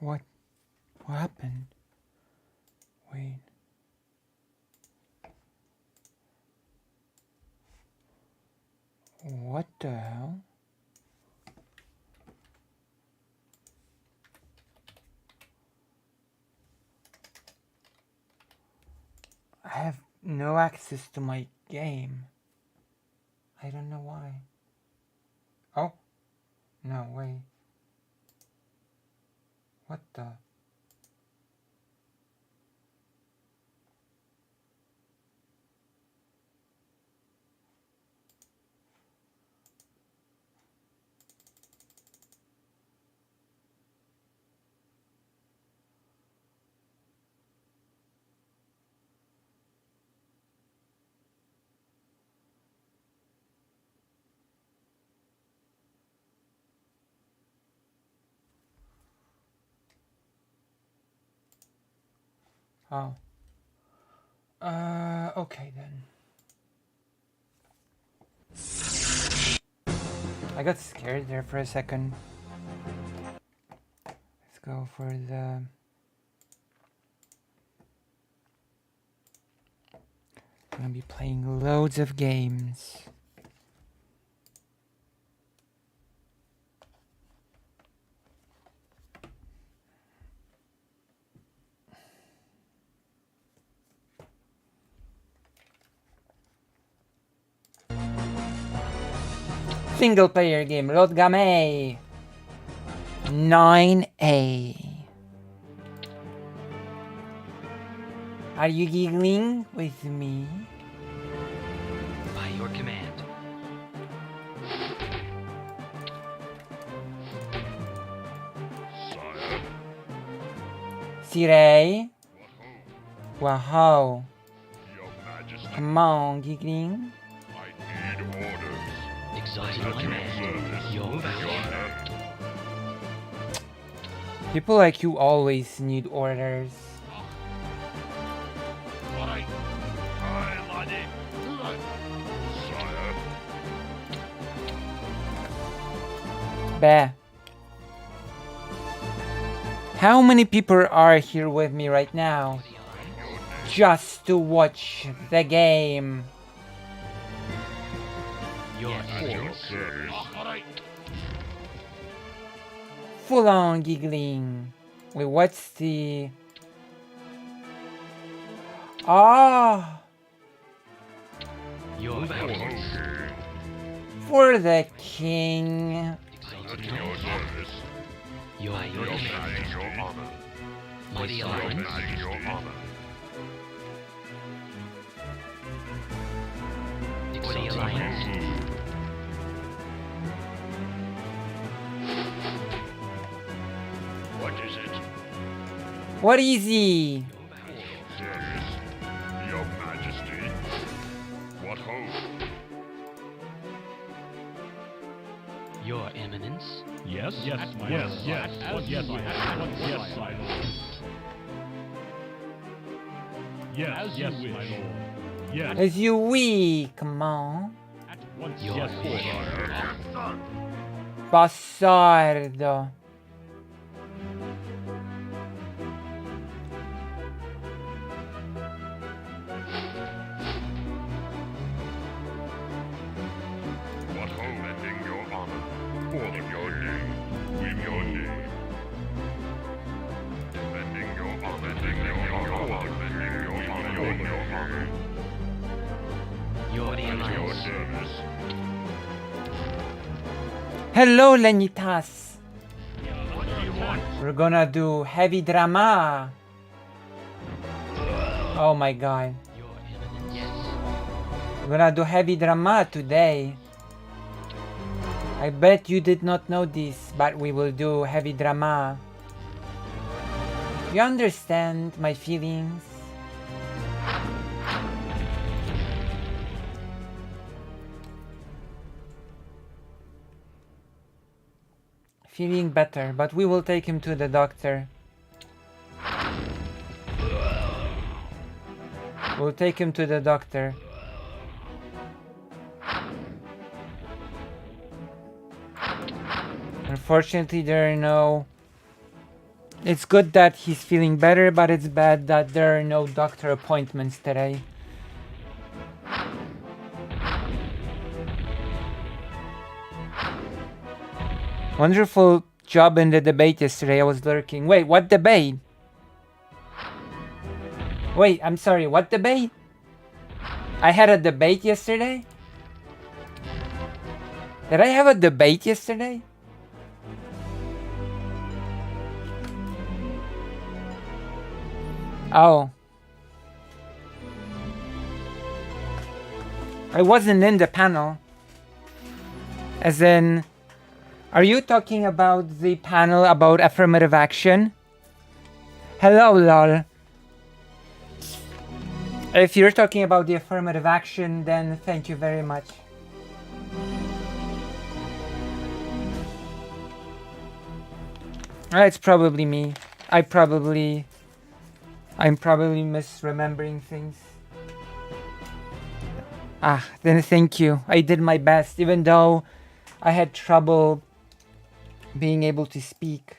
What happened? Wait. What the hell? I have no access to my game. I don't know why. Oh, no, wait. What the? Oh. Okay then. I got scared there for a second. Let's go for the... I'm gonna be playing loads of games. Single player game, Load Game 9A. Are you giggling with me? By your command. Sire. Sirei? Wow. Your Majesty, Come on, giggling. I need orders. Exalted At your command. service. Your Your value. name. People like you always need orders. Aye, laddie. Sire. Bah. How many people are here with me right now? Just to watch the game. Your At your force. service. Full on giggling. Wait, what's the... Ah! Your value. Okay. For the king. Exalted At your command. service. Your Your command. name, your honor. Mighty Your alliance. name, your honor. Exalted alliance. What is it? What is he? Your value. Service. Your Majesty. What ho? Your eminence. Yes, yes, yes, yes, yes, yes, my lord. Yes, yes, my lord. Yes, As you we, come on. at once, Your yes, wish. Sire. Bastardo. What ho? Defending your honor. Calling your name. With your name. Defending your honor. Defending your honor. Defending your honor. Your honor. Your At your alliance. service. Hello, Lenitas. What do you want? We're gonna do heavy drama. Oh my god. Your eminence. Yes. We're gonna do heavy drama today. I bet you did not know this, but we will do heavy drama. You understand my feelings? Feeling better, but we will take him to the doctor. We'll take him to the doctor. Unfortunately, there are no It's good that he's feeling better, but it's bad that there are no doctor appointments today. Wonderful job in the debate yesterday. I was lurking. Wait, what debate? Wait, I'm sorry, what debate? I had a debate yesterday? Did I have a debate yesterday? Oh. I wasn't in the panel. As in, are you talking about the panel about affirmative action? Hello, lol. If you're talking about the affirmative action, then thank you very much. It's probably me. I'm probably misremembering things. Then thank you. I did my best, even though I had trouble being able to speak.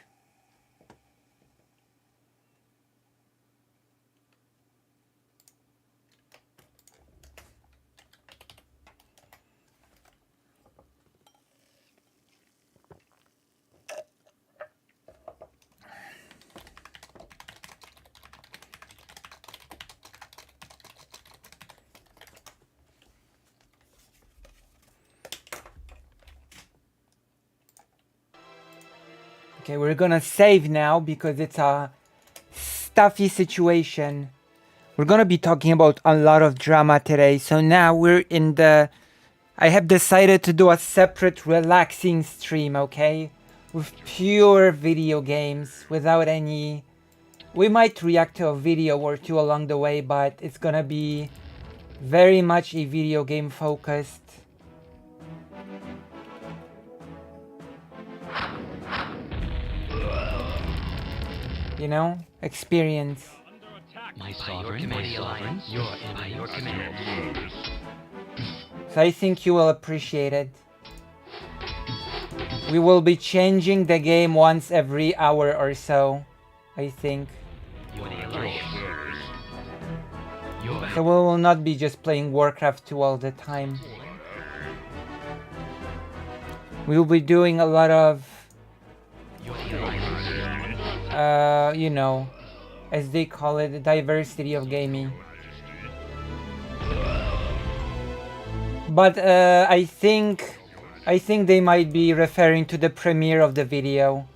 Okay, we're gonna save now because it's a stuffy situation. We're gonna be talking about a lot of drama today. So now we're in the... I have decided to do a separate relaxing stream, okay? With pure video games, without any... We might react to a video or two along the way, but it's gonna be very much a video game focused. You know, experience. My sovereign, you're by your command. So I think you will appreciate it. We will be changing the game once every hour or so, I think. You're the alliance. So we will not be just playing Warcraft 2 all the time. We will be doing a lot of... you know, as they call it, diversity of gaming. But I think they might be referring to the premiere of the video,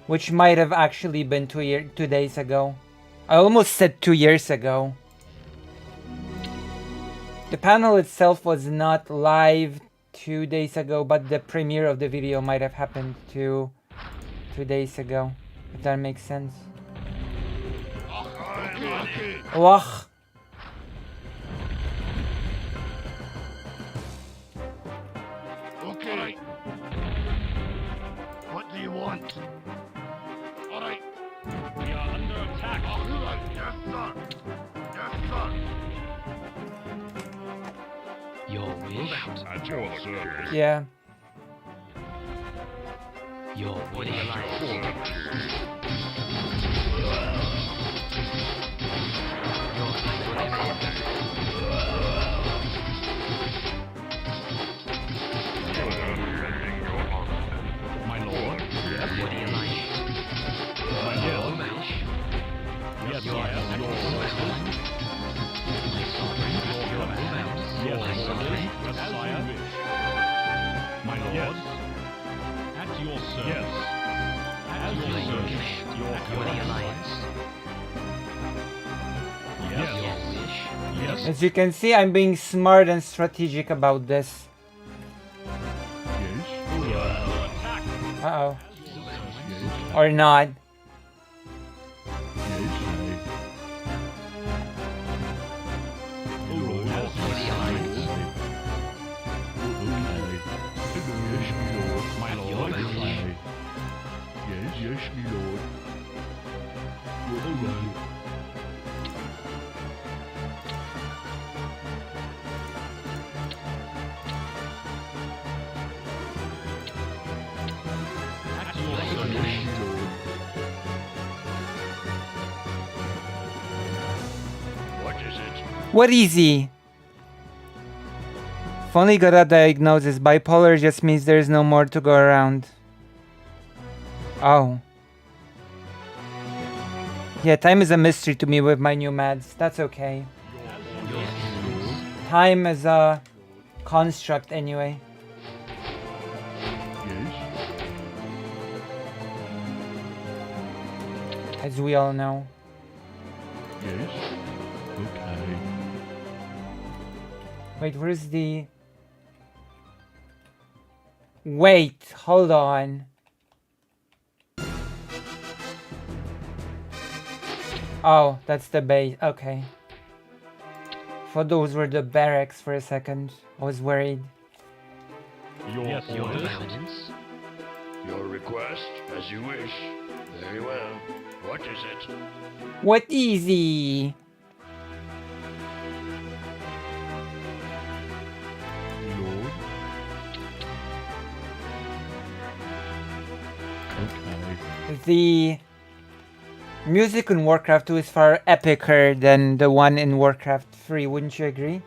which might have actually been 2 days ago. I almost said 2 years ago. The panel itself was not live 2 days ago, but the premiere of the video might have happened 2 days ago. If that makes sense. Ugh. Okay. What do you want? All right. We are under attack. Yes, sir. Yes, sir. Your wish. At your service. Yeah. Your for the alliance. My lord. Yes. For the alliance. My Your lord. wish. Yes, Your sire. My sovereign. Your Yes, my sovereign. Yes, sire. My lord. At your service. At your Your service. command. Your For the alliance. Yes. Your wish. Yes. As you can see, I'm being smart and strategic about this. Uh-oh. Or not. For the alliance. My lord. Your wish. Yes, yes, my lord. All right. At your service. What is he? If only got a diagnosis, bipolar just means there's no more to go around. Oh. Yeah, time is a mystery to me with my new meds. That's okay. Your enemies. Time is a construct anyway. Yes. As we all know. Yes. Okay. Wait, where's the... Wait, hold on. Oh, that's the base. Okay. Thought those were the barracks for a second. I was worried. Your Your orders. eminence. Your request, as you wish. Very well. What is it? What easy? Lord. Okay. The music in Warcraft 2 is far epicer than the one in Warcraft 3, wouldn't you agree?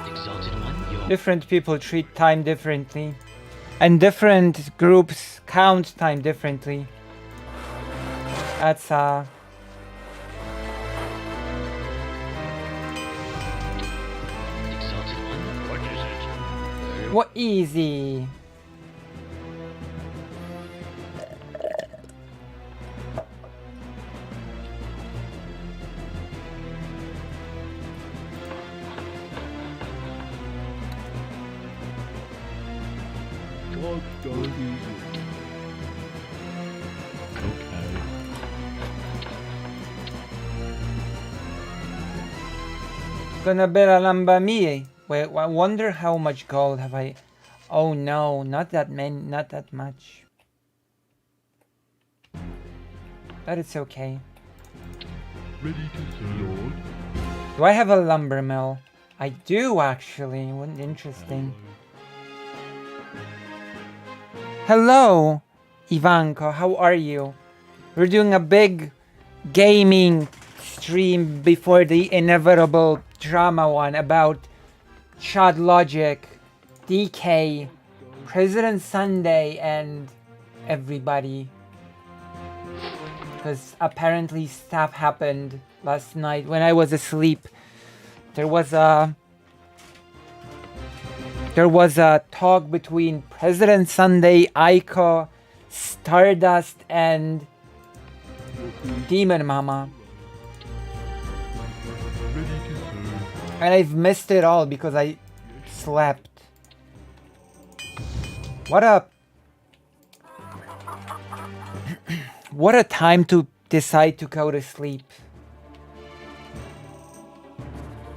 Exalted one. Your Different people treat time differently. And different groups count time differently. That's exalted one. What is it? Very what easy. God darn easy. Okay. Gonna be a lamba mie. Wait, I wonder how much gold have I... Oh no, not that many, not that much. But it's okay. Ready to serve. Lord. Do I have a lumber mill? I do actually. What interesting. Hello, Ivanko. How are you? We're doing a big gaming stream before the inevitable drama one about Chad Logic, DK, President Sunday, and everybody. Because apparently stuff happened last night when I was asleep. There was a talk between President Sunday, Aiko, Stardust, and Demon Mama. Ready to serve. And I've missed it all because I slept. What a... what a time to decide to go to sleep.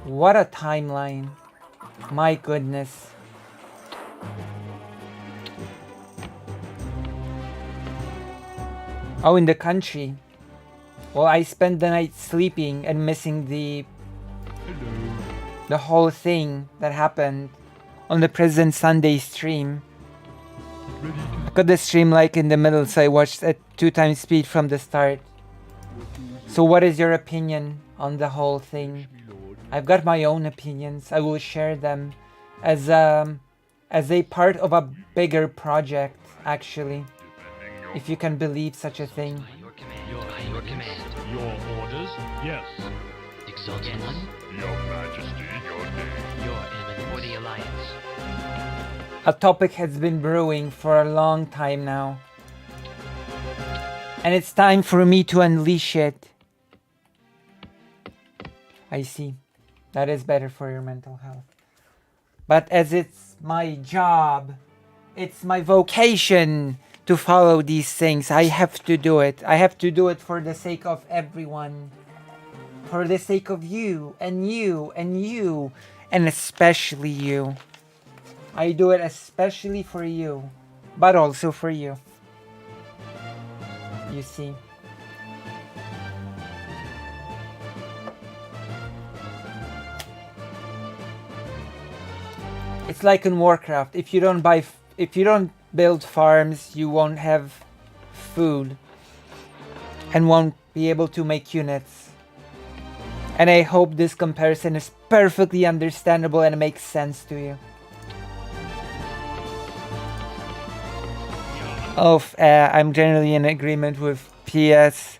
What a timeline. My goodness. Oh, in the country. Well, I spent the night sleeping and missing the whole thing that happened on the President Sunday stream. Ready to I got the stream like in the middle, so I watched at 2x speed from the start. So what is your opinion on the whole thing? Lord. I've got my own opinions. I will share them as a part of a bigger project, actually. defending your If you can believe such a thing. By your command. By your command. Your orders. Yes. Exalted one. Your Majesty, your name. Your eminence. For the alliance. A topic has been brewing for a long time now. And it's time for me to unleash it. I see. That is better for your mental health. But as it's my job, it's my vocation to follow these things. I have to do it. I have to do it for the sake of everyone. For the sake of you, and you, and you, and especially you. I do it especially for you, but also for you. You see. It's like in Warcraft. If you don't build farms, you won't have food and won't be able to make units. And I hope this comparison is perfectly understandable and makes sense to you. I'm generally in agreement with PS,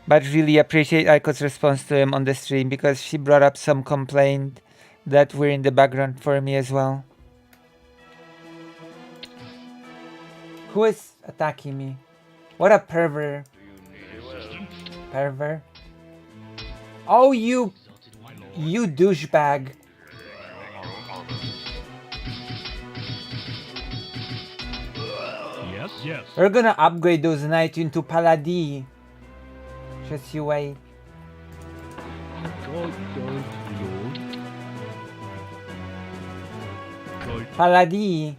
but really appreciate Aiko's response to him on the stream because she brought up some complaint that were in the background for me as well. Who is attacking me? What a pervert. Pervert. Oh, you douchebag. Yes, yes. We're gonna upgrade those knights into Paladin. Just you wait. Paladin.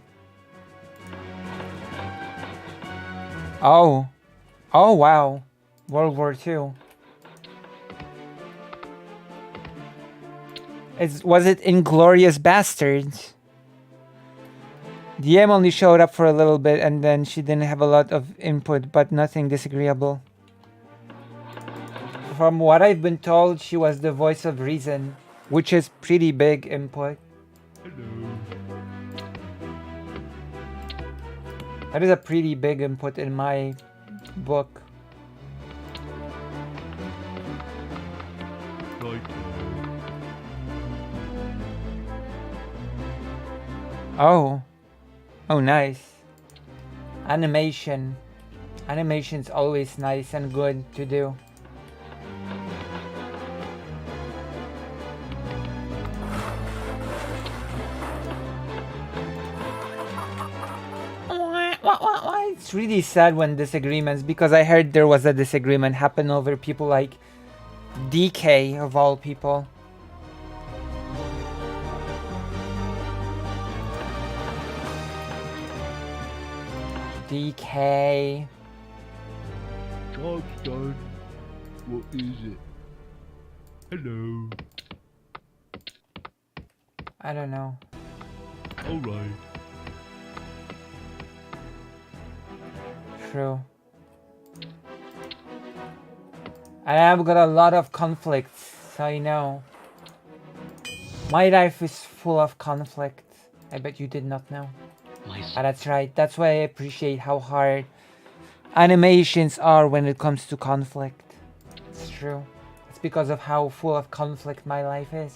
Oh. Oh wow. World War II. Was it Inglorious Bastards? DM only showed up for a little bit and then she didn't have a lot of input, but nothing disagreeable. From what I've been told, she was the voice of reason, which is pretty big input. Hello. That is a pretty big input in my book. Right. Oh. Oh, nice. Animation. Animation's always nice and good to do. It's really sad when disagreements, because I heard there was a disagreement happen over people like DK of all people. DK. Charge done. What is it? Hello. I don't know. Alright. True. And I've got a lot of conflicts, so you know. My life is full of conflict. I bet you did not know. That's right. That's why I appreciate how hard animations are when it comes to conflict. It's true. It's because of how full of conflict my life is.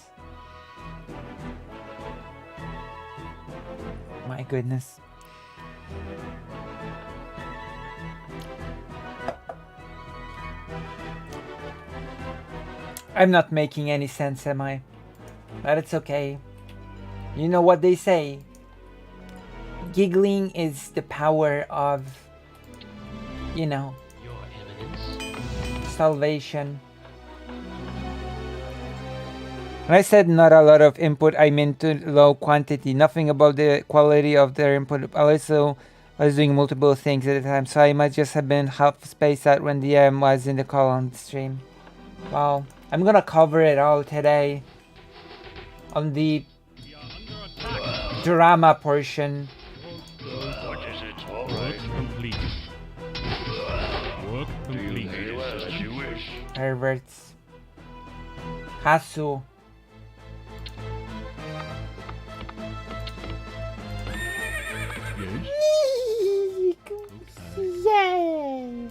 My goodness. I'm not making any sense, am I? But it's okay. You know what they say? Giggling is the power of, you know, Your Eminence. salvation. When I said not a lot of input, I meant to low quantity. Nothing about the quality of their input. I was doing multiple things at a time, so I might just have been half spaced out when DM was in the call on the stream. Wow. I'm gonna cover it all today on the drama portion. What is it? All Work right. complete. Work Do you complete. do as you wish? Perverts. Hasu. Yes. Yay!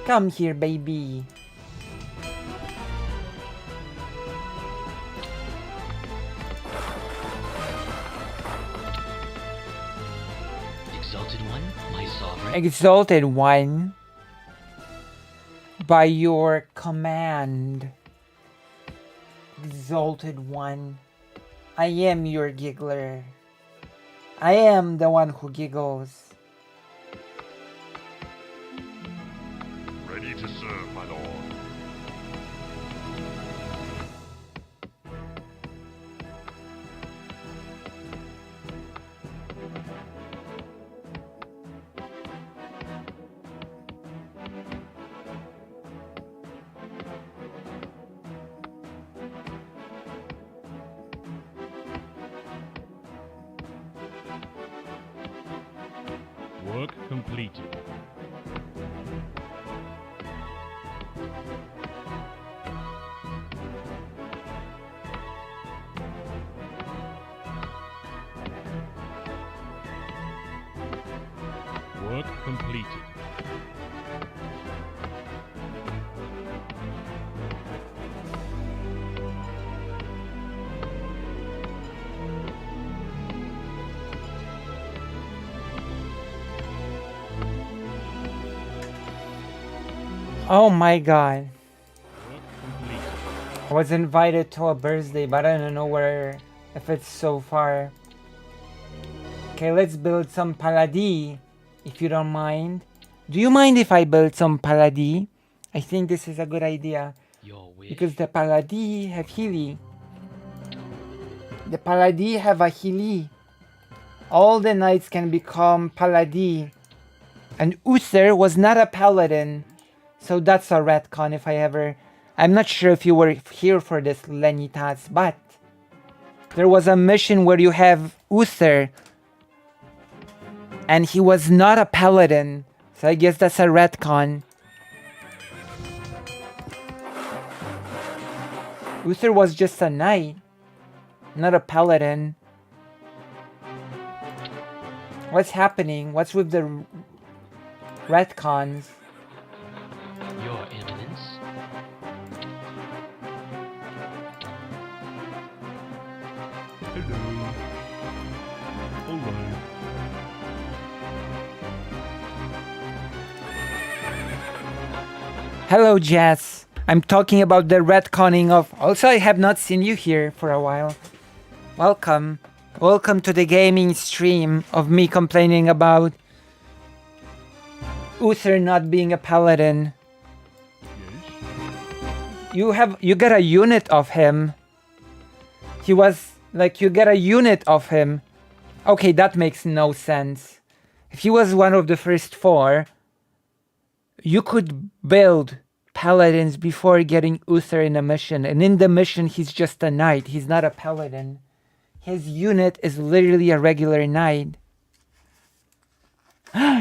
Come here, baby. Exalted One, my sovereign. Exalted One, by your command. Exalted One, I am your giggler. I am the one who giggles. Ready to serve, my lord. Work completed. Work completed. Oh my god. Work completed. I was invited to a birthday, but I don't know where, if it's so far. Okay, let's build some paladis, if you don't mind. Do you mind if I build some paladis? I think this is a good idea. Your wish. Because the paladis have healy. The paladis have a healy. All the knights can become paladis. And Uther was not a paladin. So that's a retcon if I ever... I'm not sure if you were here for this, Lenitas, but... There was a mission where you have Uther. And he was not a paladin. So I guess that's a retcon. Uther was just a knight. Not a paladin. What's happening? What's with the retcons? Your Eminence. Hello. All right. Hello, Jess. I'm talking about the retconning of... Also, I have not seen you here for a while. Welcome. Welcome to the gaming stream of me complaining about Uther not being a paladin. Yes. You get a unit of him. He was... Like, you get a unit of him. Okay, that makes no sense. If he was one of the first four... You could build paladins before getting Uther in a mission. And in the mission, he's just a knight. He's not a paladin. His unit is literally a regular knight.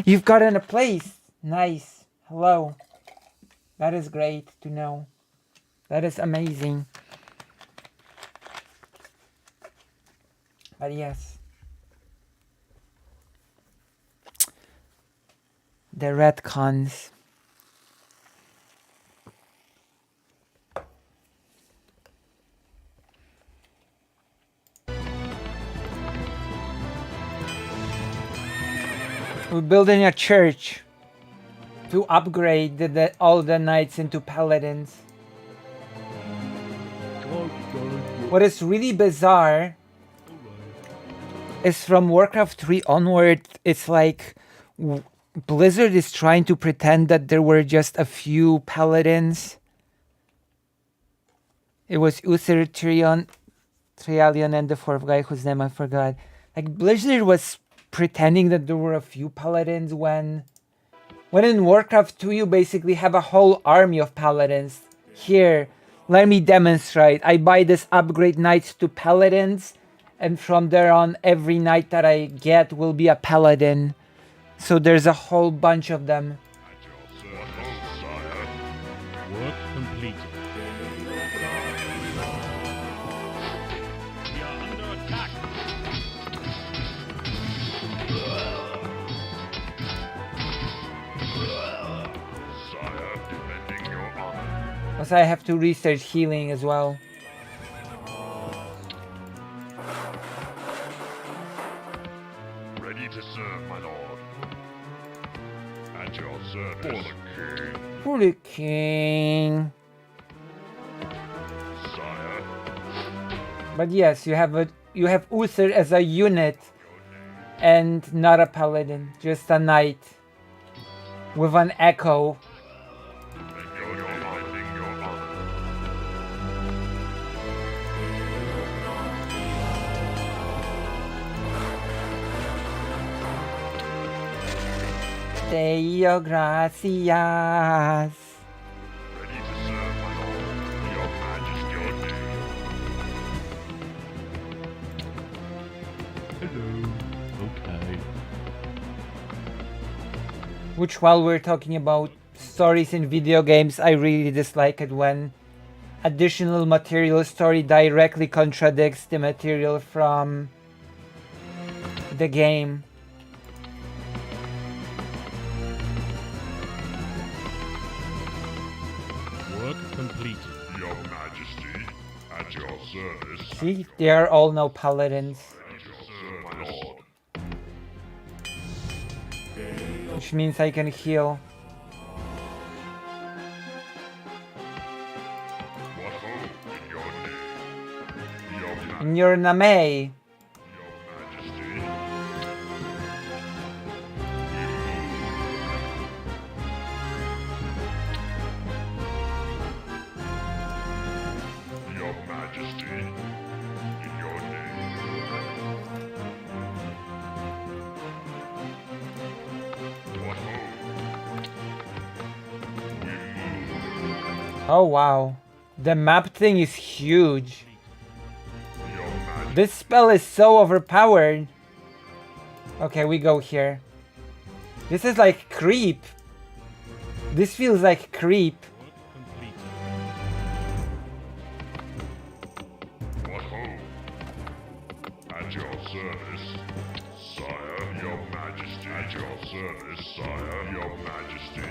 You've gotten a place. Nice. Hello. That is great to know. That is amazing. But yes. The retcons. We're building a church to upgrade all the knights into paladins. What is really bizarre is from Warcraft 3 onward, it's like Blizzard is trying to pretend that there were just a few paladins. It was Uther, Trialion, and the fourth guy whose name I forgot. Like, Blizzard was pretending that there were a few paladins when in Warcraft 2 you basically have a whole army of paladins. Here, let me demonstrate. I buy this upgrade knights to paladins, and from there on every knight that I get will be a paladin. So there's a whole bunch of them. At your service, sire. Work completed. We are under attack. Sire, defending your honor. Also, I have to research healing as well. Ready to serve, my lord. At your service. For the king. Sire. But yes, you have Uther as a unit. And not a paladin, just a knight. With an echo. You're defending your honor. Deo gracias. Ready to serve, my lord. Your majesty, your name. Hello. Okay. Which, while we're talking about stories in video games, I really dislike it when additional material story directly contradicts the material from the game. Work completed. Your majesty, at your service. See, they are all now paladins, At your service, my lord. which means I can heal. What ho in your name? Your majesty. In your name, Your majesty, in your name. What ho? We move. oh wow, the map thing is huge. Your majesty. This spell is so overpowered. Okay, we go here. This is like creep. This feels like creep. Work complete. What ho? At your service, sire, your majesty. At your service, sire, your majesty.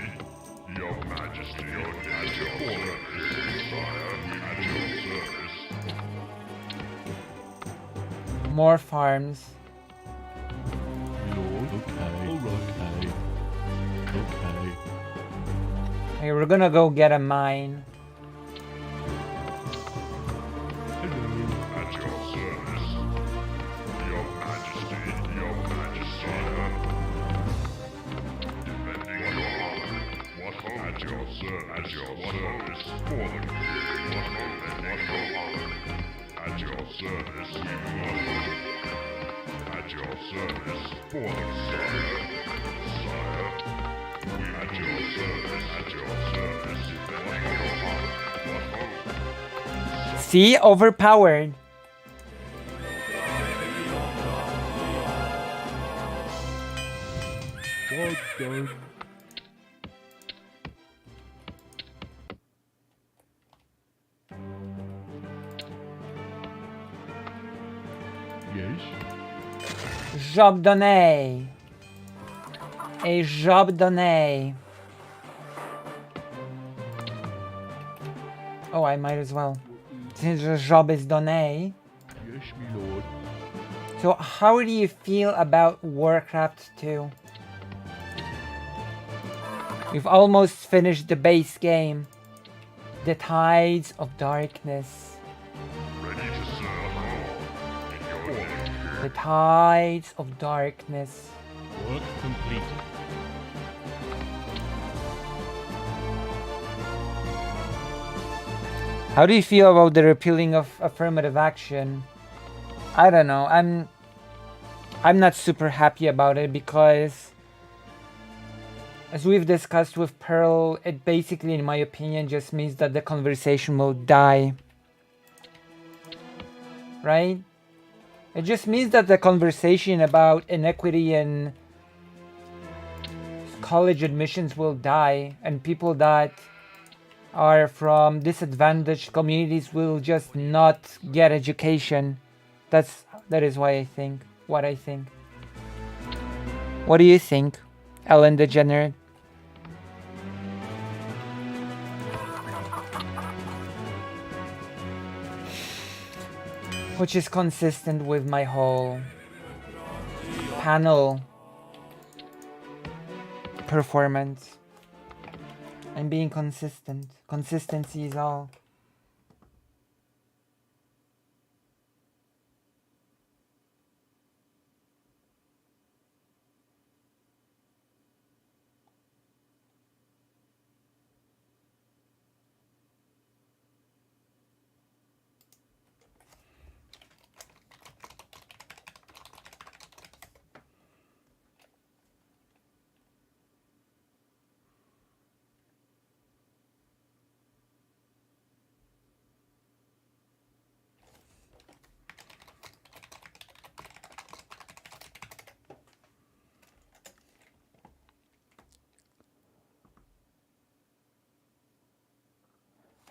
Your majesty, your at your service, sire, at your service. More farms. Lord. Okay. Okay. Okay. Okay, we're gonna go get a mine. Hello. At your service, your majesty, sire. Defending your honor. What ho? At your service, for the what ho? What ho honor? At your service, we move. At your service, for the sire. We at your service, defending your honor. What ho? See, overpowered. Well done. Yes. Job donné. A job donné. Oh, I might as well. Since the job is donné. Yes, my lord. So how do you feel about Warcraft 2? We've almost finished the base game. The Tides of Darkness. Ready to serve all in your name. The Tides of Darkness. Work complete. How do you feel about the repealing of affirmative action? I don't know. I'm not super happy about it because, as we've discussed with Pearl, it basically, in my opinion, just means that the conversation will die. Right? It just means that the conversation about inequity in college admissions will die, and people that are from disadvantaged communities will just not get education. That is why I think what I think. What do you think, Ellen DeGenerate? Which is consistent with my whole panel performance. I'm being consistent. Consistency is all.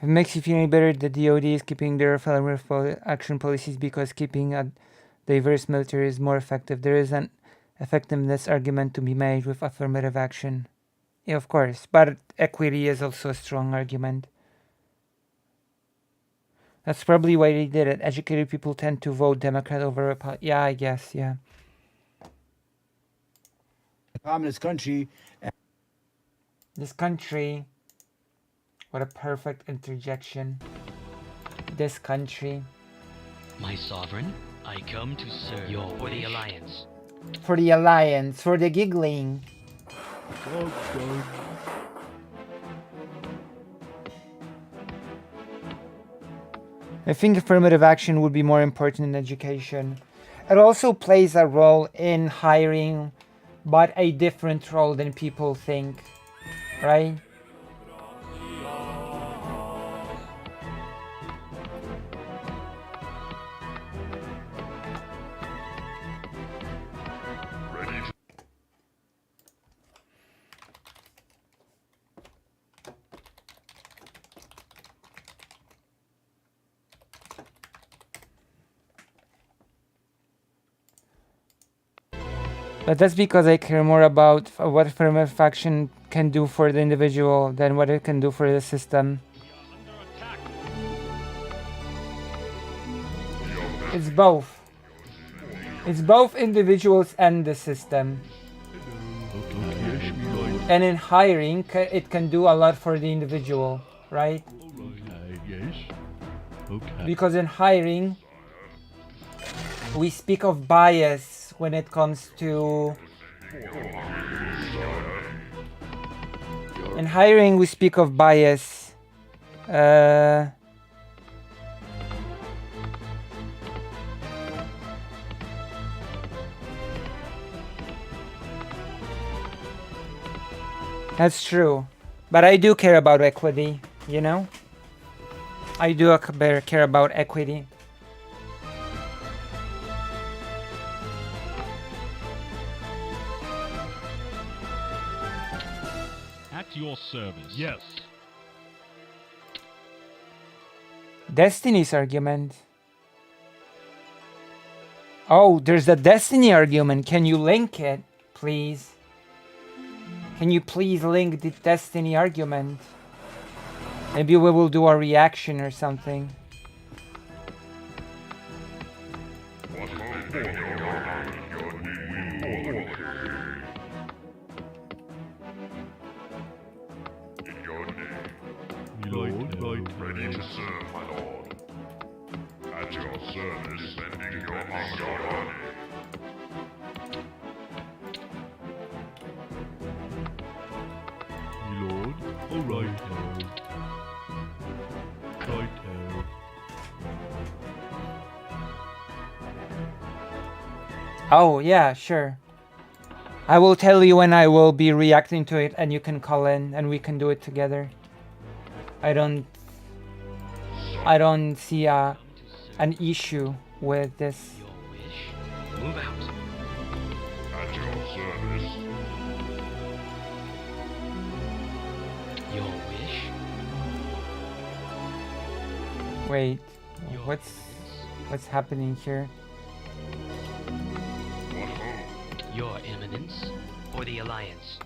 It makes you feel any better that the DoD is keeping their affirmative action policies because keeping a diverse military is more effective. There is an effectiveness argument to be made with affirmative action. Yeah, of course, but equity is also a strong argument. That's probably why they did it. Educated people tend to vote Democrat over Republican. Yeah, I guess, yeah. Communist country. This country, what a perfect interjection. This country. My sovereign, I come to serve your for the alliance. For the alliance, for the giggling. I think affirmative action would be more important in education. It also plays a role in hiring, but a different role than people think, right? But that's because I care more about what affirmative action can do for the individual than what it can do for the system. It's both. It's both individuals and the system. And in hiring, it can do a lot for the individual, right? Yes. Okay. Because in hiring, we speak of bias when it comes to... In hiring, we speak of bias. That's true. But I do care about equity, you know? I do care about equity. At your service. Yes. Destiny's argument. Oh, there's a destiny argument. Can you link it, please? Can you please link the destiny argument? Maybe we will do a reaction or something. Ready to serve, my lord. At your service, spending your money. Lord. All right. Right. Oh, yeah, sure. I will tell you when I will be reacting to it and you can call in and we can do it together. I don't see an issue with this. Your wish. Move out. At your service. Your wish. Wait, Your what's eminence. happening here? What hope, Your eminence. For the alliance.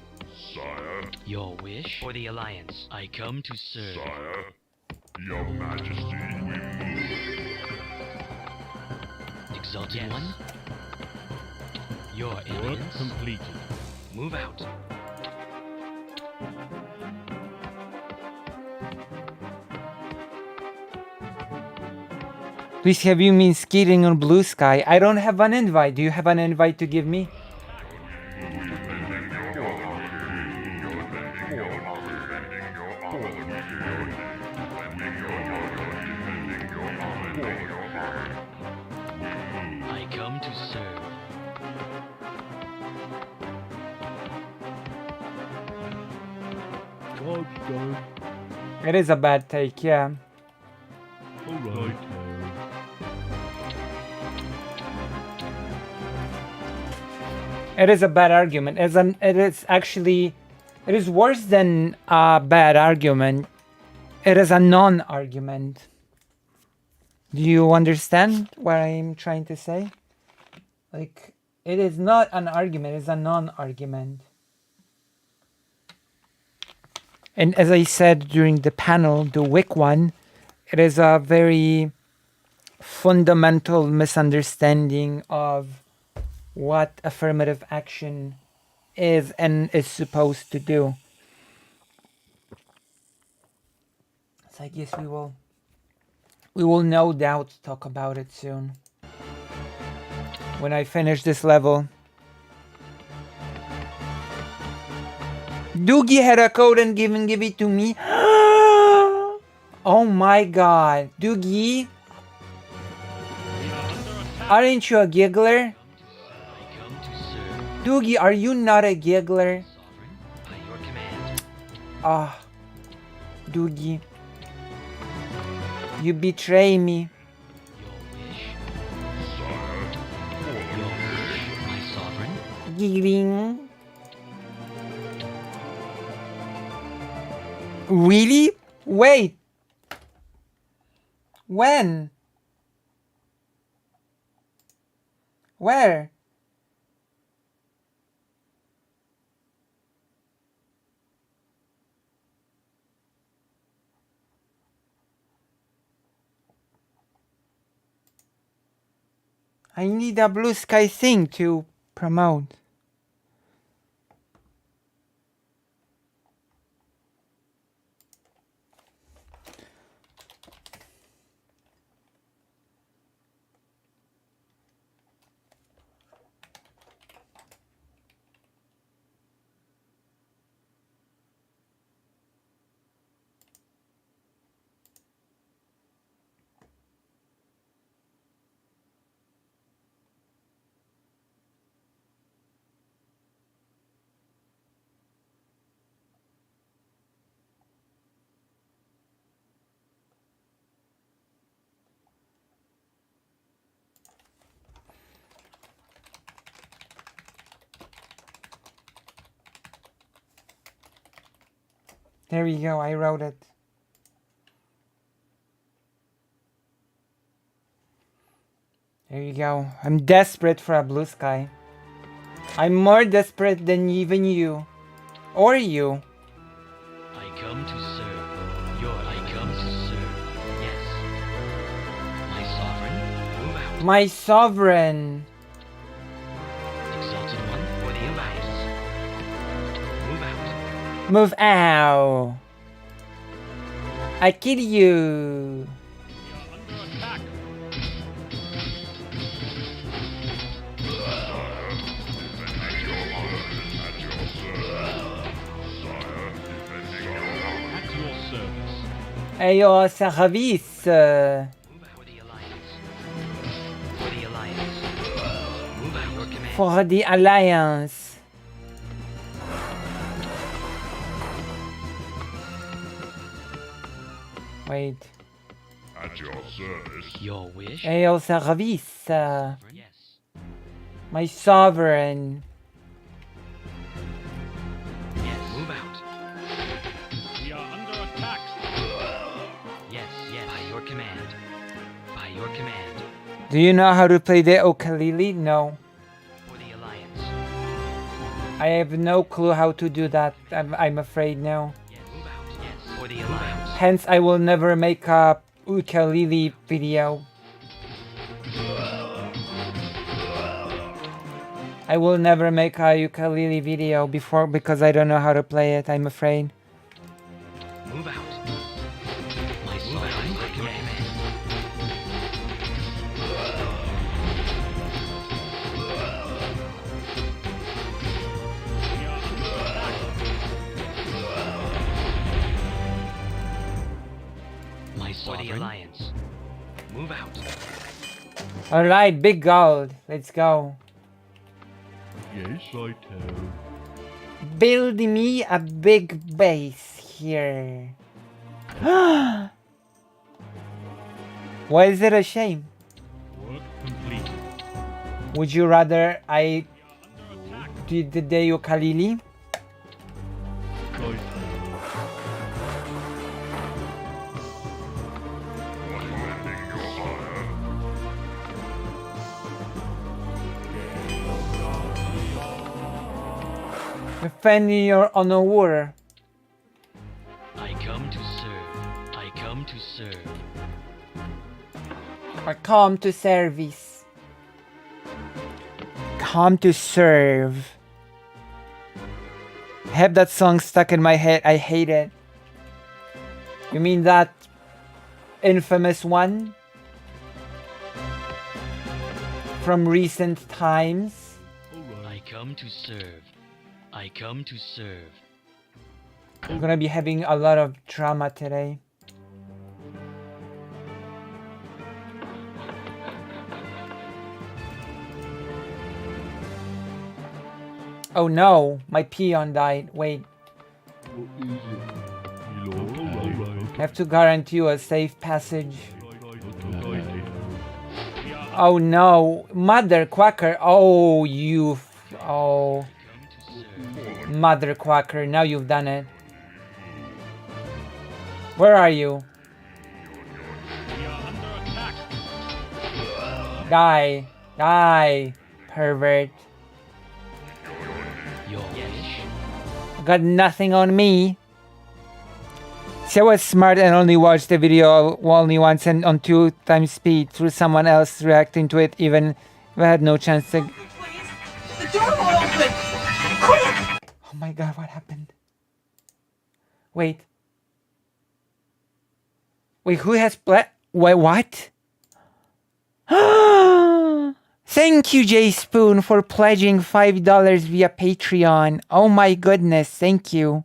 sire? Your wish. For the alliance. I come to serve. Sire, your majesty, we move. Exalted one. Your Work eminence. completed. Move out. Please have you mean skating on blue sky? I don't have an invite. Do you have an invite to give me? I come to serve. Job's done. It is a bad take, yeah. All right. It is a bad argument. It is worse than a bad argument. It is a non-argument. Do you understand what I'm trying to say? Like, it is not an argument, it's a non-argument. And as I said during the panel, the weak one, it is a very fundamental misunderstanding of what affirmative action is and is supposed to do. So I guess we will no doubt talk about it soon. When I finish this level. Doogie had a code and give it to me. Oh my god. Doogie, aren't you a giggler? I come to serve. Doogie, are you not a giggler? Sovereign, by your command. Ah, Doogie, you betray me. Your wish. Your wish, my sovereign. Giggling. Really? Wait. When? Where? I need a blue sky thing to promote. There we go, I wrote it. There you go. I'm desperate for a blue sky. I'm more desperate than even you. Or you. I come to serve. I come to serve. Yes. My sovereign, move out. My sovereign. Exalted one for the alliance. Move out. Move out. I kill you. At your service. Ayo service. Move out for the alliance. For the alliance. Move out your command. For the alliance. Wait. At your service. Your wish. Ayo service. Yes. My sovereign. Yes. Move out. We are under attack. Yes. Yes. By your command. By your command. Do you know how to play the ukulele? No. For the alliance. I have no clue how to do that. I'm afraid now. Yes. Move out. Yes. For the alliance. Hence, I will never make a ukulele video. I will never make a ukulele video before because I don't know how to play it, I'm afraid. Move out. My sovereign, by command. We are under attack. My sovereign. For the alliance. Move out. Alright, big gold. Let's go. Yes, I tell. Build me a big base here. Why is it a shame? Work complete. Would you rather I Under attack. did the ukulele? I Defend your honor. I come to serve. I come to serve. I come to service. Come to serve. I have that song stuck in my head. I hate it. You mean that infamous one? From recent times? I come to serve. I come to serve. I'm gonna be having a lot of drama today. Oh no, my peon died. Wait, I have to guarantee you a safe passage. Oh no, Mother Quacker. Oh, you. Oh. Mother Quacker, now you've done it. Where are you? Die. Die, pervert. Your wish. Got nothing on me. See, I was smart and only watched the video only once and on 2 times speed through someone else reacting to it, even if I had no chance to. The door won't open! Quick! Oh my god, what happened? Wait. Wait, who has Wait, what? Thank you, J Spoon, for pledging $5 via Patreon. Oh my goodness, thank you.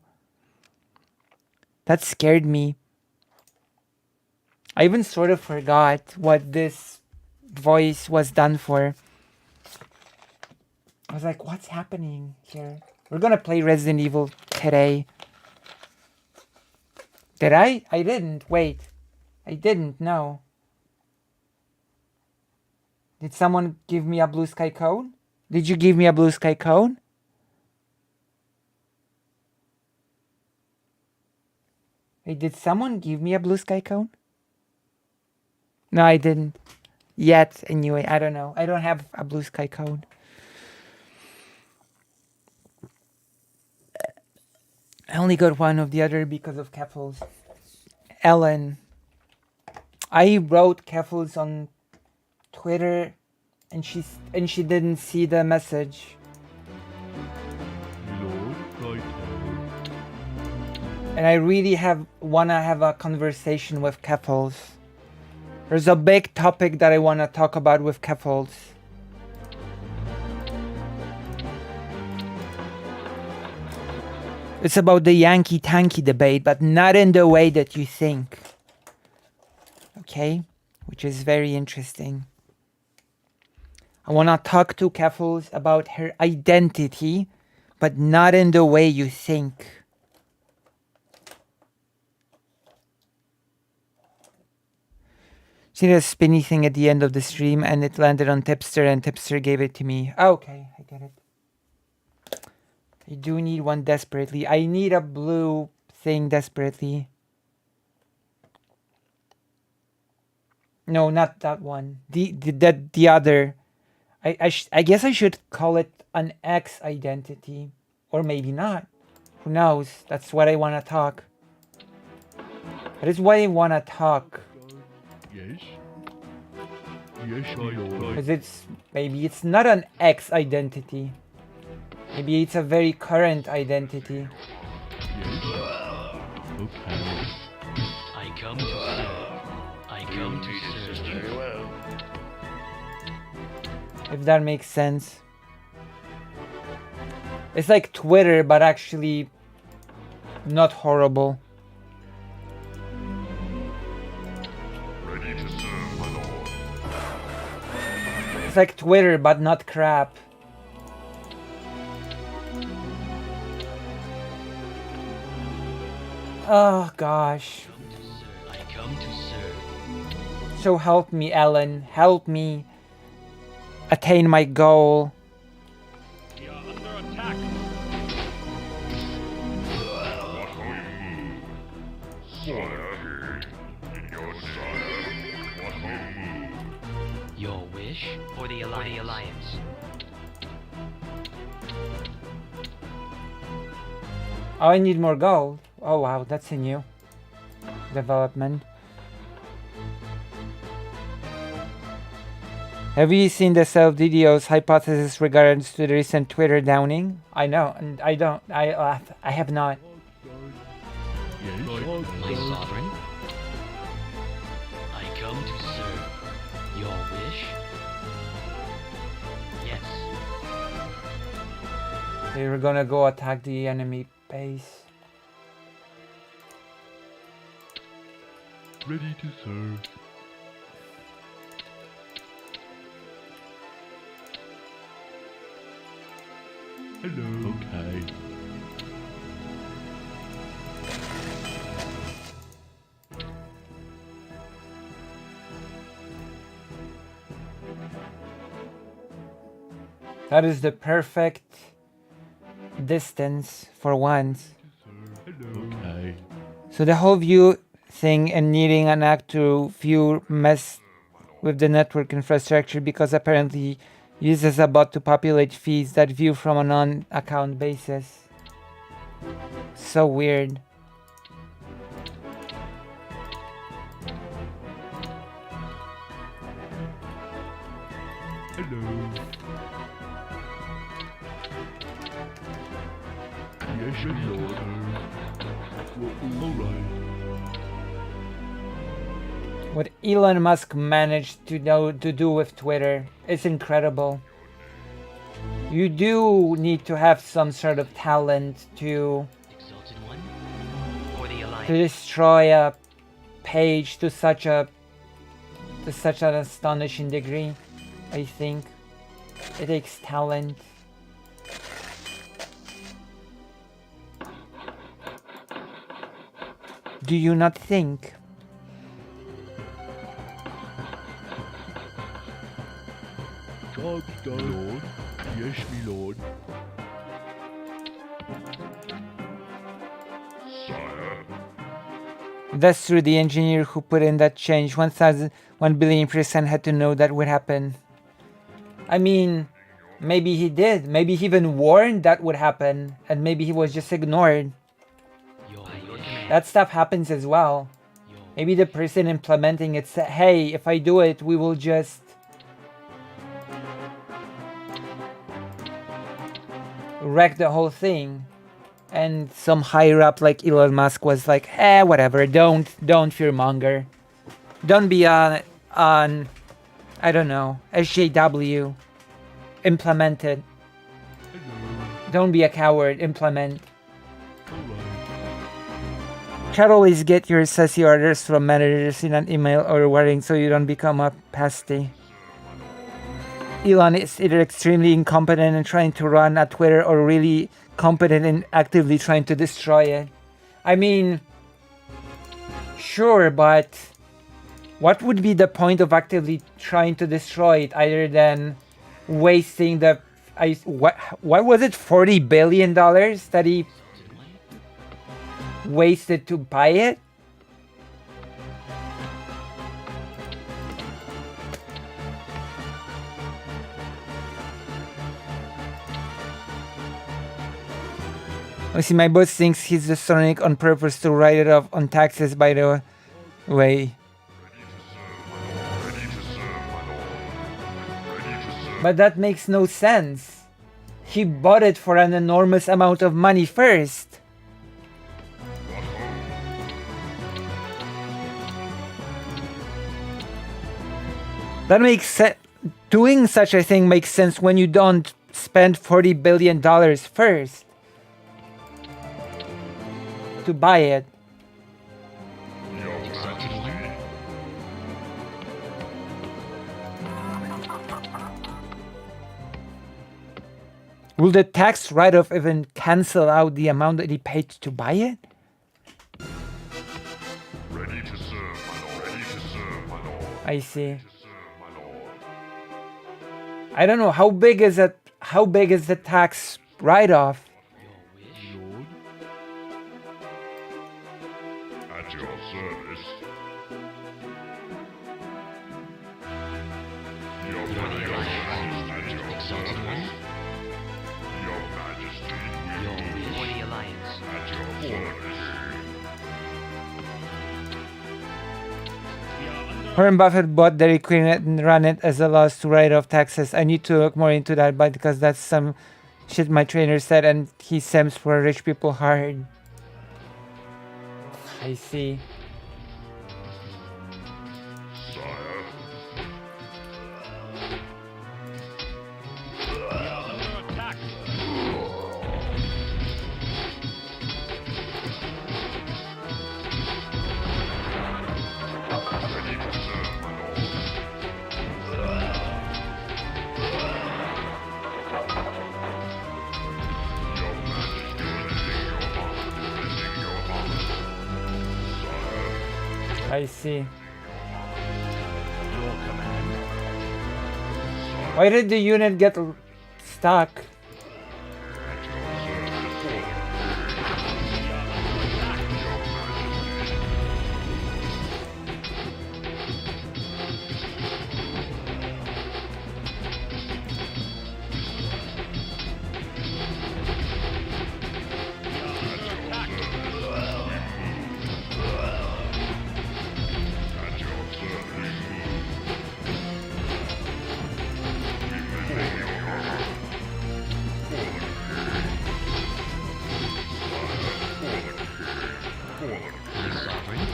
That scared me. I even sort of forgot what this voice was done for. I was like, what's happening here? We're gonna play Resident Evil today. Did I? I didn't. Wait. I didn't. No. Did someone give me a blue sky code? Did you give me a blue sky code? Wait, did someone give me a blue sky code? No, I didn't. Yet, anyway. I don't know. I don't have a blue sky code. I only got one of the other because of Keffels. Ellen. I wrote Keffels on Twitter and she didn't see the message. And I really wanna have a conversation with Keffels. There's a big topic that I wanna talk about with Keffels. It's about the Yankee Tanky debate, but not in the way that you think. Okay? Which is very interesting. I want to talk to Keffels about her identity, but not in the way you think. See the spinny thing at the end of the stream and it landed on Tipster and Tipster gave it to me. Okay, I get it. I do need one desperately. I need a blue thing desperately. No, not that one. The other. I guess I should call it an X identity. Or maybe not. Who knows? That's what I want to talk. That is why I want to talk. Yes. Yes, my lord. Because maybe it's not an X identity. Maybe it's a very current identity. Yes. Okay. I come to serve. I come to serve. Very well. If that makes sense. It's like Twitter, but actually not horrible. Ready to serve, my lord. It's like Twitter, but not crap. Oh gosh. I come to serve. So help me, Ellen. Help me attain my goal. We are under attack. What will you move? Sire, in your sire. What will you move? Your wish or the alliance? Oh, I need more gold. Oh wow, that's a new development. Have you seen the self-DDoS hypothesis regards to the recent Twitter downing? I know, and I don't. I have not. My sovereign, I come to serve your wish. Yes. They were gonna go attack the enemy base. Ready to serve. Hello. Okay. That is the perfect distance for once. Hello. Okay. So the whole view thing and needing an act to view mess with the network infrastructure because apparently uses a bot to populate feeds that view from a non-account basis. So weird. Hello. Yes, your lord. Well, all right. What Elon Musk managed to do with Twitter is incredible. You do need to have some sort of talent to Exalted One, or the Alliance. destroy a page to such an astonishing degree. I think it takes talent. Do you not think? Job's done. Lord. Yes, me lord. Sire, That's true. The engineer who put in that change 1,000,000,000,000% had to know that would happen. I mean, maybe he did. Maybe he even warned that would happen, and maybe he was just ignored. Your command. That stuff happens as well. Your Maybe the person implementing it said, hey, if I do it, we will just wreck the whole thing. And some higher up like Elon Musk was like, whatever, don't fearmonger. Don't be on I don't know, SJW. Implement it. Don't be a coward, implement. Can't always get your sassy orders from managers in an email or wording so you don't become a pasty. Elon is either extremely incompetent in trying to run a Twitter or really competent in actively trying to destroy it. I mean, sure, but what would be the point of actively trying to destroy it other than wasting the what was it, $40 billion that he wasted to buy it? I see my boss thinks he's the Sonic on purpose to write it off on taxes, by the way. But that makes no sense. He bought it for an enormous amount of money first. That makes sense. Doing such a thing makes sense when you don't spend $40 billion first to buy it. exalted one. Will the tax write-off even cancel out the amount that he paid to buy it? ready to serve, my lord. Ready to serve, my lord. I see. To serve, my lord. I don't know, how big is it? How big is the tax write-off? Your wish. At your service. Your Majesty, at your Exalted One, service. Your Majesty, your wish. Or the alliance. At your service. We are under Warren Buffett bought Dairy Queen and ran it as a loss to write off taxes. I need to look more into that, but because that's some shit my trainer said, and he sems for rich people hard. I see. Sire. we are under attack. Ready to serve, my lord. Your Majesty, defending your honor, defending your honor. Sire. I see. Your command. Why did the unit get stuck? At your service. We are under attack. Your Majesty. We are under attack. At your service. Defending your honor. For the king. For the king. My sovereign.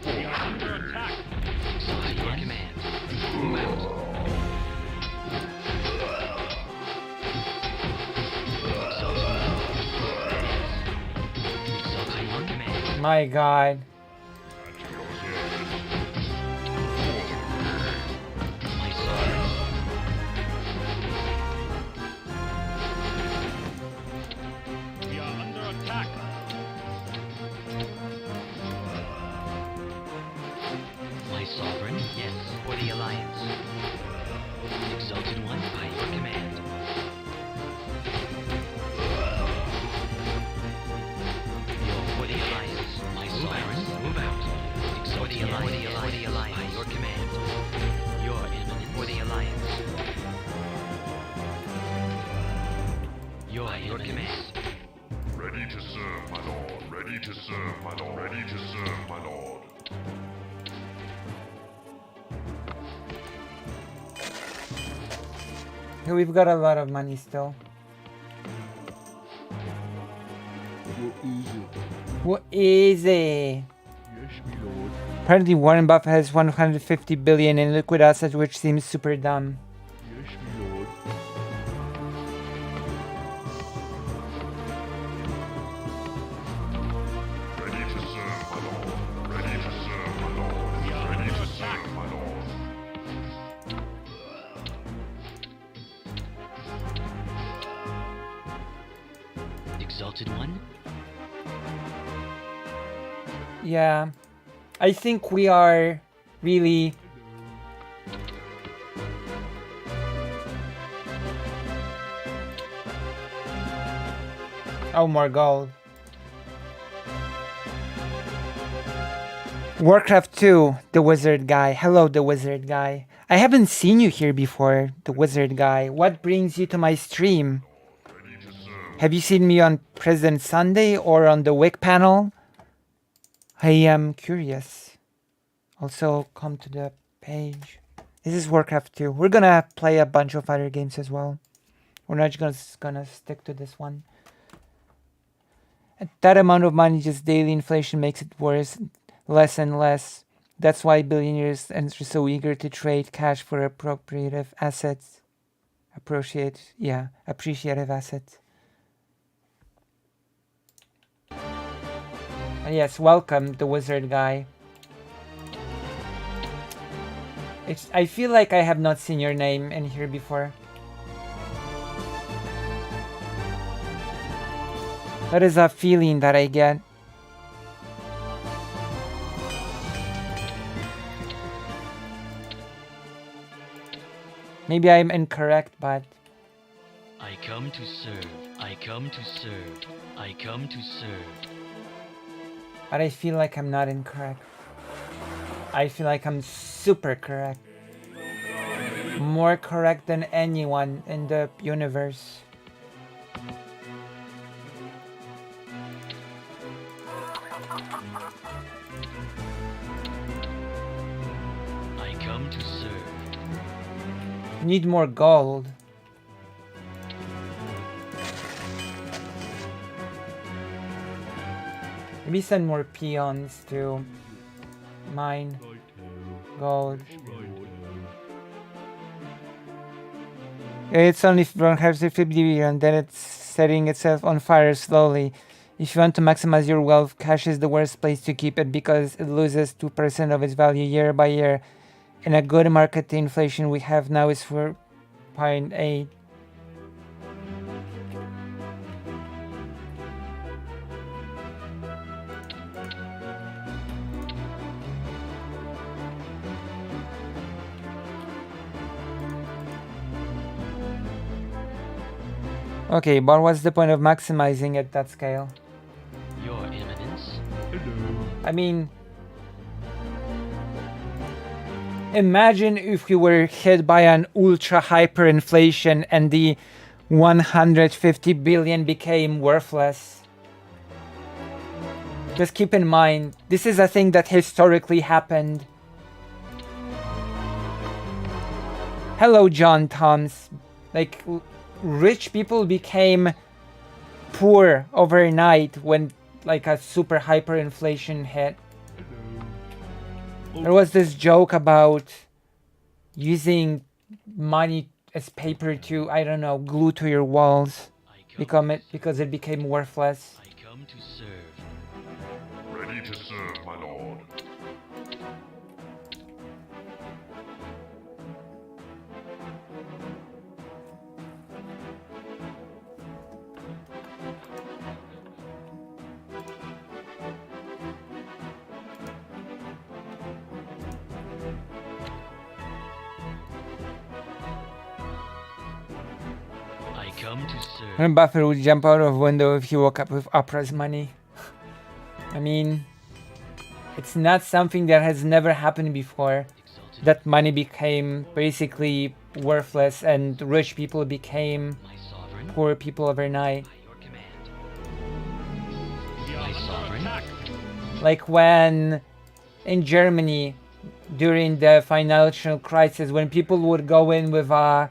We are under attack. Exalted your command. Move out. Exalted your command. My god. At your service. My sovereign. We are under attack. My sovereign. Yes. For the alliance. Exalted one by your command. Your for the alliance. My sovereign. Move out. Exalted for the alliance. For the alliance. By your command. Your eminence. For the alliance. Your command. Ready to serve, my lord. Ready to serve, my lord. Ready to serve, my lord. We've got a lot of money still. What is it? Yes, my lord. Apparently Warren Buffett has 150 billion in liquid assets, which seems super dumb. Yes, my lord. Ready to serve, my lord. Ready to serve, my lord. Ready to serve, my lord. Exalted one. Yeah. I think we are really... Oh, more gold. Warcraft 2, the wizard guy. Hello, the wizard guy. I haven't seen you here before, the wizard guy. What brings you to my stream? Have you seen me on President Sunday or on the Wick panel? I am curious. Also, come to the page. This is Warcraft 2. We're gonna play a bunch of other games as well. We're not just gonna stick to this one. That amount of money, just daily inflation makes it worse, less and less. That's why billionaires are so eager to trade cash for appropriative assets. Appreciative assets. And yes, welcome, the wizard guy. I feel like I have not seen your name in here before. That is a feeling that I get. Maybe I'm incorrect, but... I come to serve. I come to serve. I come to serve. But I feel like I'm not incorrect. I feel like I'm super correct. more correct than anyone in the universe. I come to serve. Need more gold. Maybe send more peons to mine gold. It's only if you don't have to flip and then it's setting itself on fire slowly. If you want to maximize your wealth, cash is the worst place to keep it because it loses 2% of its value year by year. And a good market inflation we have now is 4.8. Okay, but what's the point of maximizing at that scale? Your Eminence. I mean, imagine if you were hit by an ultra hyperinflation and the 150 billion became worthless. Just keep in mind, this is a thing that historically happened. Hello, John Toms. Like, rich people became poor overnight when like a super hyperinflation hit. There was this joke about using money as paper to, I don't know, glue to your walls because it became worthless. I come to serve. Ready to serve, my lord. I come to serve. And Buffett would jump out of window if he woke up with Oprah's money. I mean, it's not something that has never happened before. Exalted That money became basically worthless and rich people became my sovereign. poor people overnight. By your command. My sovereign. Like when in Germany during the financial crisis, when people would go in with a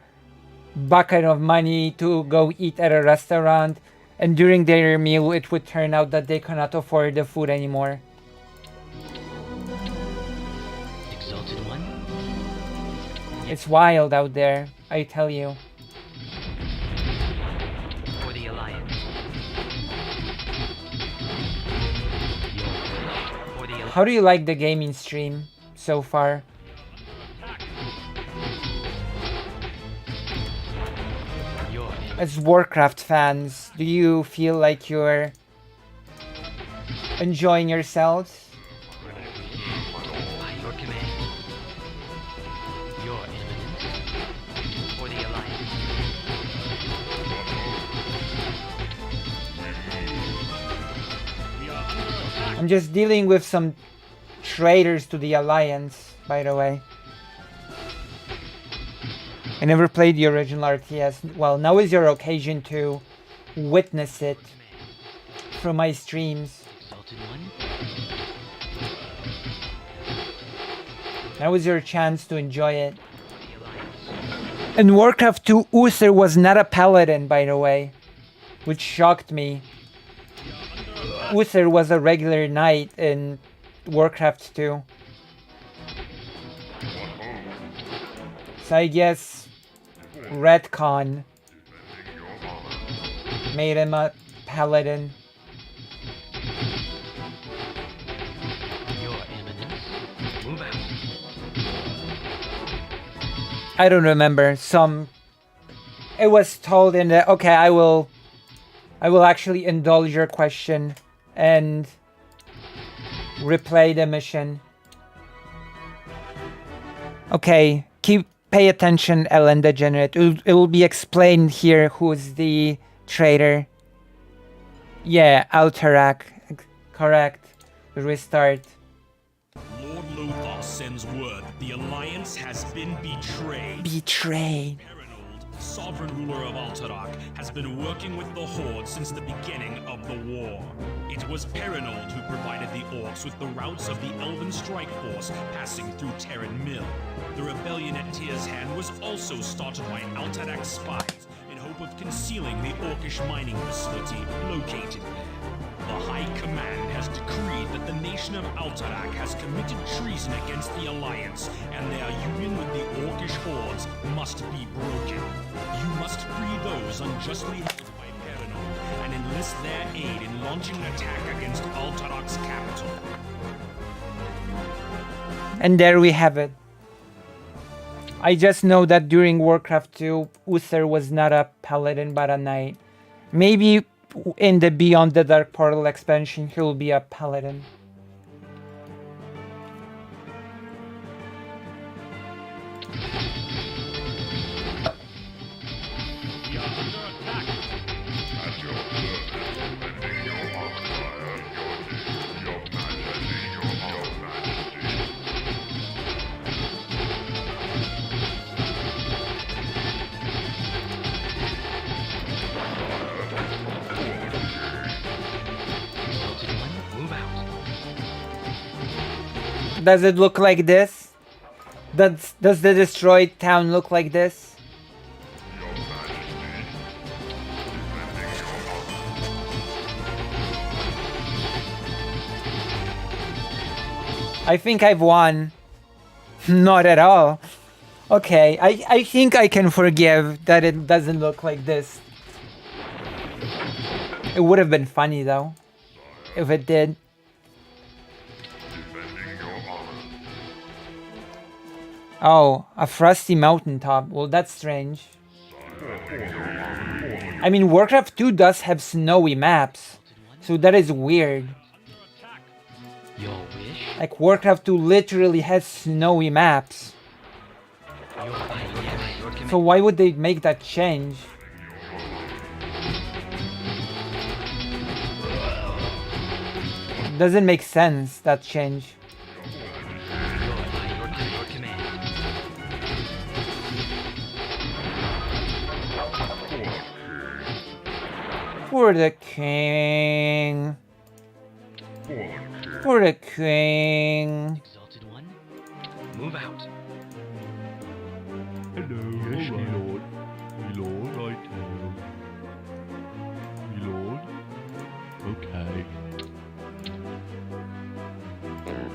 bucket of money to go eat at a restaurant, and during their meal it would turn out that they cannot afford the food anymore. Exalted one. It's wild out there, I tell you. For the Alliance. For the Alliance. How do you like the gaming stream so far? Your Eminence. As Warcraft fans, do you feel like you're enjoying yourselves? By your command. Your Eminence. For the Alliance. I'm just dealing with some traitors to the Alliance, by the way. I never played the original RTS. Well, now is your occasion to witness it through my streams. Exalted one. Now is your chance to enjoy it. For the Alliance. In Warcraft 2, Uther was not a paladin, by the way, which shocked me. Uther was a regular knight in Warcraft 2. So I guess retcon made him a paladin. Your Eminence. Move out. I don't remember. It was told in the okay. I will actually indulge your question and replay the mission. Okay, pay attention, Ellen Degenerate. It will be explained here who's the traitor. Yeah, Alterac. Correct. Restart. Lord Lothar sends word that the Alliance has been betrayed. Betrayed. Perinold, sovereign ruler of Alterac, has been working with the Horde since the beginning of the war. It was Perinold who provided the Orcs with the routes of the Elven Strike Force passing through Terran Mill. The rebellion at Tyr's Hand was also started by Alterac spies in hope of concealing the Orcish mining facility located there. The High Command has decreed that the nation of Alterac has committed treason against the Alliance, and their union with the Orcish hordes must be broken. You must free those unjustly held by Perinold, and enlist their aid in launching an attack against Alterac's capital. And there we have it. I just know that during Warcraft 2, Uther was not a paladin but a knight. Maybe in the Beyond the Dark Portal expansion, he'll be a paladin. We are under attack. At your service, defending your empire, your majesty, your majesty. Exalted One, move out. Does it look like this? Does the destroyed town look like this? Your majesty, defending your I think I've won. Not at all. Okay, I think I can forgive that it doesn't look like this. It would have been funny though, if it did. defending your honor. Oh, a frosty mountaintop. Well, that's strange. I mean, Warcraft 2 does have snowy maps, so that is weird. Your wish, Like, Warcraft 2 literally has snowy maps. your command. So why would they make that change? Doesn't make sense, that change. Your command. For the king. For the king. Exalted One, move out. Hello, yes, my lord. My lord, I tell. My lord? Okay. I tell.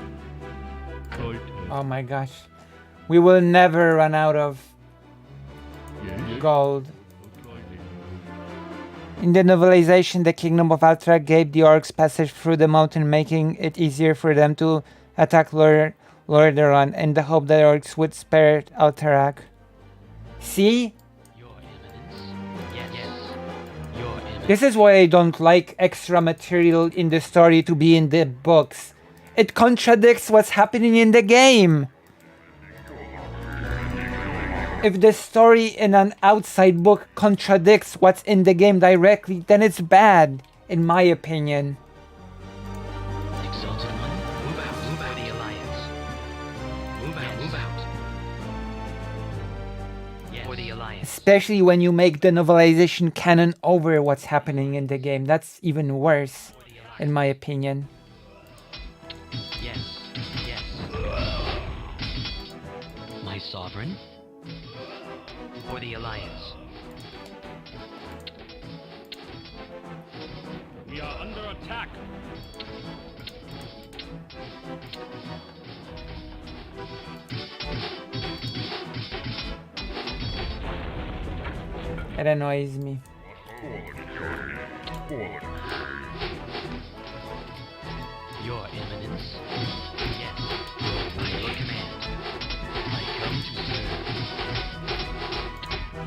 Oh my gosh. We will never run out of Yes, gold. okay. In the novelization, the Kingdom of Alterac gave the orcs passage through the mountain, making it easier for them to attack Lordaeron in the hope that orcs would spare Alterac. See? Your Eminence. Yes. Your Eminence. This is why I don't like extra material in the story to be in the books. It contradicts what's happening in the game. If the story in an outside book contradicts what's in the game directly, then it's bad, in my opinion. Exalted One, move out. Move out. The Alliance. Move out. Move out. Yes. For the Alliance. Especially when you make the novelization canon over what's happening in the game. That's even worse, in my opinion. Yes. Yes. My sovereign. For the Alliance. We are under attack. It annoys me. Your Eminence. Yes. By your command. I come to serve.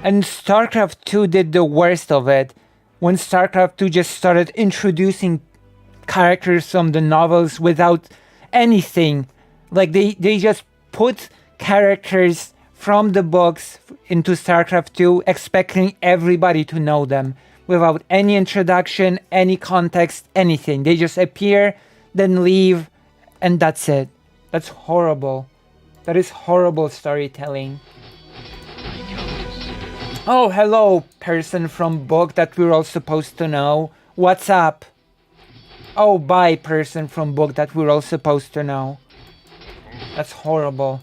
And StarCraft 2 did the worst of it. When StarCraft 2 just started introducing characters from the novels without anything. Like they just put characters from the books into StarCraft 2 expecting everybody to know them without any introduction, any context, anything. They just appear, then leave, and that's it. That's horrible. That is horrible storytelling. I come to serve. Oh, hello, person from book that we're all supposed to know. What's up? Oh, bye, person from book that we're all supposed to know. That's horrible.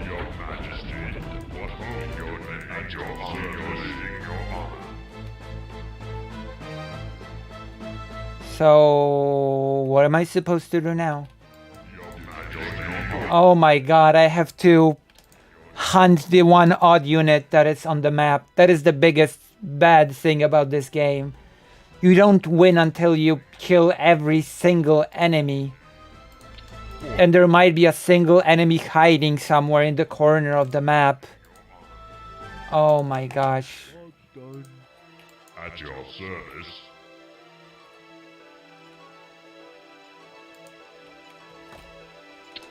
Your Majesty, what home your name at your service in your honor. So, what am I supposed to do now? Your Majesty, Oh my god, I have to hunt the one odd unit that is on the map. That is the biggest bad thing about this game. You don't win until you kill every single enemy. And there might be a single enemy hiding somewhere in the corner of the map. Oh my gosh. Done. at your service.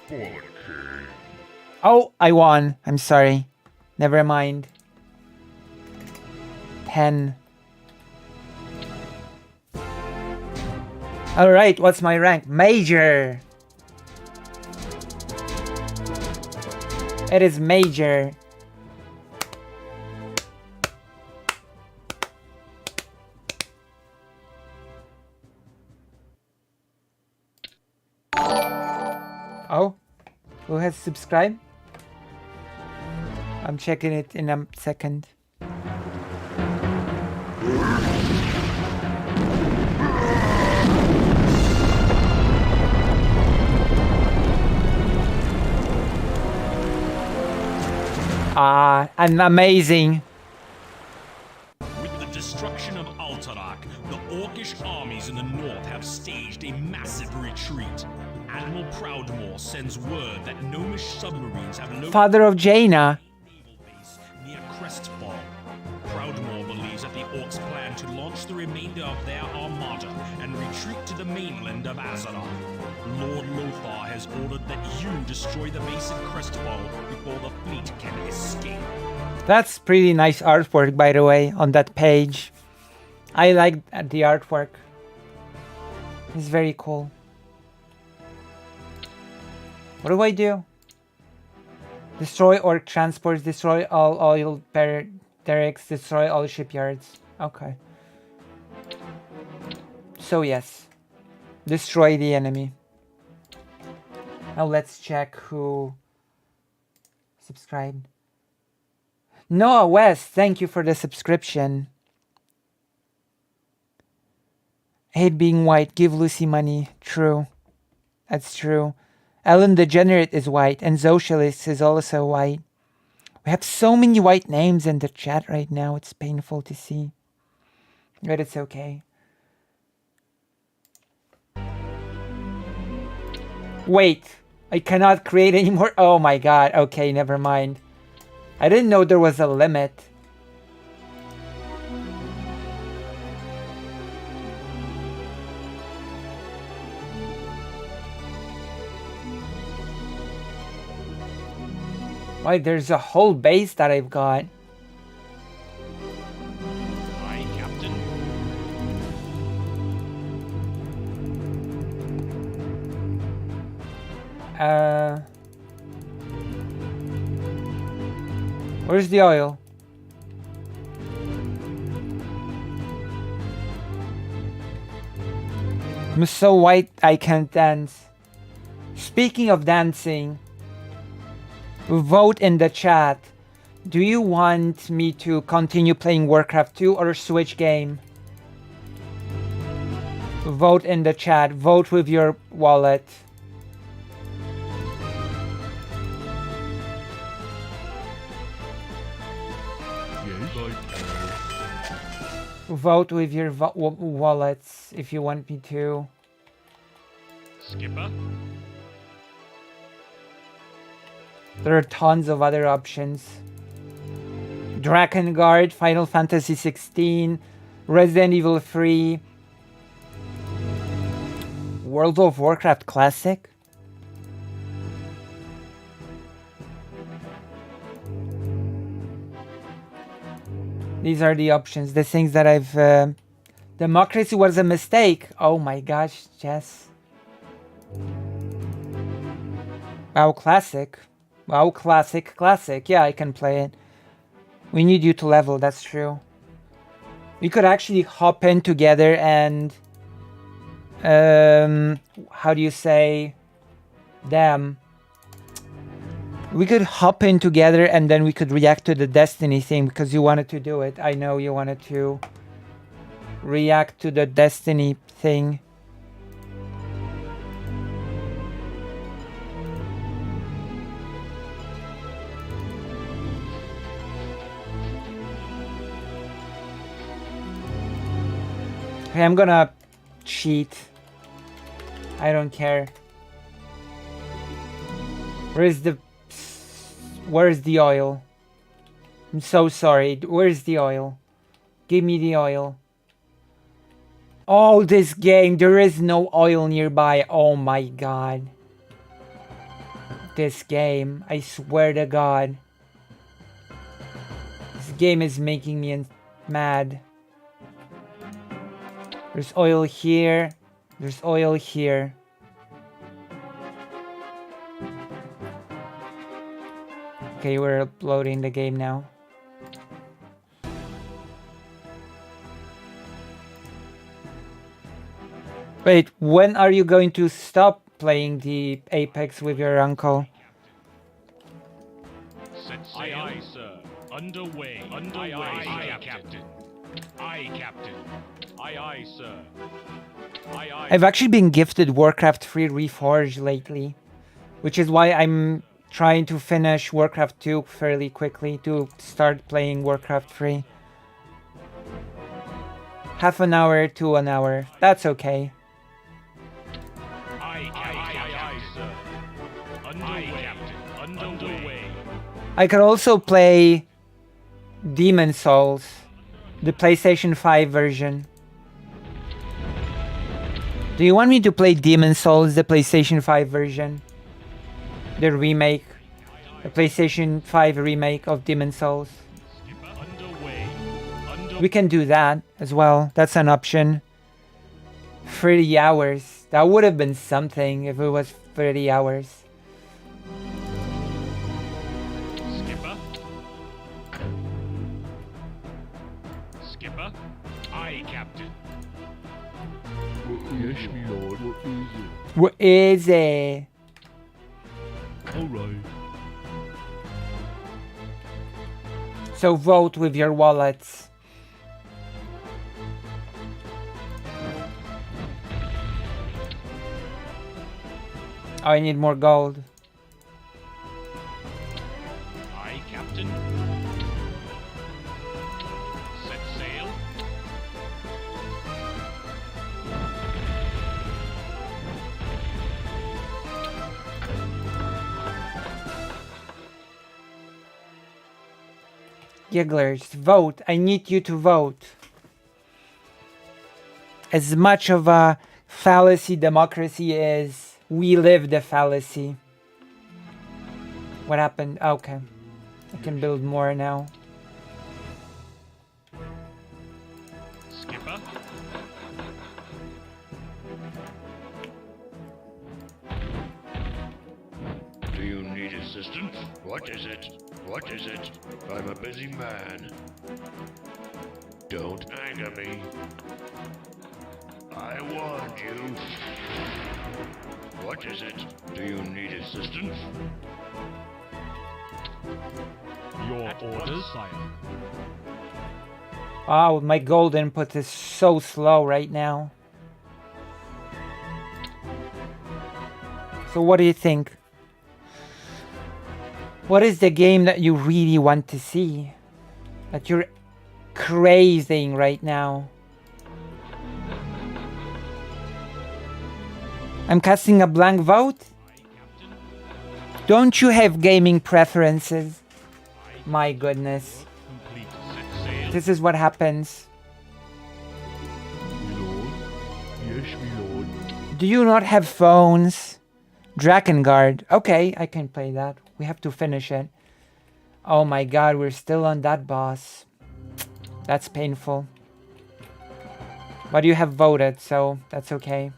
For the king. Oh, I won. I'm sorry. Never mind. 10. Alright, what's my rank? Major! It is major. Oh, who has subscribed? I'm checking it in a second. Ah, and amazing. With the destruction of Alterac, the Orcish armies in the north have staged a massive retreat. Admiral Proudmoore sends word that Gnomish submarines have located Father of Jaina. a naval base near Crestfall. Proudmoore believes that the Orcs plan to launch the remainder of their armada and retreat to the mainland of Azeroth. Lord Lothar has ordered that you destroy the base at Crestfall before the fleet can escape. That's pretty nice artwork, by the way, on that page. I like the artwork. It's very cool. What do I do? Destroy orc transports, destroy all oil derricks, destroy all shipyards. Okay. So yes. Destroy the enemy. Now let's check who subscribed. Noah West, thank you for the subscription. Hate being white, give Lucy money. True. That's true. Ellen Degenerate is white, and Socialist is also white. We have so many white names in the chat right now, it's painful to see. But it's okay. Wait, I cannot create any more. Oh my god, okay, never mind. I didn't know there was a limit. Why, there's a whole base that I've got. Aye, Captain. Where's the oil? I'm so white I can't dance. Speaking of dancing, vote in the chat. Do you want me to continue playing Warcraft 2 or switch game? Vote in the chat. Vote with your wallet. Yes, I Vote with your wallets if you want me to. Skipper? There are tons of other options. Drakengard, Final Fantasy 16, Resident Evil 3, World of Warcraft Classic. These are the options, the things that I've... Democracy was a mistake. Oh my gosh, Jess. WoW Classic. WoW Classic, Classic. Yeah, I can play it. We need you to level, that's true. We could actually hop in together and... how do you say... Damn. We could hop in together and then we could react to the Destiny thing because you wanted to do it. I know you wanted to react to the Destiny thing. Okay, I'm gonna cheat. I don't care. Where's the oil? I'm so sorry. Where's the oil? Give me the oil. Oh, this game. There is no oil nearby. Oh my god. This game. I swear to god. This game is making me mad. There's oil here. There's oil here. Okay, we're uploading the game now. Wait, when are you going to stop playing the Apex with your uncle? Set sail. Aye, aye, sir. Underway. Underway. Aye, Captain. Aye, Captain. Aye, aye, sir. Aye, aye. I've actually been gifted Warcraft 3 Reforged lately, which is why I'm trying to finish Warcraft 2 fairly quickly to start playing Warcraft 3. Half an hour to an hour. That's okay. Aye, aye, sir. Underway, Captain. Underway. I could also play Demon Souls, the PlayStation 5 version. Do you want me to play Demon Souls, the PlayStation 5 version? The remake. The PlayStation 5 remake of Demon Souls. We can do that as well. That's an option. 30 hours. That would have been something if it was 30 hours. Skipper. Skipper. Aye, Captain. Yes, me lord, what is it? What is it? Alright. So vote with your wallets. Oh, I need more gold. Aye, Captain. Set sail. Gigglers, vote. I need you to vote. As much of a fallacy democracy is, we live the fallacy. What happened? Okay. I can build more now. Skipper. Do you need assistance? What is it? What is it? I'm a busy man. Don't anger me. I warned you. What is it? Do you need assistance? Your orders, sire. Wow, my gold input is so slow right now. So what do you think? What is the game that you really want to see? That you're craving right now? I'm casting a blank vote? Don't you have gaming preferences? My goodness. Complete. Set sail. This is what happens. Me lord. Yes, me lord. Do you not have phones? Drakengard. Okay, I can play that. We have to finish it. Oh my god, we're still on that boss. That's painful. But you have voted, so that's okay.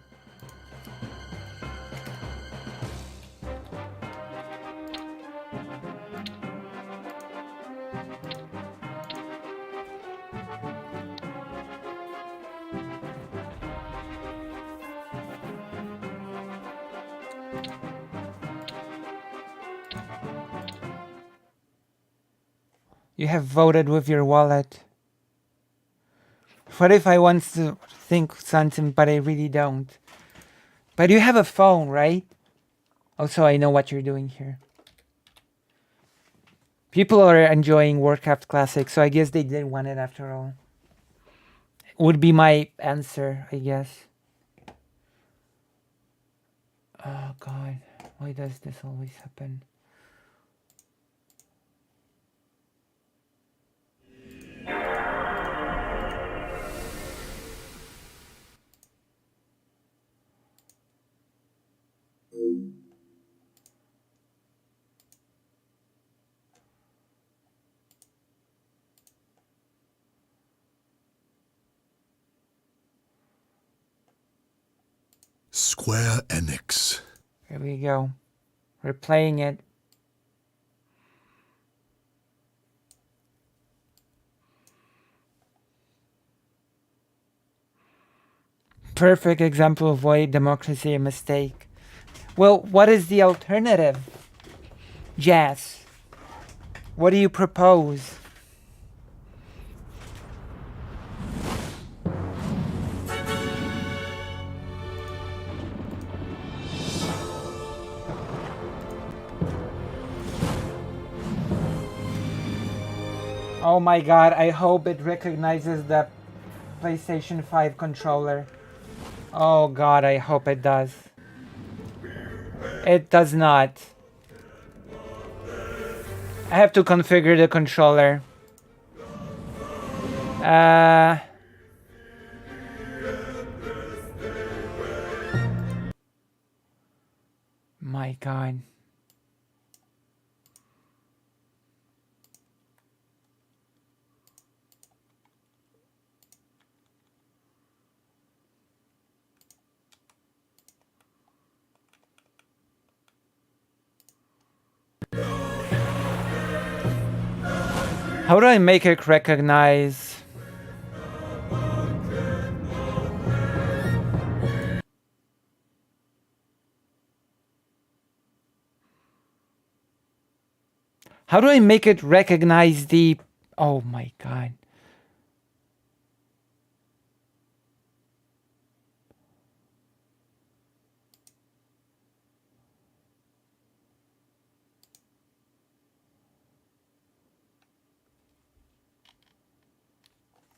You have voted with your wallet. What if I want to think something, but I really don't? But you have a phone, right? Also, I know what you're doing here. People are enjoying Warcraft Classic, so I guess they did want it after all. Would be my answer, I guess. Oh god, why does this always happen? Square Enix. Here we go. We're playing it. Perfect example of why democracy a mistake. Well, what is the alternative? Jazz. What do you propose? Oh my god, I hope it recognizes the PlayStation 5 controller. Oh god, I hope it does. It does not. I have to configure the controller. My god. How do I make it recognize? How do I make it recognize the... Oh my god.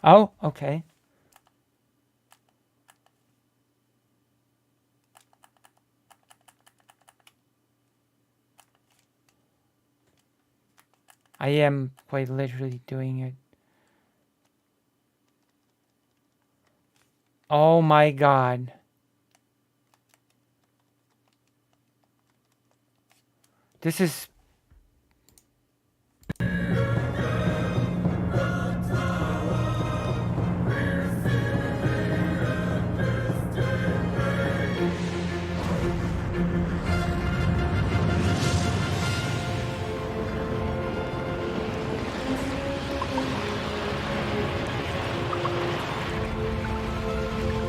Oh, okay. I am quite literally doing it. Oh my god. This is...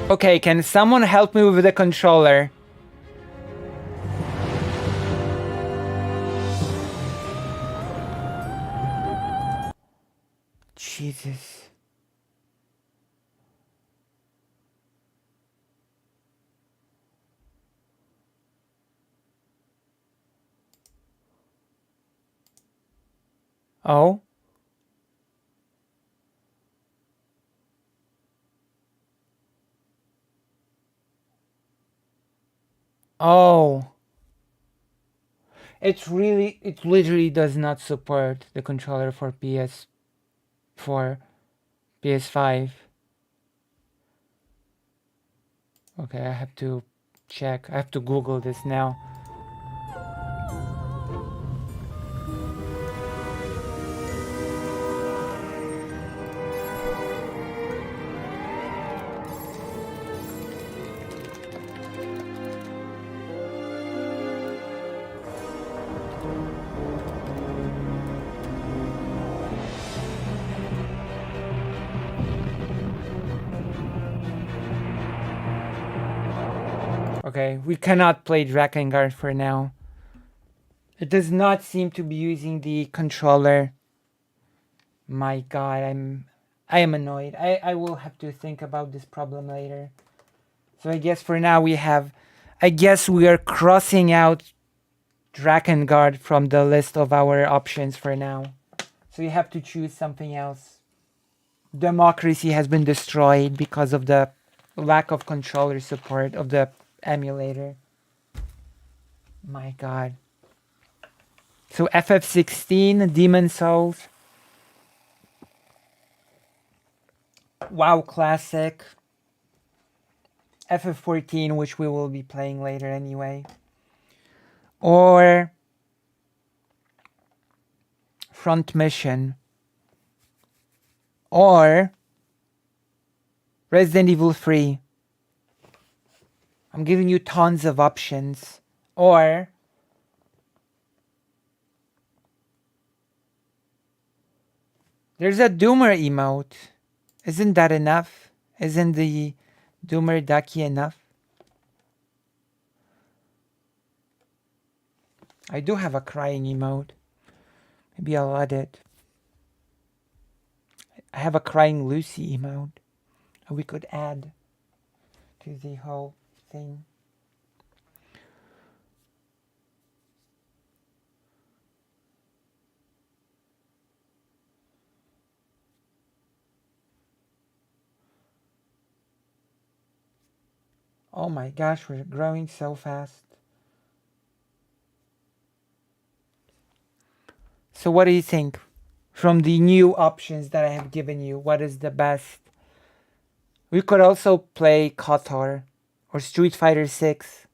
Okay, can someone help me with the controller? Jesus. Oh? Oh. It literally does not support the controller for PS4, PS5. Okay, I have to check. I have to Google this now. Okay, we cannot play Drakengard for now. It does not seem to be using the controller. My god, I am annoyed. I will have to think about this problem later. So I guess for now I guess we are crossing out Drakengard from the list of our options for now. So you have to choose something else. Democracy has been destroyed because of the lack of controller support of the emulator. My god. So FF16, Demon Souls. WoW Classic. FF14, which we will be playing later anyway. Or Front Mission. Or Resident Evil 3. I'm giving you tons of options. Or there's a Doomer emote. Isn't that enough? Isn't the Doomer Ducky enough? I do have a crying emote. Maybe I'll add it. I have a crying Lucy emote. We could add to the whole thing. Oh my gosh, we're growing so fast. So what do you think? From the new options that I have given you, what is the best? We could also play KOTOR, or Street Fighter 6,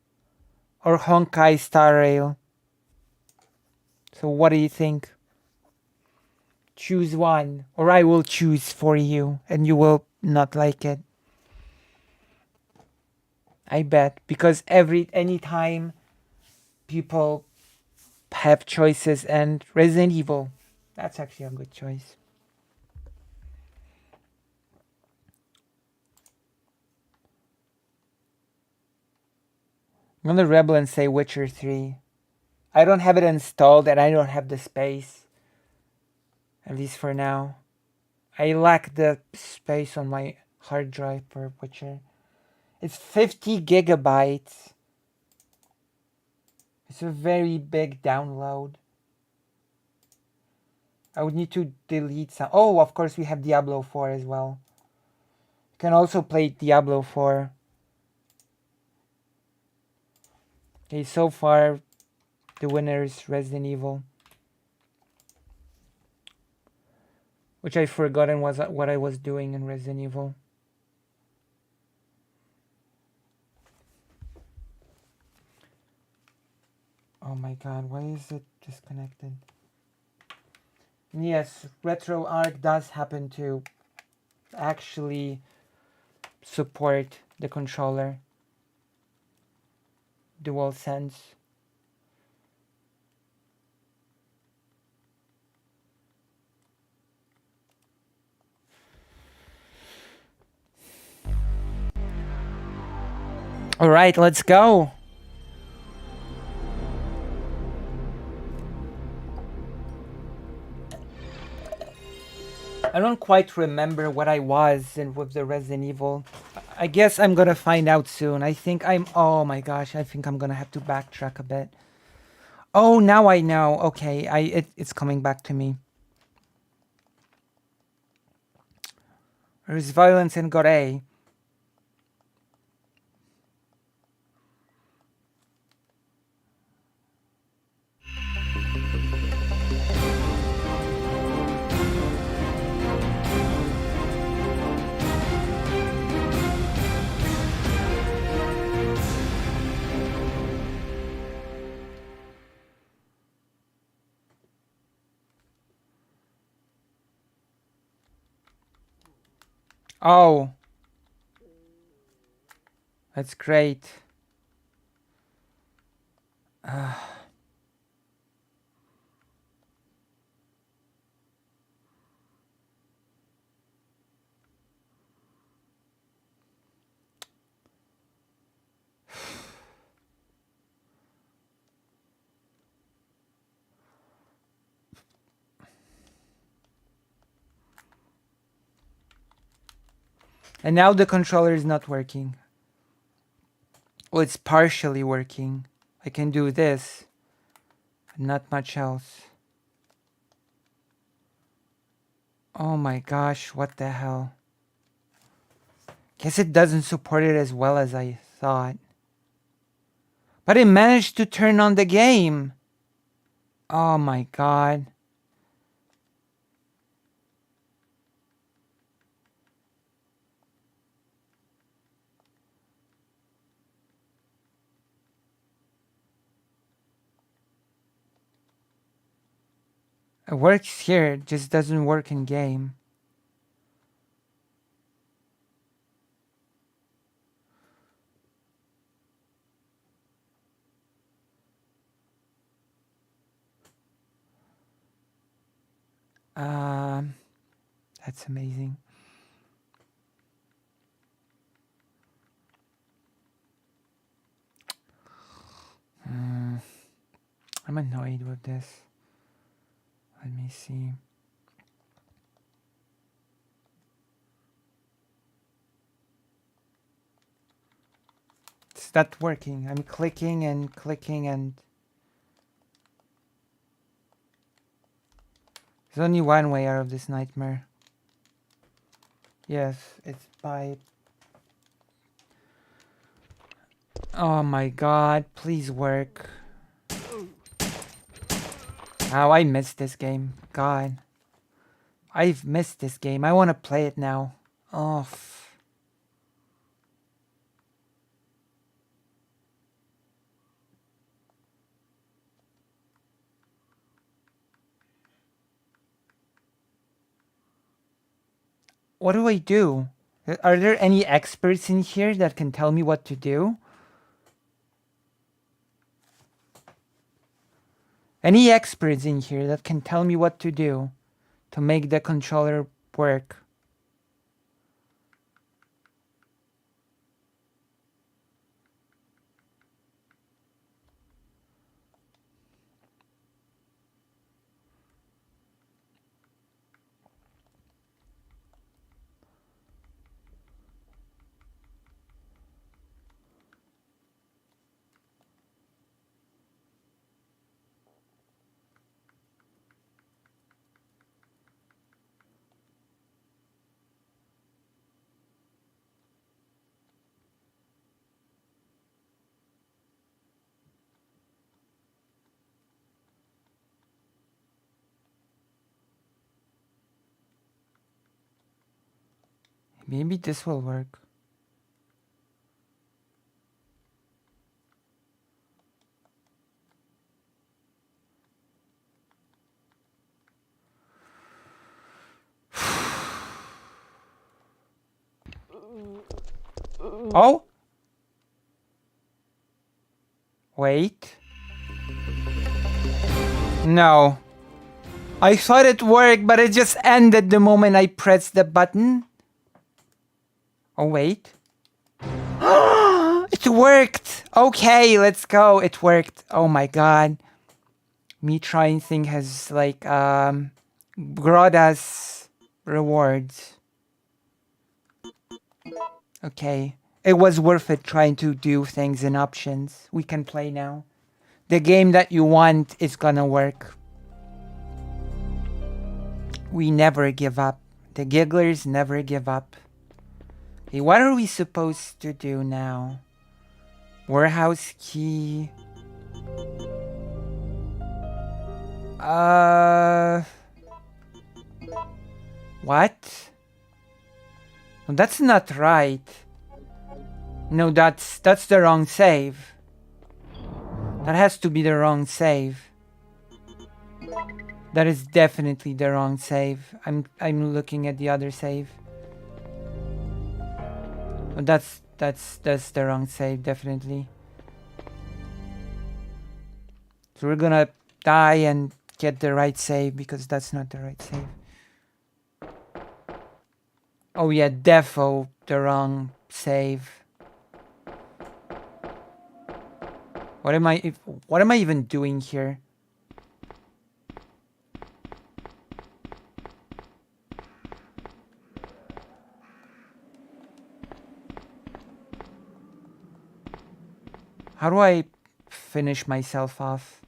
or Honkai Star Rail. So what do you think? Choose one, or I will choose for you, and you will not like it. I bet, because anytime people have choices, and Resident Evil, that's actually a good choice. I'm gonna rebel and say Witcher 3. I don't have it installed and I don't have the space. At least for now. I lack the space on my hard drive for Witcher. It's 50 gigabytes. It's a very big download. I would need to delete some. Oh, of course we have Diablo 4 as well. You can also play Diablo 4. Okay, so far the winner is Resident Evil. Which I've forgotten was what I was doing in Resident Evil. Oh my god, why is it disconnected? Yes, RetroArch does happen to actually support the controller. DualSense. Alright, let's go. I don't quite remember what I was in with the Resident Evil. I guess I'm gonna find out soon. Oh my gosh, I think I'm gonna have to backtrack a bit. Oh, now I know. Okay, it's coming back to me. There's violence in Gore. Oh. That's great. And now the controller is not working. Well, it's partially working. I can do this, but not much else. Oh my gosh, what the hell? Guess it doesn't support it as well as I thought. But it managed to turn on the game. Oh my god. It works here, it just doesn't work in game. That's amazing. I'm annoyed with this. Let me see. It's not working. I'm clicking and clicking and... There's only one way out of this nightmare. Yes, it's by... Oh my god, please work. Oh, I missed this game. God. I've missed this game. I want to play it now. Oh. What do I do? Are there any experts in here that can tell me what to do? Any experts in here that can tell me what to do to make the controller work? Maybe this will work. Oh? Wait. No. I thought it worked, but it just ended the moment I pressed the button. Oh, wait. It worked! Okay, let's go. It worked. Oh my god. Me trying thing has like brought us rewards. Okay. It was worth it trying to do things in options. We can play now. The game that you want is gonna work. We never give up. The gigglers never give up. Okay, what are we supposed to do now? Warehouse key. What? No, that's not right. No, that's the wrong save. That has to be the wrong save. That is definitely the wrong save. I'm looking at the other save. Oh, that's the wrong save, definitely. So we're gonna die and get the right save because that's not the right save. Oh yeah, defo the wrong save. What am I even doing here? How do I finish myself off?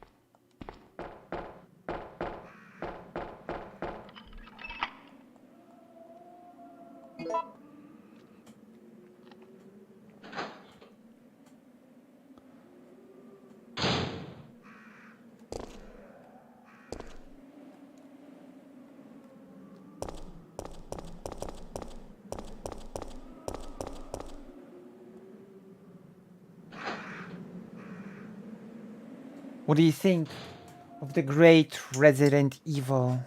What do you think of the great Resident Evil?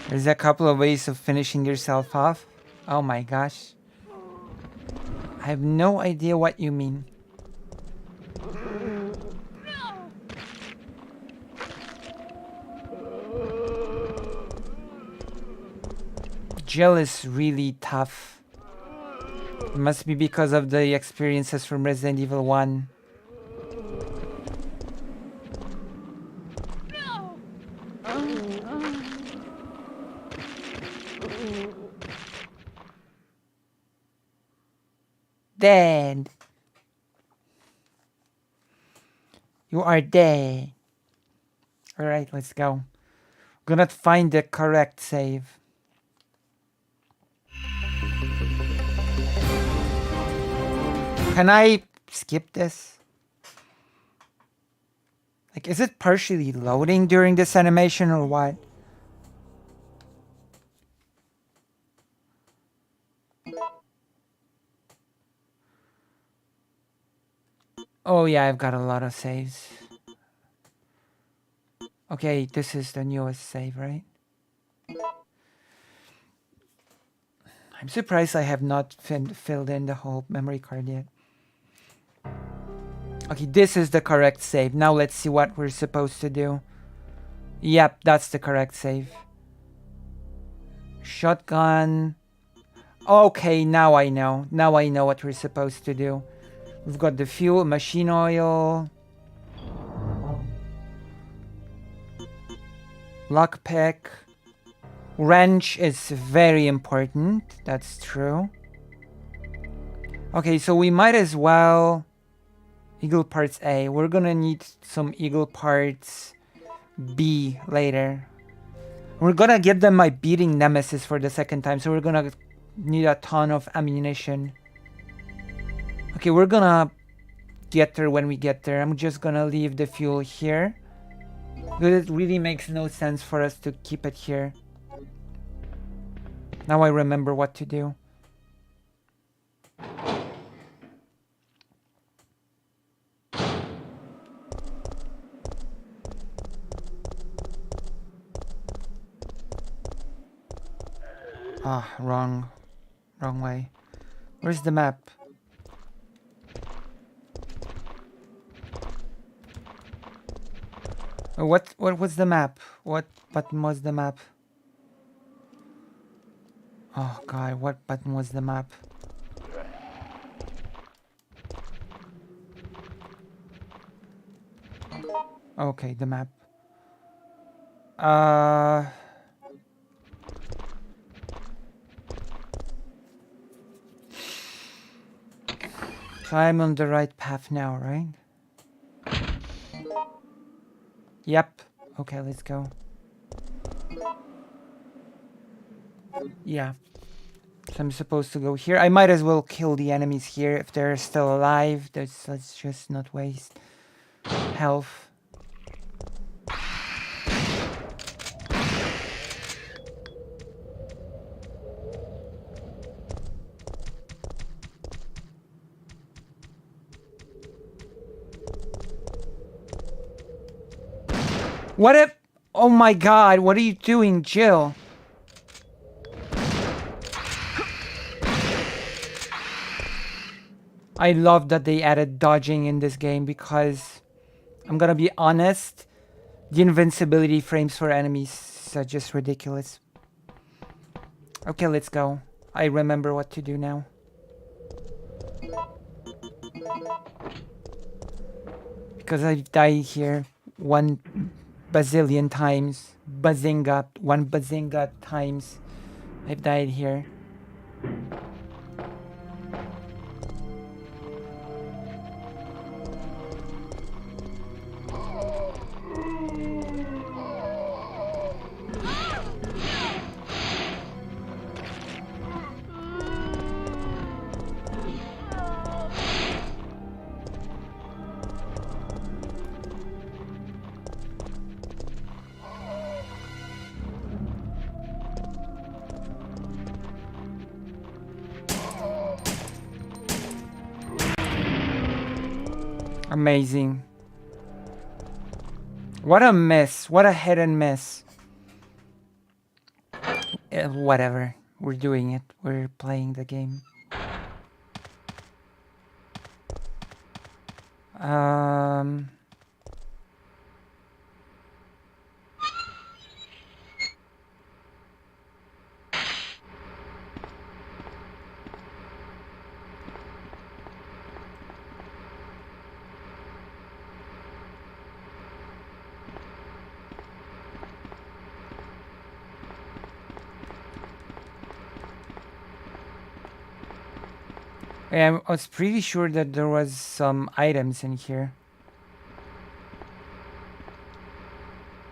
There's a couple of ways of finishing yourself off. Oh my gosh. I have no idea what you mean. Jill is really tough. It must be because of the experiences from Resident Evil 1. Dead. You are dead. Alright, let's go. Gonna find the correct save. Can I skip this? Like, is it partially loading during this animation or what? Oh yeah, I've got a lot of saves. Okay, this is the newest save, right? I'm surprised I have not filled in the whole memory card yet. Okay, this is the correct save. Now let's see what we're supposed to do. Yep, that's the correct save. Shotgun. Okay, now I know. Now I know what we're supposed to do. We've got the fuel, machine oil. Lockpick. Wrench is very important. That's true. Okay, so we might as well... Eagle parts A. We're gonna need some eagle parts B later. We're gonna give them my beating nemesis for the second time, so we're gonna need a ton of ammunition. Okay, we're gonna get there when we get there. I'm just gonna leave the fuel here. Because it really makes no sense for us to keep it here. Now I remember what to do. Ah, wrong way. Where's the map? What was the map? What button was the map? Oh god, what button was the map? Okay, the map. So I'm on the right path now, right? Yep. Okay, let's go. Yeah. So I'm supposed to go here. I might as well kill the enemies here if they're still alive. Let's just not waste health. What if... Oh my god, what are you doing, Jill? I love that they added dodging in this game because... I'm gonna be honest, the invincibility frames for enemies are just ridiculous. Okay, let's go. I remember what to do now. Because I've died here bazillion times. Bazinga, 1 bazinga times I've died here. Amazing. What a miss. What a hit and miss. Whatever. We're doing it. We're playing the game. I was pretty sure that there was some items in here.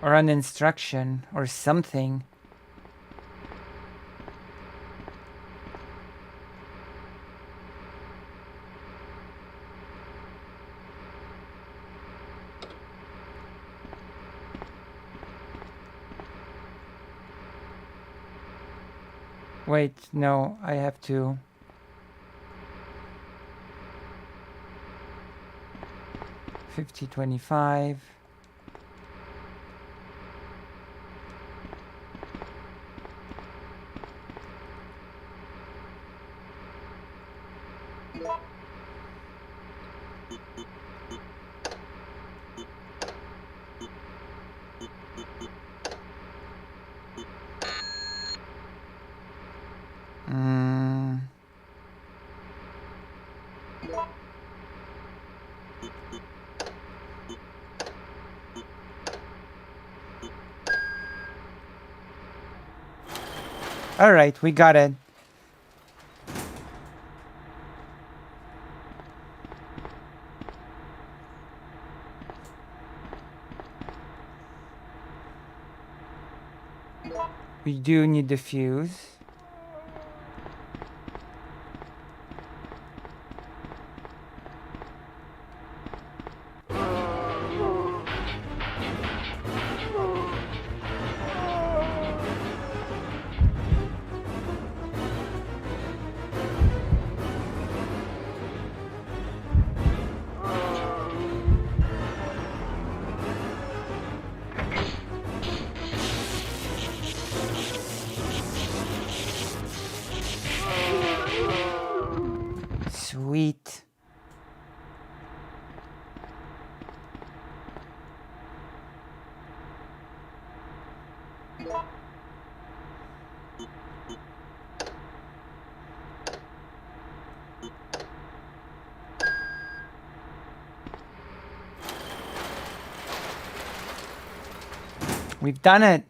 Or an instruction or something. Wait, no, I have to... 50-25. All right, we got it. We do need the fuse. Sweet. We've done it.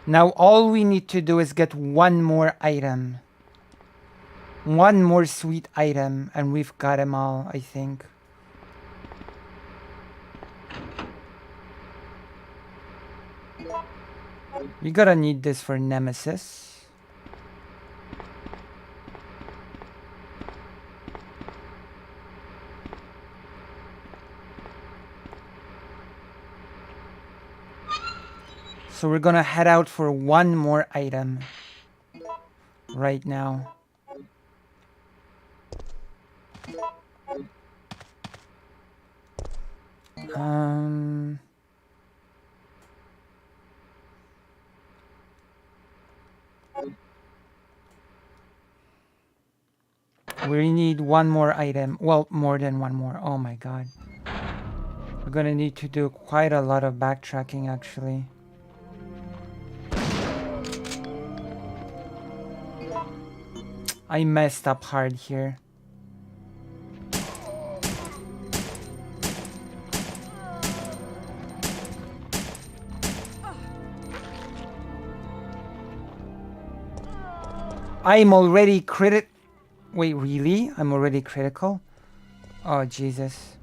Now all we need to do is get one more item. One more sweet item, and we've got them all, I think. We gotta need this for Nemesis. So we're gonna head out for one more item right now. We need one more item. Well, more than one more. Oh my god. We're gonna need to do quite a lot of backtracking, actually. I messed up hard here. I'm already Wait, really? I'm already critical? Oh, Jesus.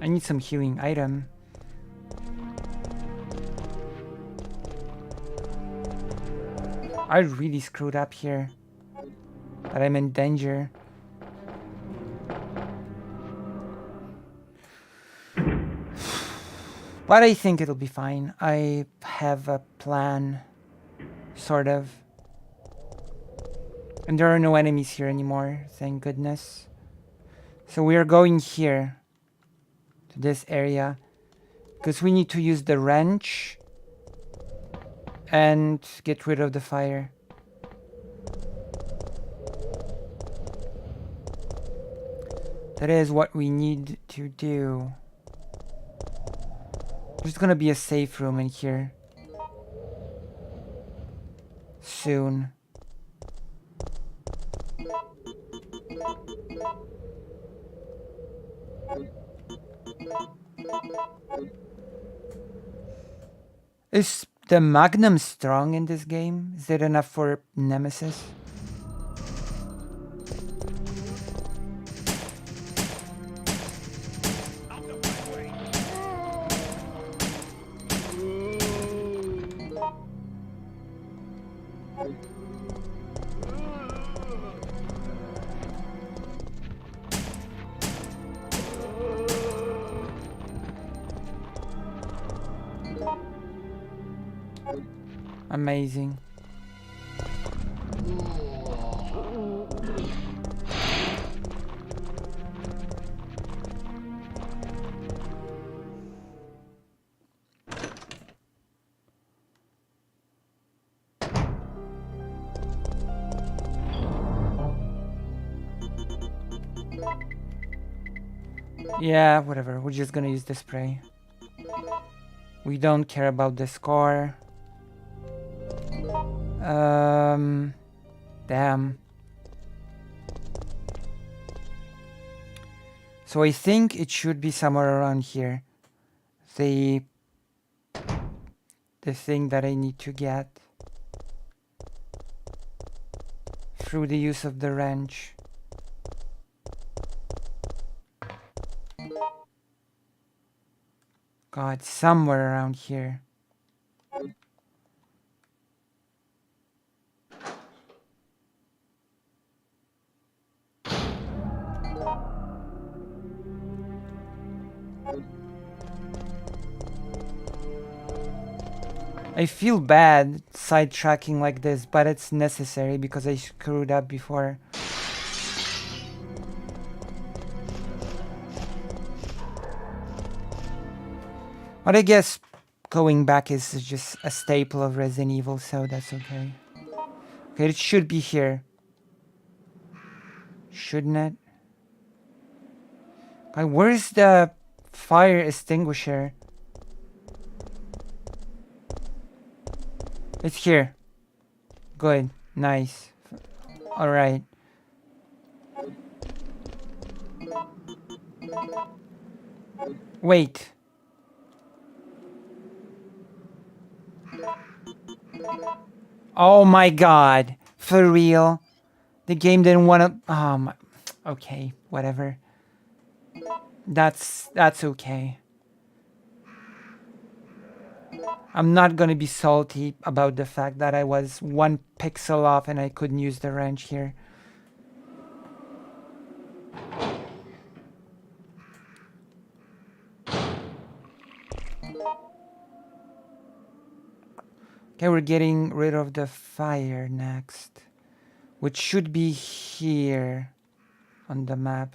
I need some healing item. I really screwed up here. But I'm in danger. But I think it'll be fine. I have a plan. Sort of. And there are no enemies here anymore, thank goodness. So we are going here. To this area. Because we need to use the wrench. And get rid of the fire. That is what we need to do. There's gonna be a safe room in here. Soon. Is the Magnum strong in this game? Is it enough for Nemesis? Amazing. Yeah, whatever. We're just gonna use the spray. We don't care about the score. Damn. So I think it should be somewhere around here. The thing that I need to get through the use of the wrench. God, somewhere around here. I feel bad sidetracking like this, but it's necessary because I screwed up before. But I guess going back is just a staple of Resident Evil, so that's okay. Okay, it should be here. Shouldn't it? Okay, where's the fire extinguisher? It's here. Good. Nice. Alright. Wait. Oh my god. For real? The game didn't want to... okay, whatever. That's okay. I'm not gonna be salty about the fact that I was 1 pixel off and I couldn't use the wrench here. Okay, we're getting rid of the fire next, which should be here on the map.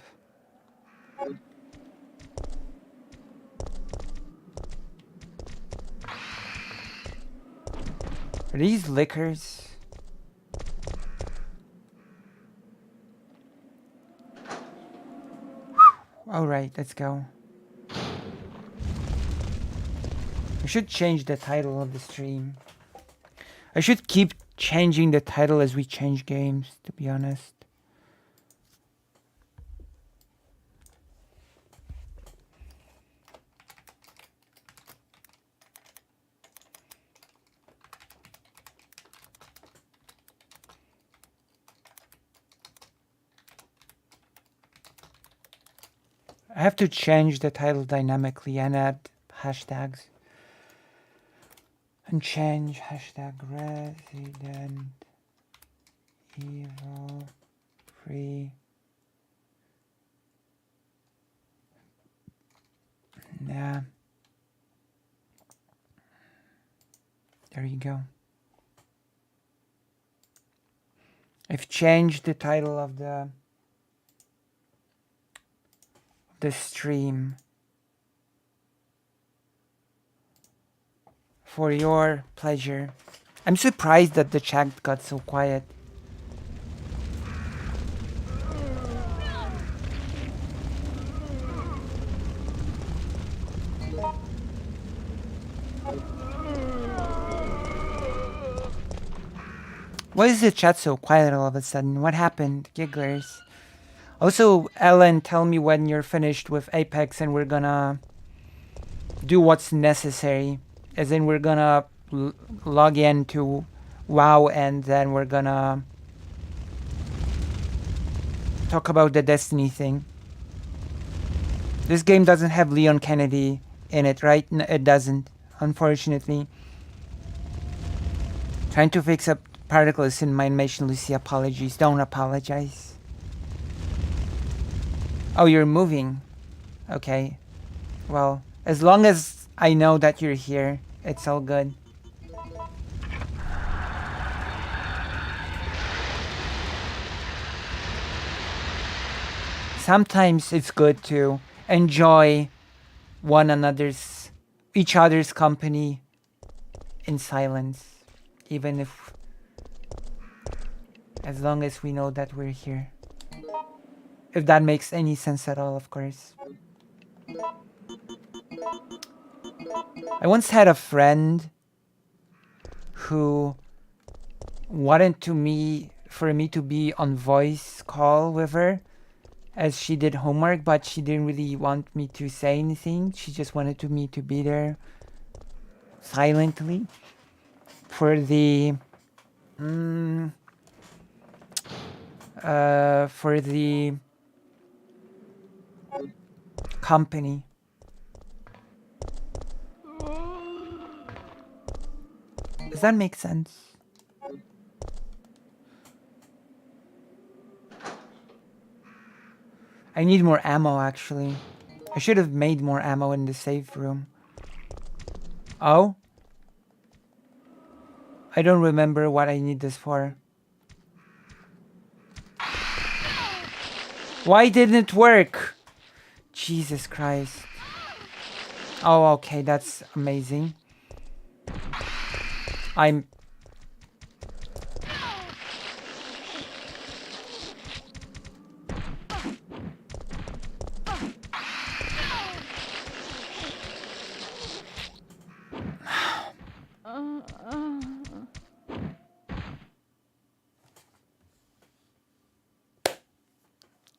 Are these liquors? Alright, let's go. I should change the title of the stream. I should keep changing the title as we change games, to be honest. I have to change the title dynamically and add hashtags. And change hashtag Resident Evil free. Yeah. There you go. I've changed the title of the stream for your pleasure. I'm surprised that the chat got so quiet. Why is the chat so quiet all of a sudden? What happened? Gigglers. Also, Ellen, tell me when you're finished with Apex and we're gonna do what's necessary. As in, we're gonna log in to WoW and then we're gonna talk about the Destiny thing. This game doesn't have Leon Kennedy in it, right? No, it doesn't, unfortunately. Trying to fix up particles in my animation, Lucy. Apologies. Don't apologize. Oh, you're moving. Okay. Well, as long as I know that you're here, it's all good. Sometimes it's good to enjoy each other's company in silence, even if, as long as we know that we're here. If that makes any sense at all, of course. I once had a friend who wanted for me to be on voice call with her as she did homework, but she didn't really want me to say anything. She just wanted me to be there silently for the company. Does that make sense? I need more ammo, actually. I should have made more ammo in the safe room. Oh? I don't remember what I need this for. Why didn't it work? Jesus Christ. Oh, okay, that's amazing.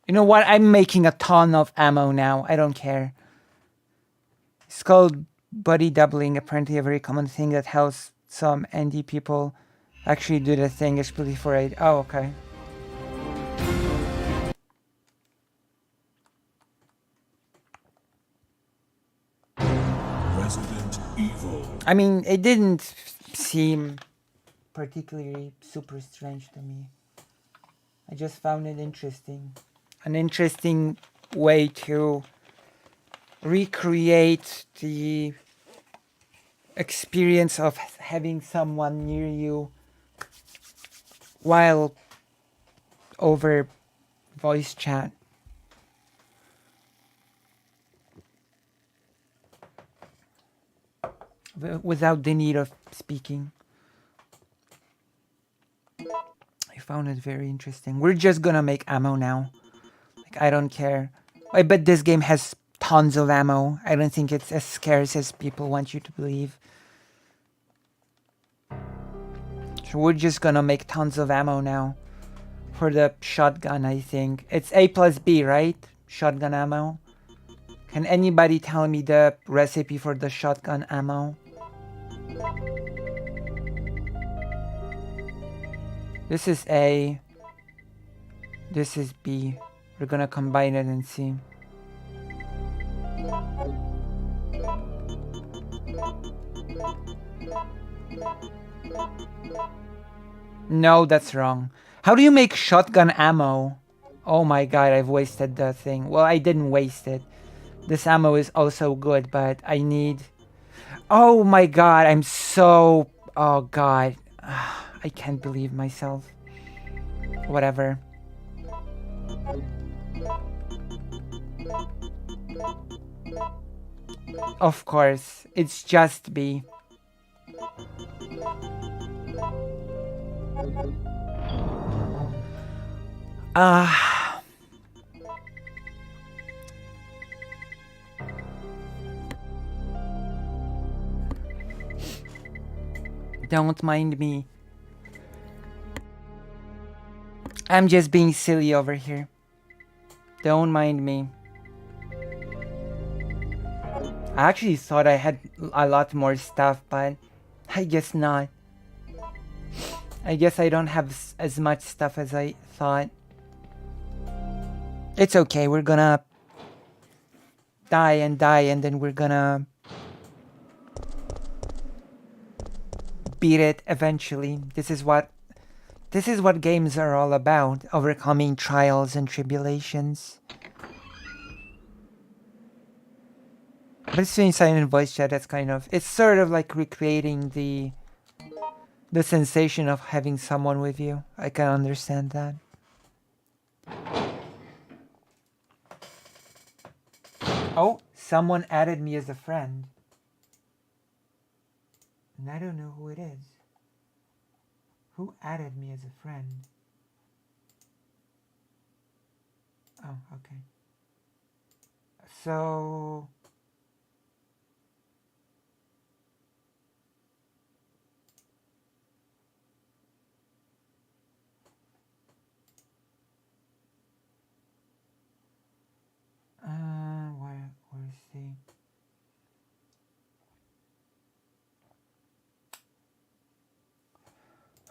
You know what? I'm making a ton of ammo now. I don't care. It's called buddy doubling. Apparently a very common thing that helps some ND people actually do the thing, especially for aid. Oh, okay. Resident Evil. I mean, it didn't seem particularly super strange to me. I just found it interesting. An interesting way to recreate the experience of having someone near you while over voice chat. Without the need of speaking. I found it very interesting. We're just gonna make ammo now. Like, I don't care. I bet this game has tons of ammo. I don't think it's as scarce as people want you to believe. So we're just gonna make tons of ammo now. For the shotgun, I think. It's A plus B, right? Shotgun ammo. Can anybody tell me the recipe for the shotgun ammo? This is A. This is B. We're gonna combine it and see. No, that's wrong. How do you make shotgun ammo? Oh my god, I've wasted the thing. Well, I didn't waste it. This ammo is also good, but I need... Oh my god, I'm so... Oh god. I can't believe myself. Whatever. Of course, it's just B. Don't mind me. I'm just being silly over here. Don't mind me. I actually thought I had a lot more stuff, but I guess not. I guess I don't have as much stuff as I thought. It's okay, we're gonna die, and then we're gonna beat it eventually. This is what games are all about, overcoming trials and tribulations. But it's doing silent voice chat, that's kind of... It's sort of like recreating the sensation of having someone with you. I can understand that. Oh, someone added me as a friend. And I don't know who it is. Who added me as a friend? Oh, okay. So... where's the...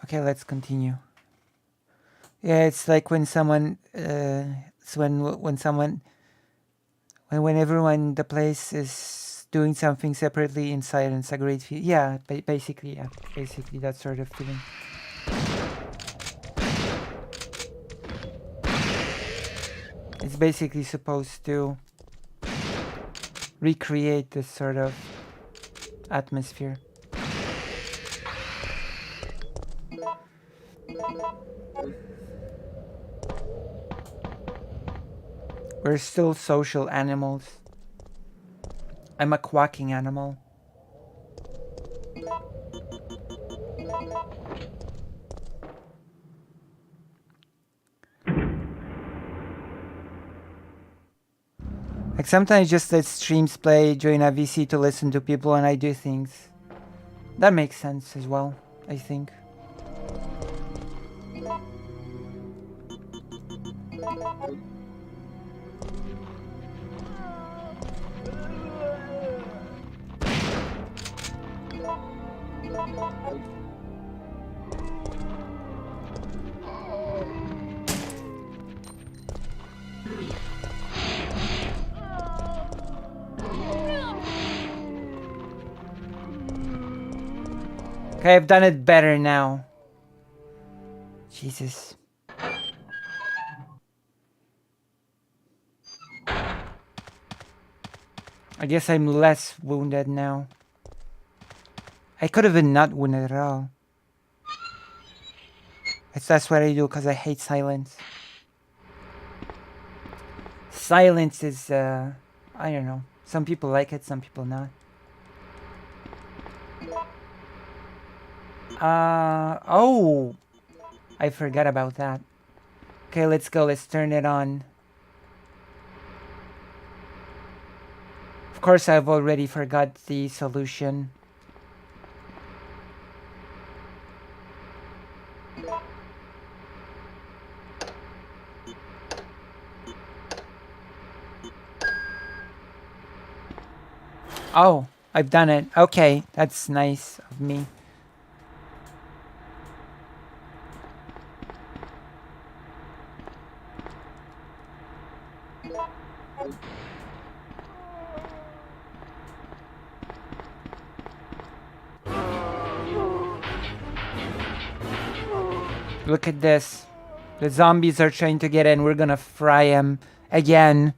Okay, let's continue. Yeah, it's like when someone, it's when someone, when everyone in the place is doing something separately in silence, a great feel. Yeah, basically that sort of feeling. It's basically supposed to recreate this sort of atmosphere. We're still social animals. I'm a quacking animal. Like sometimes just let streams play, join a VC to listen to people, and I do things. That makes sense as well, I think. Okay, I've done it better now. Jesus. I guess I'm less wounded now. I could have been not wounded at all. That's what I do because I hate silence. Silence is, I don't know. Some people like it, some people not. Oh! I forgot about that. Okay, let's go. Let's turn it on. Of course, I've already forgot the solution. Oh, I've done it. Okay, that's nice of me. Look at this. The zombies are trying to get in. We're gonna fry them again.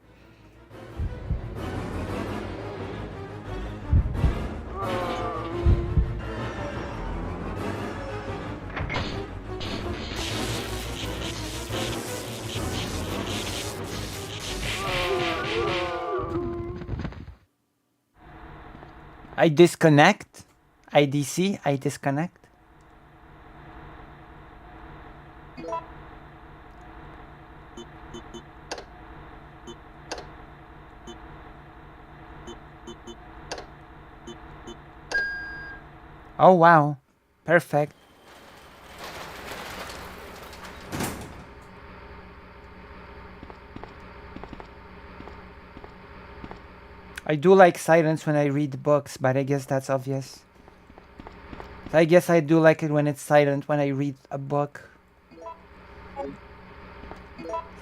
I disconnect. IDC, I disconnect. Oh wow, perfect. I do like silence when I read books, but I guess that's obvious. I guess I do like it when it's silent when I read a book.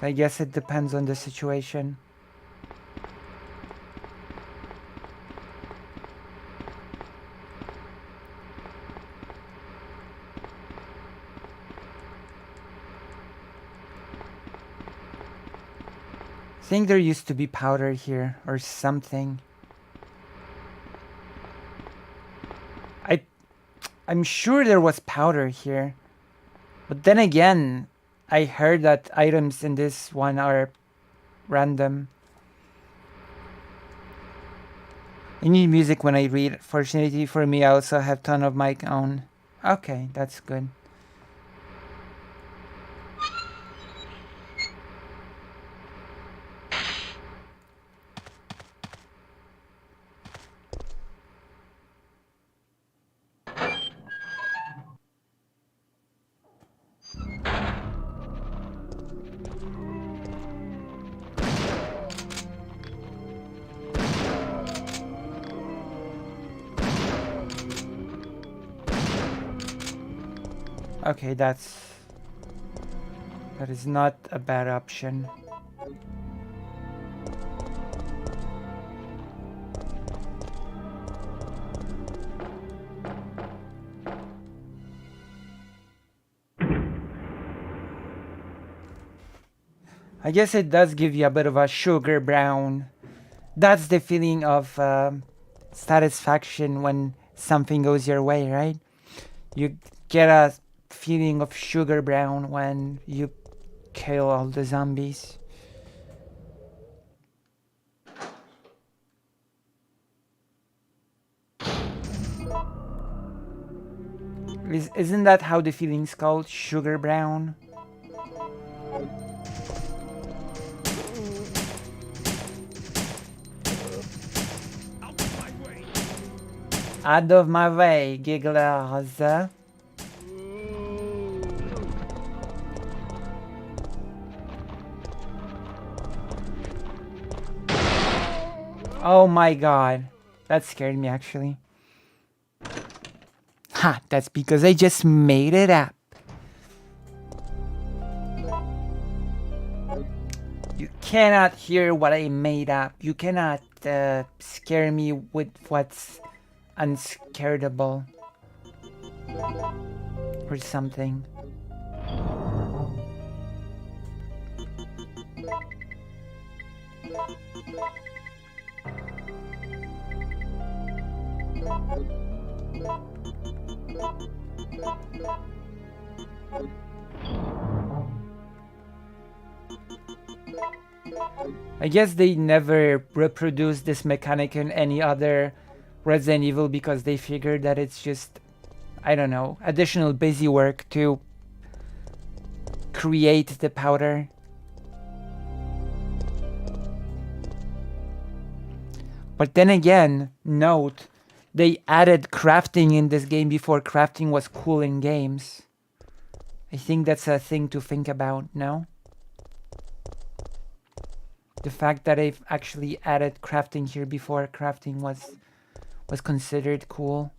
I guess it depends on the situation. I think there used to be powder here or something. I'm sure there was powder here. But then again, I heard that items in this one are random. I need music when I read. Fortunately for me, I also have a ton of my own. Okay, that's good. Okay, that is not a bad option. I guess it does give you a bit of a sugar brown. That's the feeling of satisfaction when something goes your way, right? You get a feeling of sugar brown when you kill all the zombies. Isn't that how the feeling's called? Sugar brown? Out of my way, gigglers. Oh my god. That scared me actually. Ha! That's because I just made it up. You cannot hear what I made up. You cannot scare me with what's unscareable. Or something. I guess they never reproduced this mechanic in any other Resident Evil because they figured that it's just, I don't know, additional busy work to create the powder. But then again, note, they added crafting in this game before crafting was cool in games. I think that's a thing to think about, no? The fact that they've actually added crafting here before crafting was considered cool.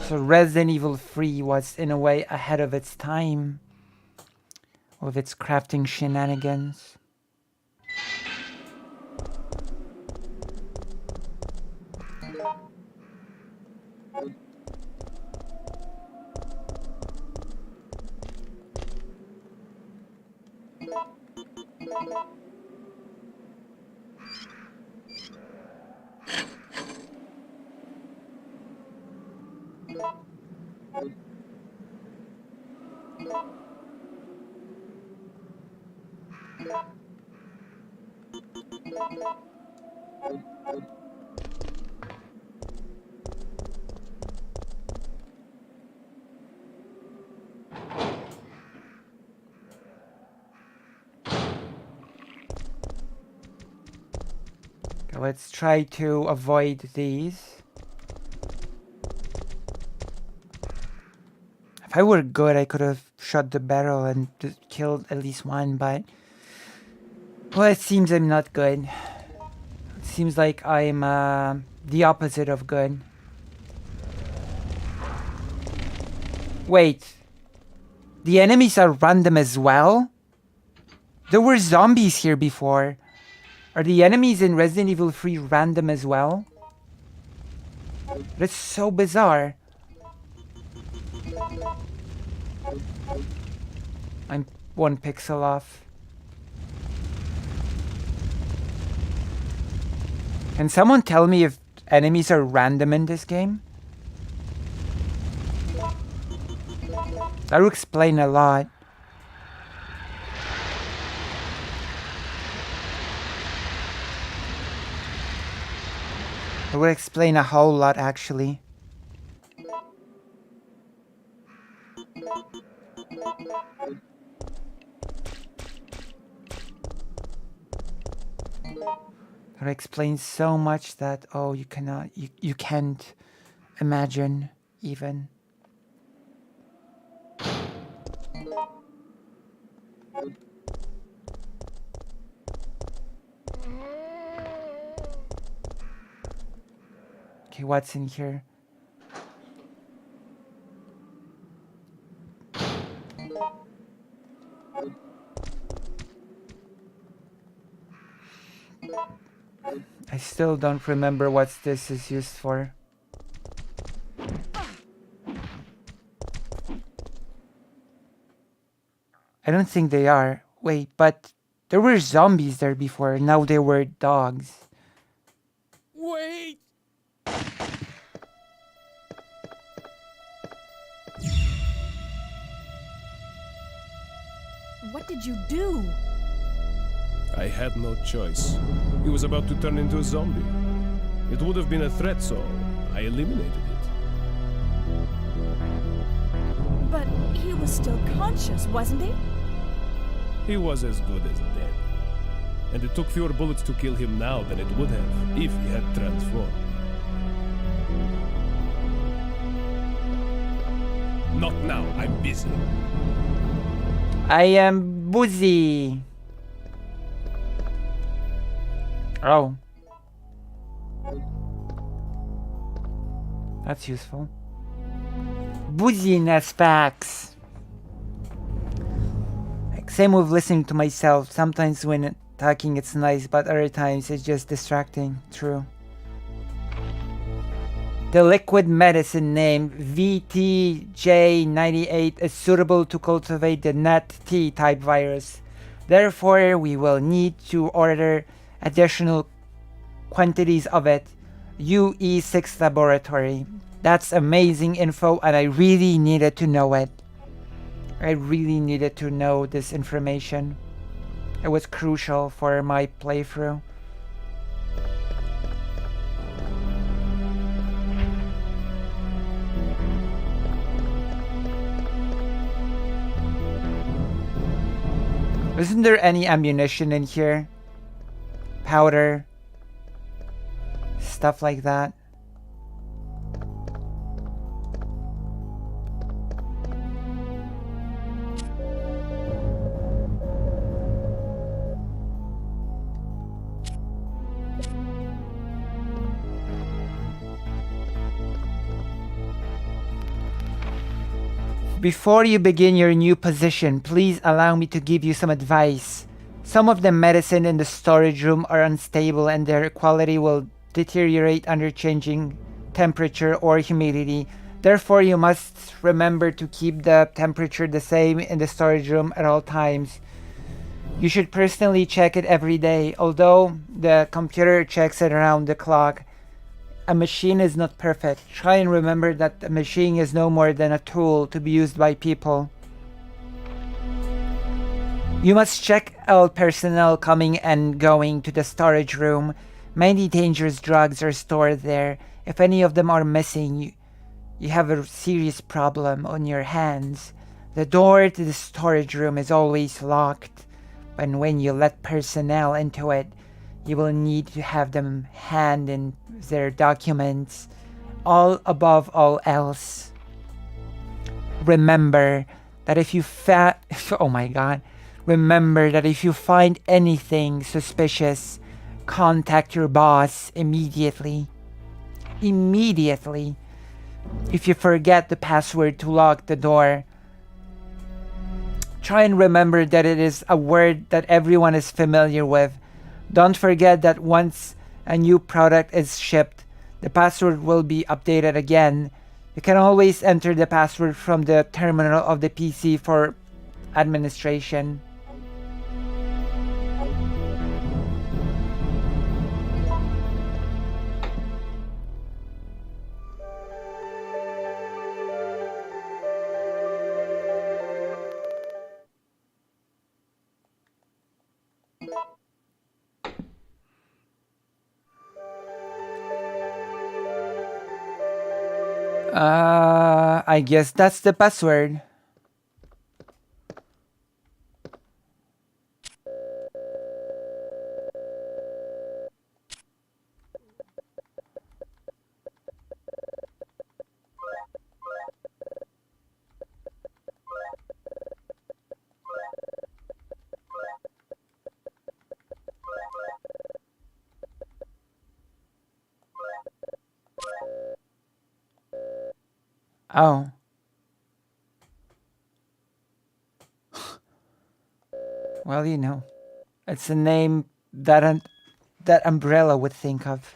So Resident Evil 3 was in a way ahead of its time. with its crafting shenanigans. Okay, let's try to avoid these. If I were good, I could have shot the barrel and killed at least one, but... Well, it seems I'm not good. It seems like I'm the opposite of good. Wait. The enemies are random as well? There were zombies here before. Are the enemies in Resident Evil 3 random as well? That's so bizarre. I'm 1 pixel off. Can someone tell me if enemies are random in this game? That would explain a lot. It would explain a whole lot, actually. It explains so much that, oh, you cannot, you can't imagine even. Okay, what's in here? I still don't remember what this is used for. I don't think they are. Wait, but there were zombies there before. Now they were dogs. Wait! What did you do? I had no choice. He was about to turn into a zombie. It would have been a threat, so I eliminated it. But he was still conscious, wasn't he? He was as good as dead. And it took fewer bullets to kill him now than it would have if he had transformed. Not now, I'm busy. I am busy. Oh. That's useful. Busyness facts. Like, same with listening to myself. Sometimes when talking it's nice, but other times it's just distracting. True. The liquid medicine name VTJ98 is suitable to cultivate the NAT-T type virus. Therefore, we will need to order additional quantities of it. UE6 laboratory. That's amazing info, and I really needed to know it. I really needed to know this information. It was crucial for my playthrough. Isn't there any ammunition in here? Powder? Stuff like that? Before you begin your new position, please allow me to give you some advice. Some of the medicine in the storage room are unstable and their quality will deteriorate under changing temperature or humidity. Therefore, you must remember to keep the temperature the same in the storage room at all times. You should personally check it every day. Although the computer checks it around the clock, a machine is not perfect. Try and remember that the machine is no more than a tool to be used by people. You must check all personnel coming and going to the storage room. Many dangerous drugs are stored there. If any of them are missing, you have a serious problem on your hands. The door to the storage room is always locked, and when you let personnel into it, you will need to have them hand in their documents. All above all else, remember that if you remember that if you find anything suspicious, contact your boss immediately. Immediately. If you forget the password to lock the door, try and remember that it is a word that everyone is familiar with. Don't forget that once a new product is shipped, the password will be updated again. You can always enter the password from the terminal of the PC for administration. I guess that's the password. Oh. Well, you know, it's a name that that Umbrella would think of.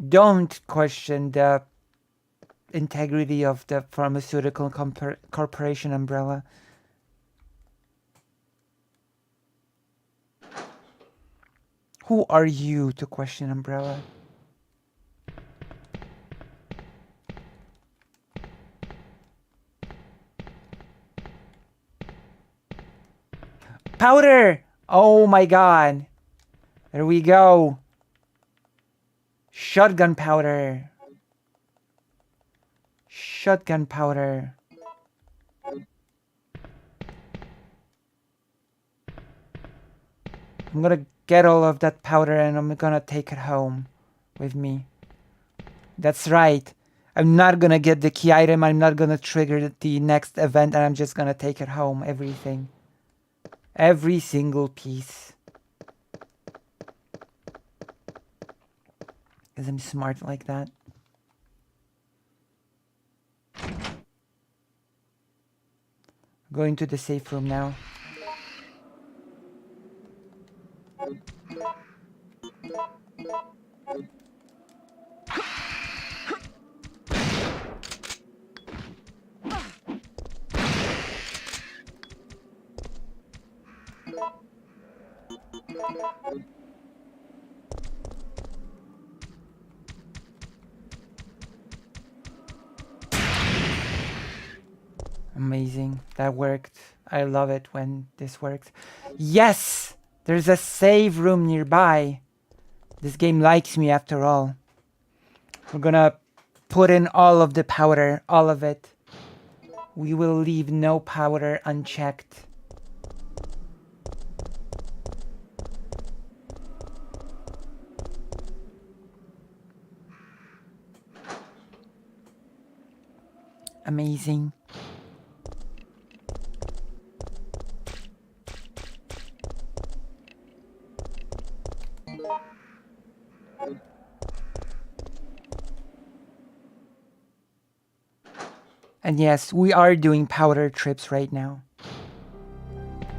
Don't question the integrity of the pharmaceutical corporation Umbrella. Who are you to question Umbrella? Powder! Oh my god. There we go. Shotgun powder. Shotgun powder. I'm gonna get all of that powder and I'm gonna take it home with me. That's right. I'm not gonna get the key item. I'm not gonna trigger the next event and I'm just gonna take it home. Everything. Every single piece. Because I'm smart like that. Going to the safe room now. Amazing. That worked. I love it when this works. Yes! There's a save room nearby. This game likes me after all. We're gonna put in all of the powder. All of it. We will leave no powder unchecked. Amazing. And yes, we are doing powder trips right now.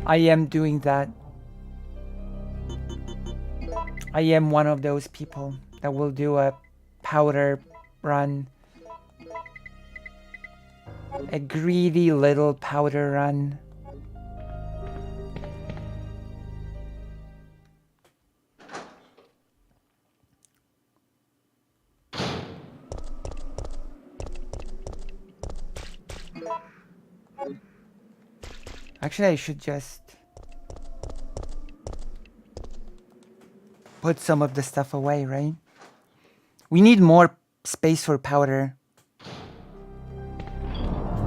I am doing that. I am one of those people that will do a powder run. A greedy little powder run. Actually, I should just put some of the stuff away, right? We need more space for powder.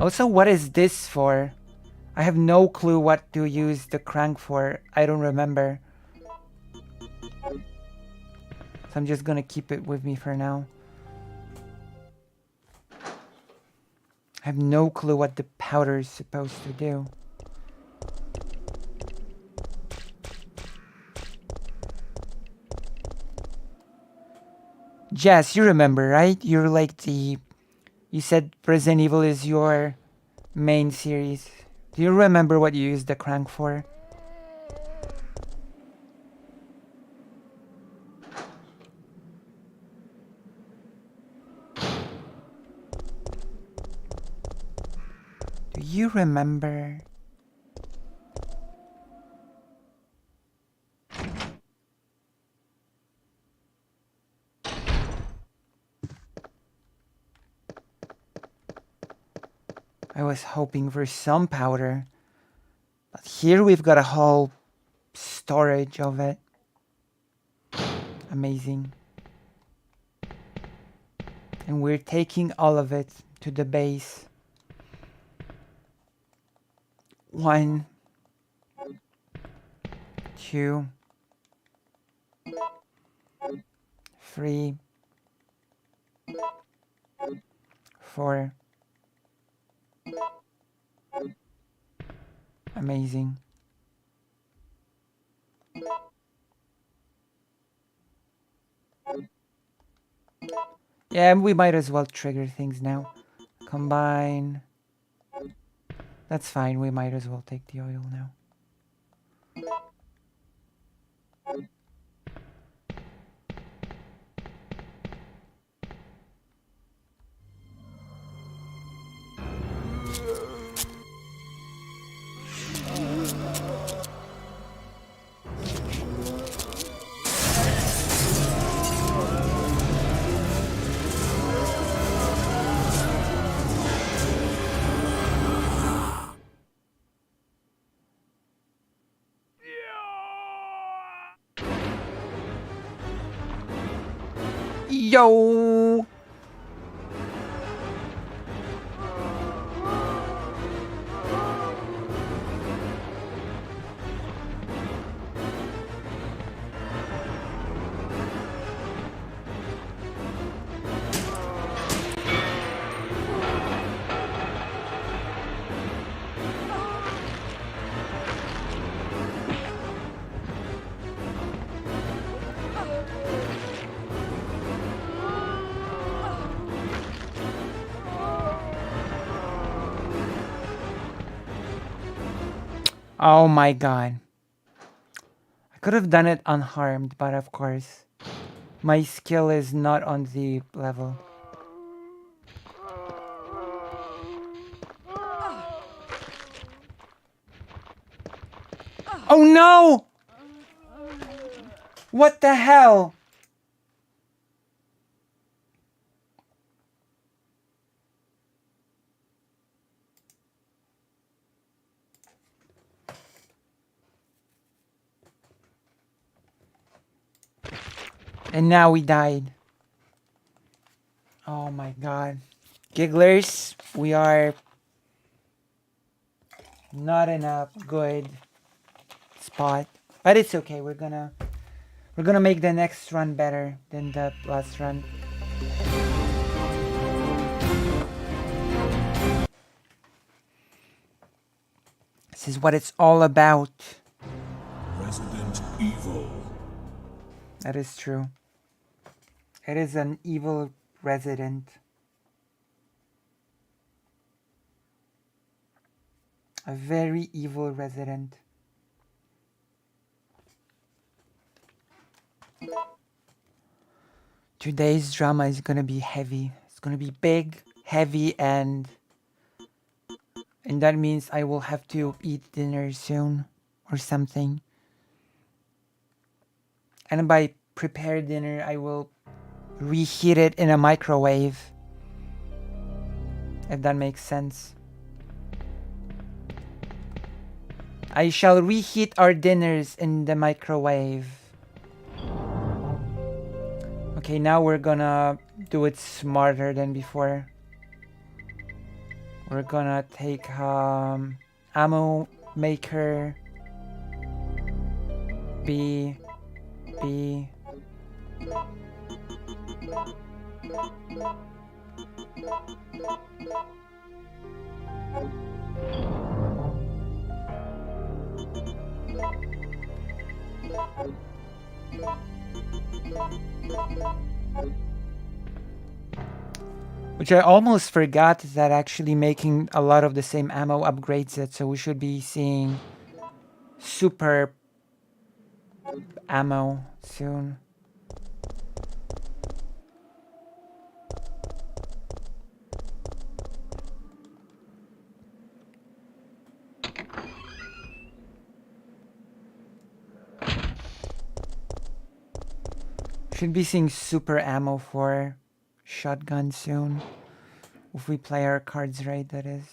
Also, what is this for? I have no clue what to use the crank for. I don't remember. So I'm just gonna keep it with me for now. I have no clue what the powder is supposed to do. Jess, you remember, right? You're like the... You said Resident Evil is your main series. Do you remember what you used the crank for? Do you remember? I was hoping for some powder. But here we've got a whole storage of it. Amazing. And we're taking all of it to the base. 1, 2, 3, 4. Amazing. Yeah, we might as well trigger things now. Combine. That's fine, we might as well take the oil now. Yo! Oh my god. I could have done it unharmed, but of course, my skill is not on the level. Oh no! What the hell? And now we died. Oh my god. Gigglers, we are not in a good spot. But it's okay, we're gonna make the next run better than the last run. This is what it's all about. Resident Evil. That is true. It is an evil resident. A very evil resident. Today's drama is gonna be heavy. It's gonna be big, heavy, and that means I will have to eat dinner soon or something. And by prepare dinner, I will reheat it in a microwave. If that makes sense. I shall reheat our dinners in the microwave. Okay, now we're gonna do it smarter than before. We're gonna take ammo maker B. Which I almost forgot that actually making a lot of the same ammo upgrades it, so we should be seeing super ammo soon. Should be seeing super ammo for shotgun soon. If we play our cards right, that is.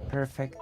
Perfect.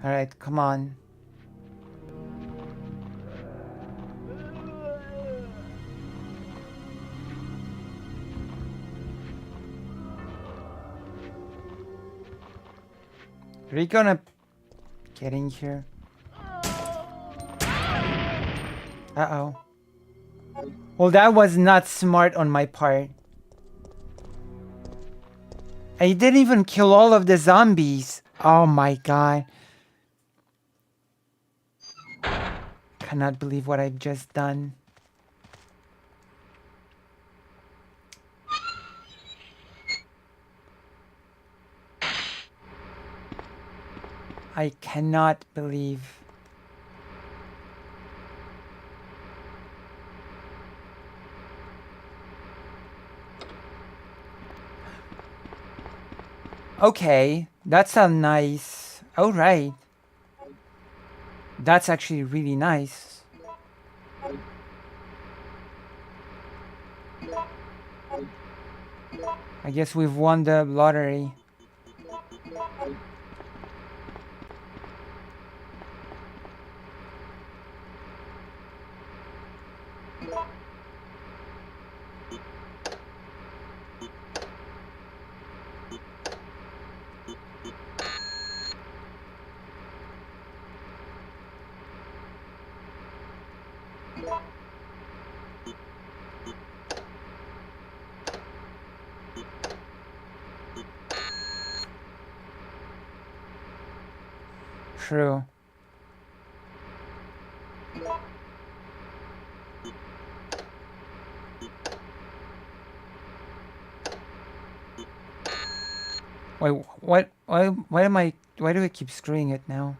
All right, come on. Are you gonna get in here? Uh-oh. Well, that was not smart on my part. I didn't even kill all of the zombies. Oh my god. Cannot believe what I've just done. I cannot believe. Okay, that's a nice. All right. That's actually really nice. I guess we've won the lottery. True. Wait, what? Why am I? Why do I keep screwing it now?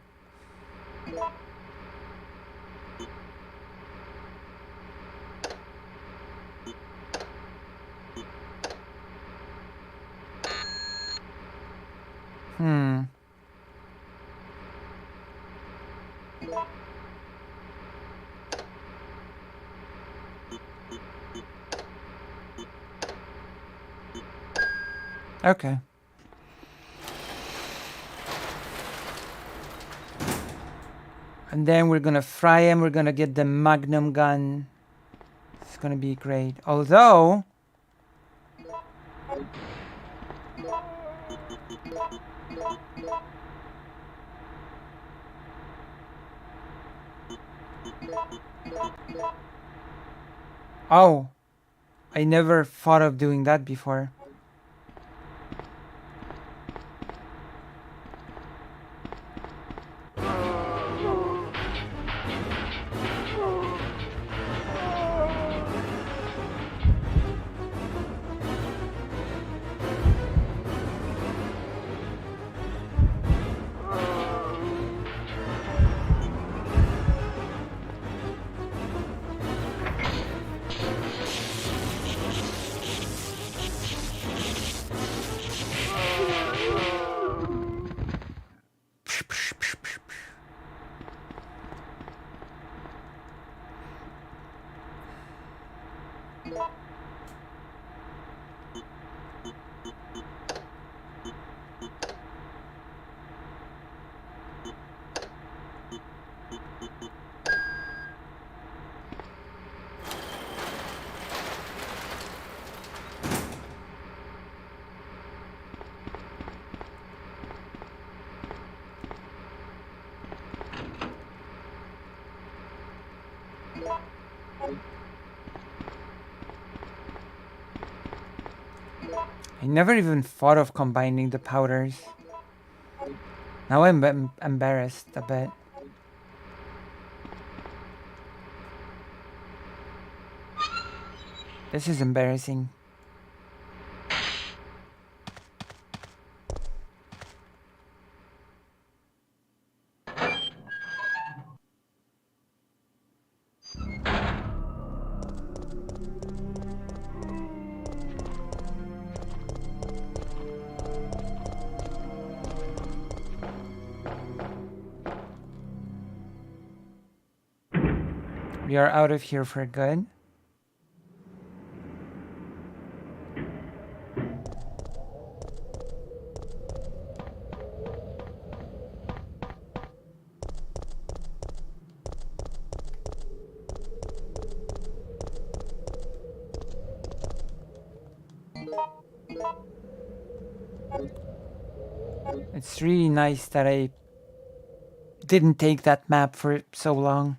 Hmm. Okay. And then we're gonna fry him. We're gonna get the magnum gun. It's gonna be great. Although, oh, I never thought of doing that before. I never even thought of combining the powders. Now I'm embarrassed a bit. This is embarrassing. We are out of here for good. It's really nice that I didn't take that map for so long.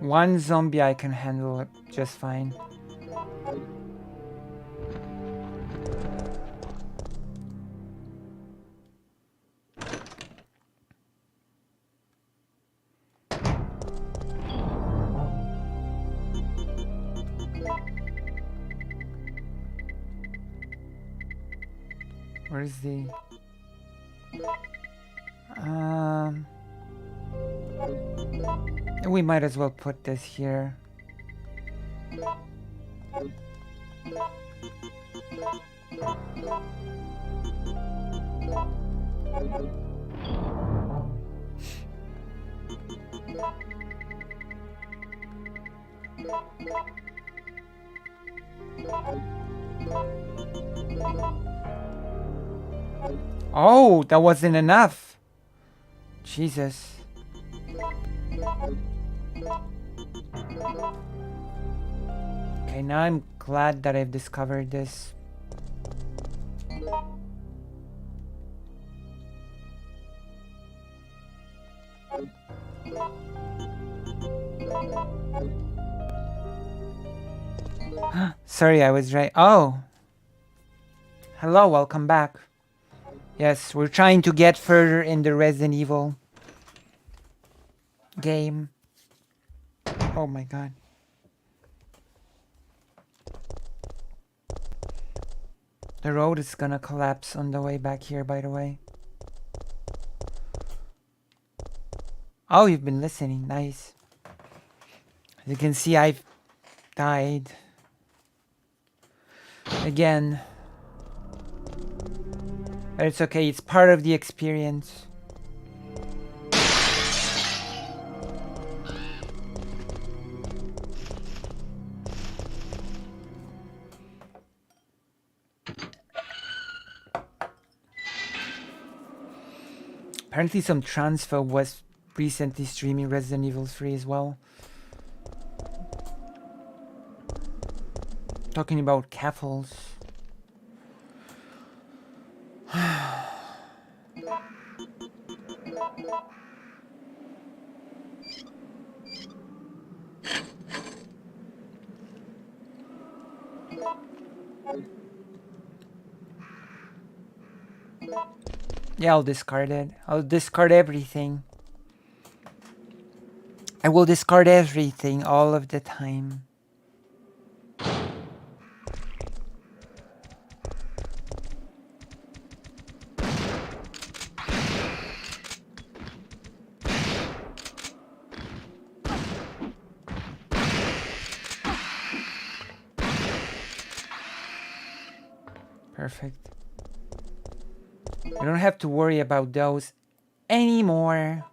One zombie I can handle it just fine. Where's the... We might as well put this here. Oh, that wasn't enough. Jesus. Okay, now I'm glad that I've discovered this. Sorry, I was right. Oh. Hello, welcome back. Yes, we're trying to get further in the Resident Evil game. Oh my god. The road is gonna collapse on the way back here, by the way. Oh, you've been listening. Nice. As you can see, I've died. Again. But it's okay, it's part of the experience. Apparently some transphobe was recently streaming Resident Evil 3 as well. Talking about cafels. Yeah, I'll discard it. I'll discard everything. I will discard everything all of the time. Perfect. You don't have to worry about those anymore.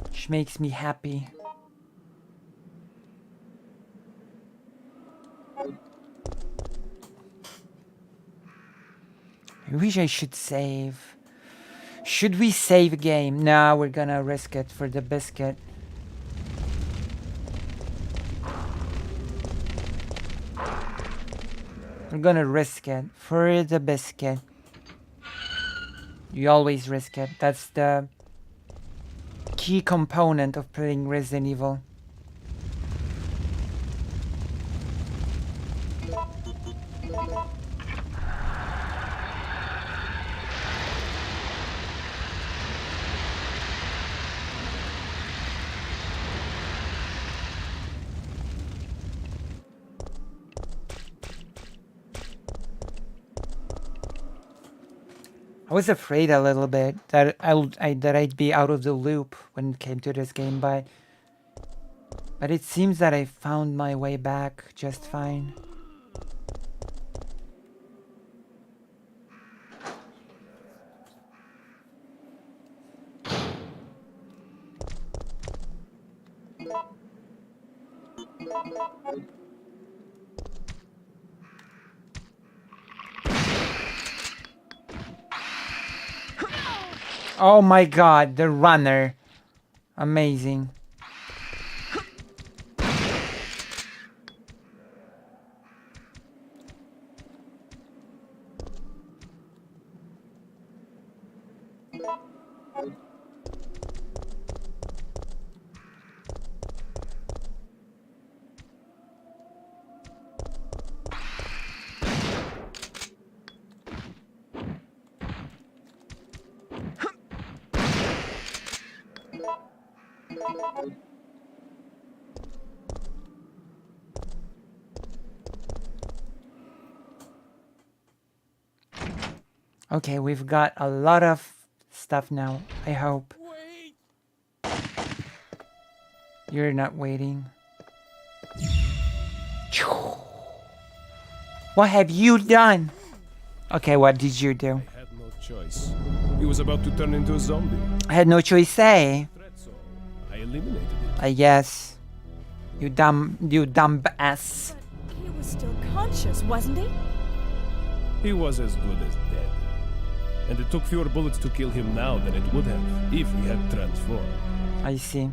Which makes me happy. I wish I should save. Should we save game? Nah, we're gonna risk it for the biscuit. We're gonna risk it for the biscuit. You always risk it. That's the key component of playing Resident Evil. I was afraid a little bit that I'd be out of the loop when it came to this game, but it seems that I found my way back just fine. Oh my god, the runner. Amazing. Okay, we've got a lot of stuff now, I hope. You're not waiting. What have you done? Okay, what did you do? I had no choice. He was about to turn into a zombie. I had no choice, say. Threat, so I eliminated it. I guess. You dumb ass. But he was still conscious, wasn't he? He was as good as dead. And it took fewer bullets to kill him now than it would have if he had transformed. I see.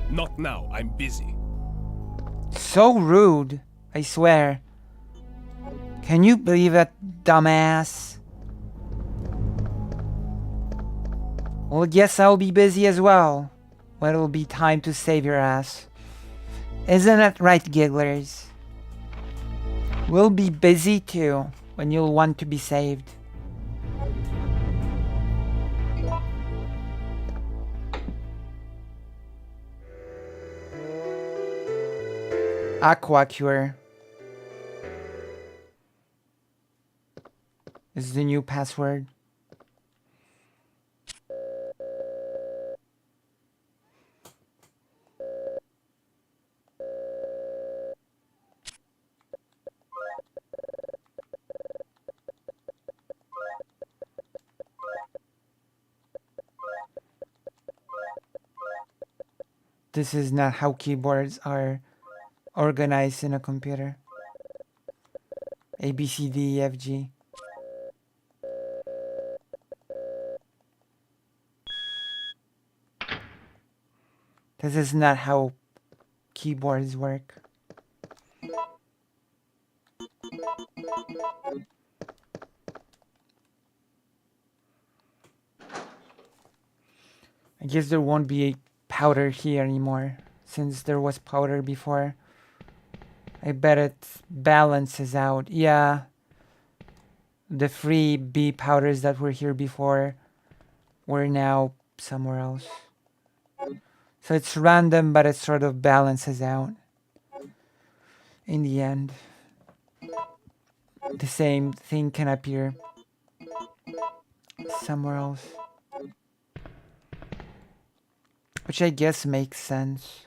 Not now, I'm busy. So rude, I swear. Can you believe that, dumbass? Well, yes, I'll be busy as well. When it'll be time to save your ass. Isn't that right, gigglers? We'll be busy too, when you'll want to be saved. Aqua Cure is the new password. This is not how keyboards are organized in a computer. A, B, C, D, E, F, G. This is not how keyboards work. I guess there won't be a powder here anymore, since there was powder before. I bet it balances out. Yeah. The free B powders that were here before were now somewhere else. So it's random, but it sort of balances out. In the end. The same thing can appear somewhere else. Which I guess makes sense.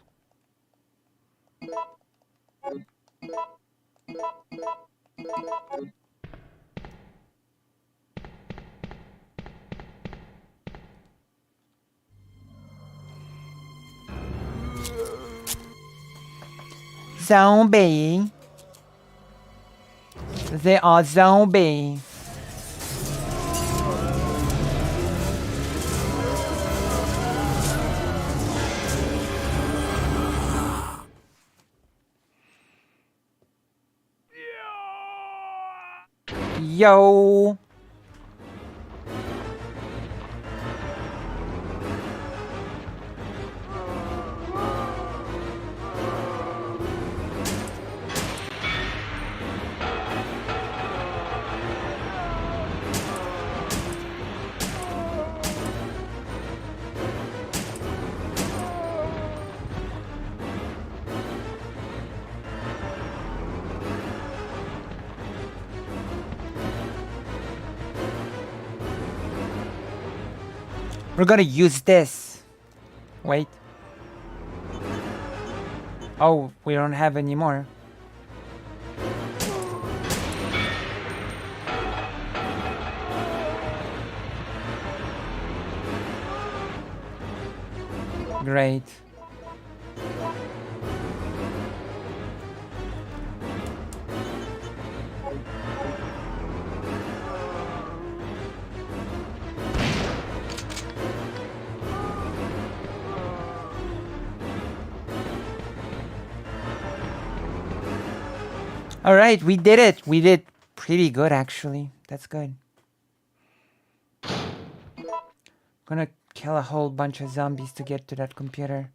Zombie. They are zombie. Yo. We're gonna use this. Wait. Oh, we don't have any more. Great. All right, we did it. We did pretty good, actually. That's good. Gonna kill a whole bunch of zombies to get to that computer.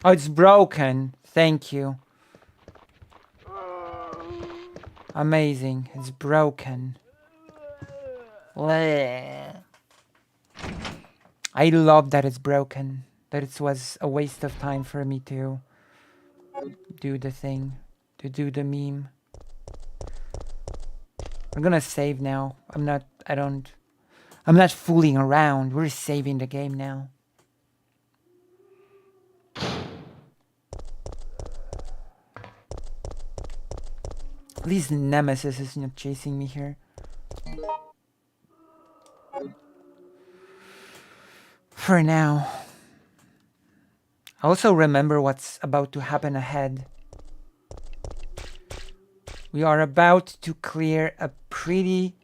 Oh, it's broken. Thank you. Amazing. It's broken. Bleh. I love that it's broken. That it was a waste of time for me to do the thing. to do the meme. We're gonna save now. I'm not fooling around. We're saving the game now. At least Nemesis is not chasing me here. For now. I also remember what's about to happen ahead. We are about to clear a pretty...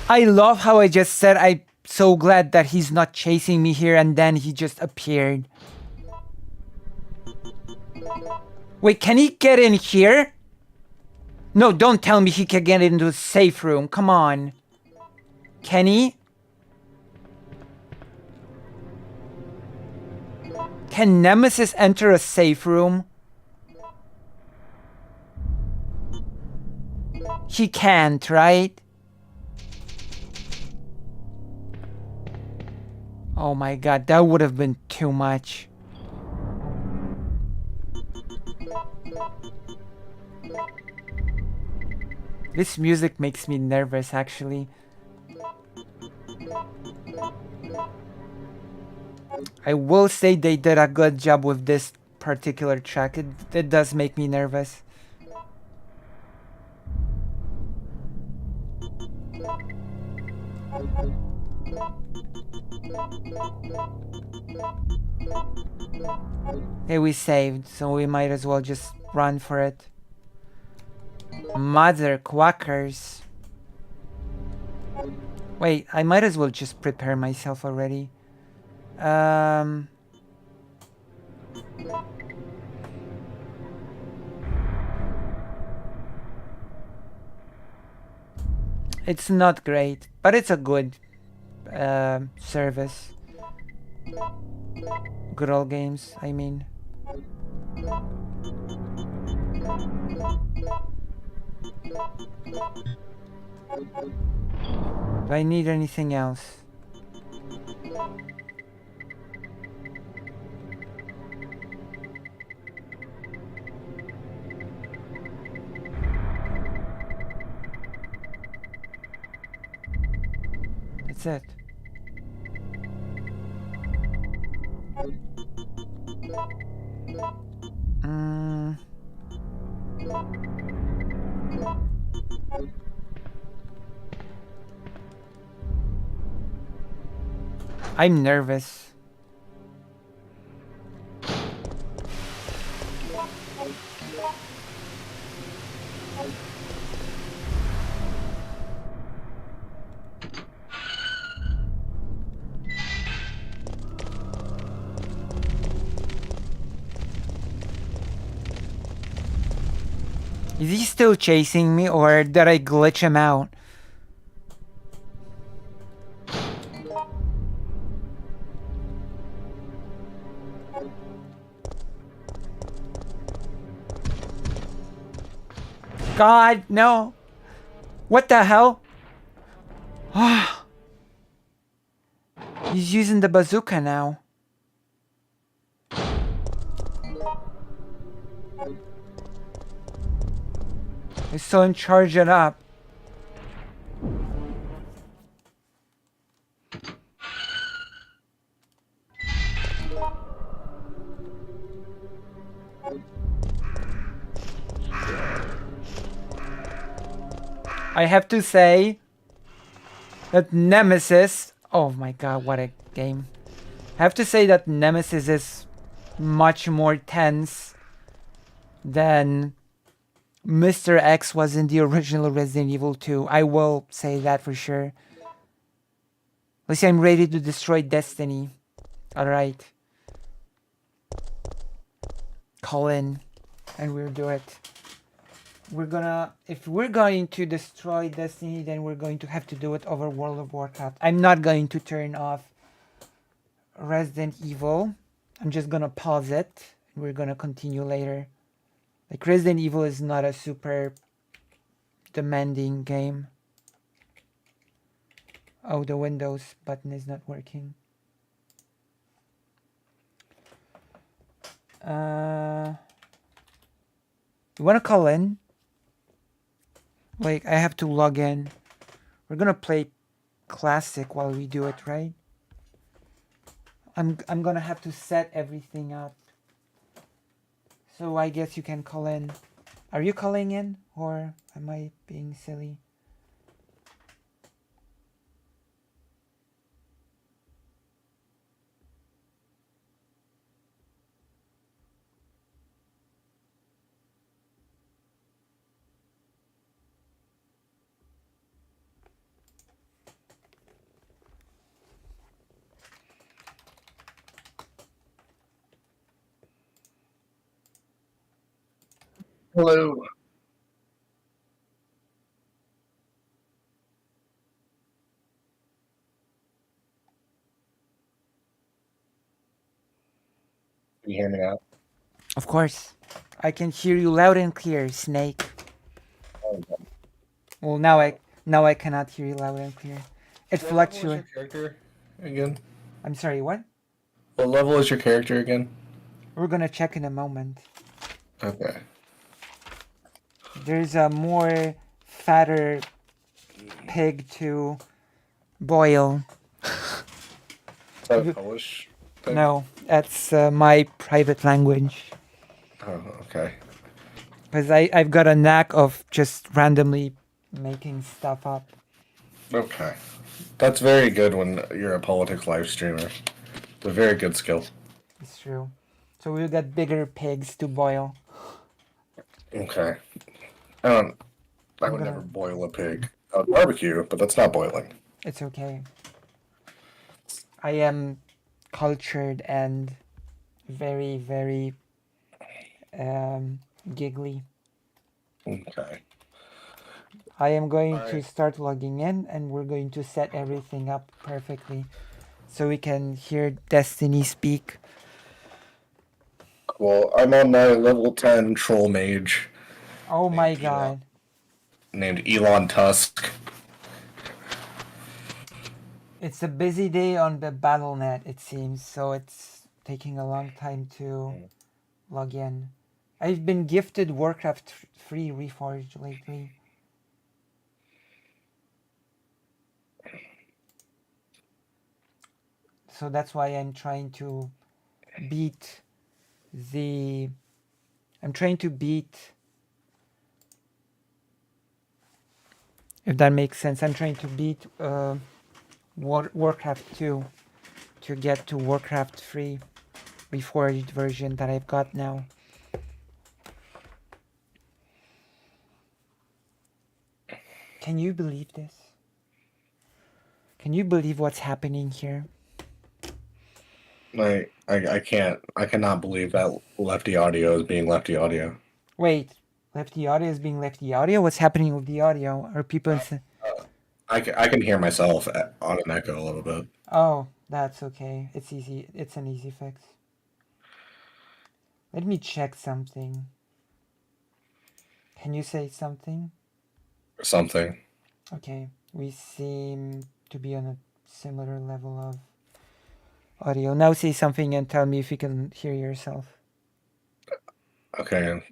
I love how I just said I'm so glad that he's not chasing me here, and then he just appeared. Wait, can he get in here? No, don't tell me he can get into a safe room. Come on. Can he? Can Nemesis enter a safe room? He can't, right? Oh my god, that would have been too much. This music makes me nervous, actually. I will say they did a good job with this particular track. It does make me nervous. Hey, we saved, so we might as well just run for it. Mother quackers. Wait, I might as well just prepare myself already. It's not great, but it's a good service. Good old games, I mean. Do I need anything else? That's it. I'm nervous. Is he still chasing me, or did I glitch him out? God, no. What the hell? He's using the bazooka now. I saw him charge it up. I have to say that Nemesis... Oh my god, what a game. I have to say that Nemesis is much more tense than Mr. X was in the original Resident Evil 2. I will say that for sure. Let's say I'm ready to destroy Destiny. Alright. Call in and we'll do it. If we're going to destroy Destiny, then we're going to have to do it over World of Warcraft. I'm not going to turn off Resident Evil. I'm just gonna pause it. We're gonna continue later. Like Resident Evil is not a super demanding game. Oh, the Windows button is not working. You wanna call in? Like, I have to log in. We're gonna play classic while we do it, right? I'm gonna have to set everything up. So I guess you can call in. Are you calling in, or am I being silly? Hello. Can you hear me now? Of course. I can hear you loud and clear, Snake. Well, now I cannot hear you loud and clear. It fluctuates. Character again? I'm sorry, what? What level is your character again? We're gonna check in a moment. Okay. There's a more fatter pig to boil. Is that a Polish thing? No, that's my private language. Oh, okay. Because I've got a knack of just randomly making stuff up. Okay. That's very good when you're a politics live streamer. It's a very good skill. It's true. So we'll get bigger pigs to boil. Okay. I would never boil a pig. I would barbecue, but that's not boiling. It's okay. I am cultured and very, very giggly. Okay. I am going to Alright. start logging in, and we're going to set everything up perfectly so we can hear Destiny speak. Well, I'm on my level 10 troll mage Oh my god. named Elon Tusk. It's a busy day on the BattleNet, it seems, so it's taking a long time to log in. I've been gifted Warcraft 3 Reforged lately. So that's why I'm trying to beat the... I'm trying to beat... If that makes sense, I'm trying to beat Warcraft 2 to get to Warcraft 3 Reforged version that I've got now. Can you believe this? Can you believe what's happening here? I can't. I cannot believe that Lefty Audio is being Lefty Audio. Wait, Lefty Audio is being Lefty Audio? What's happening with the audio? Are people... I can hear myself on an echo a little bit. Oh, that's okay. It's easy. It's an easy fix. Let me check something. Can you say something? Something. Okay, we seem to be on a similar level of audio. Now say something and tell me if you can hear yourself. Okay.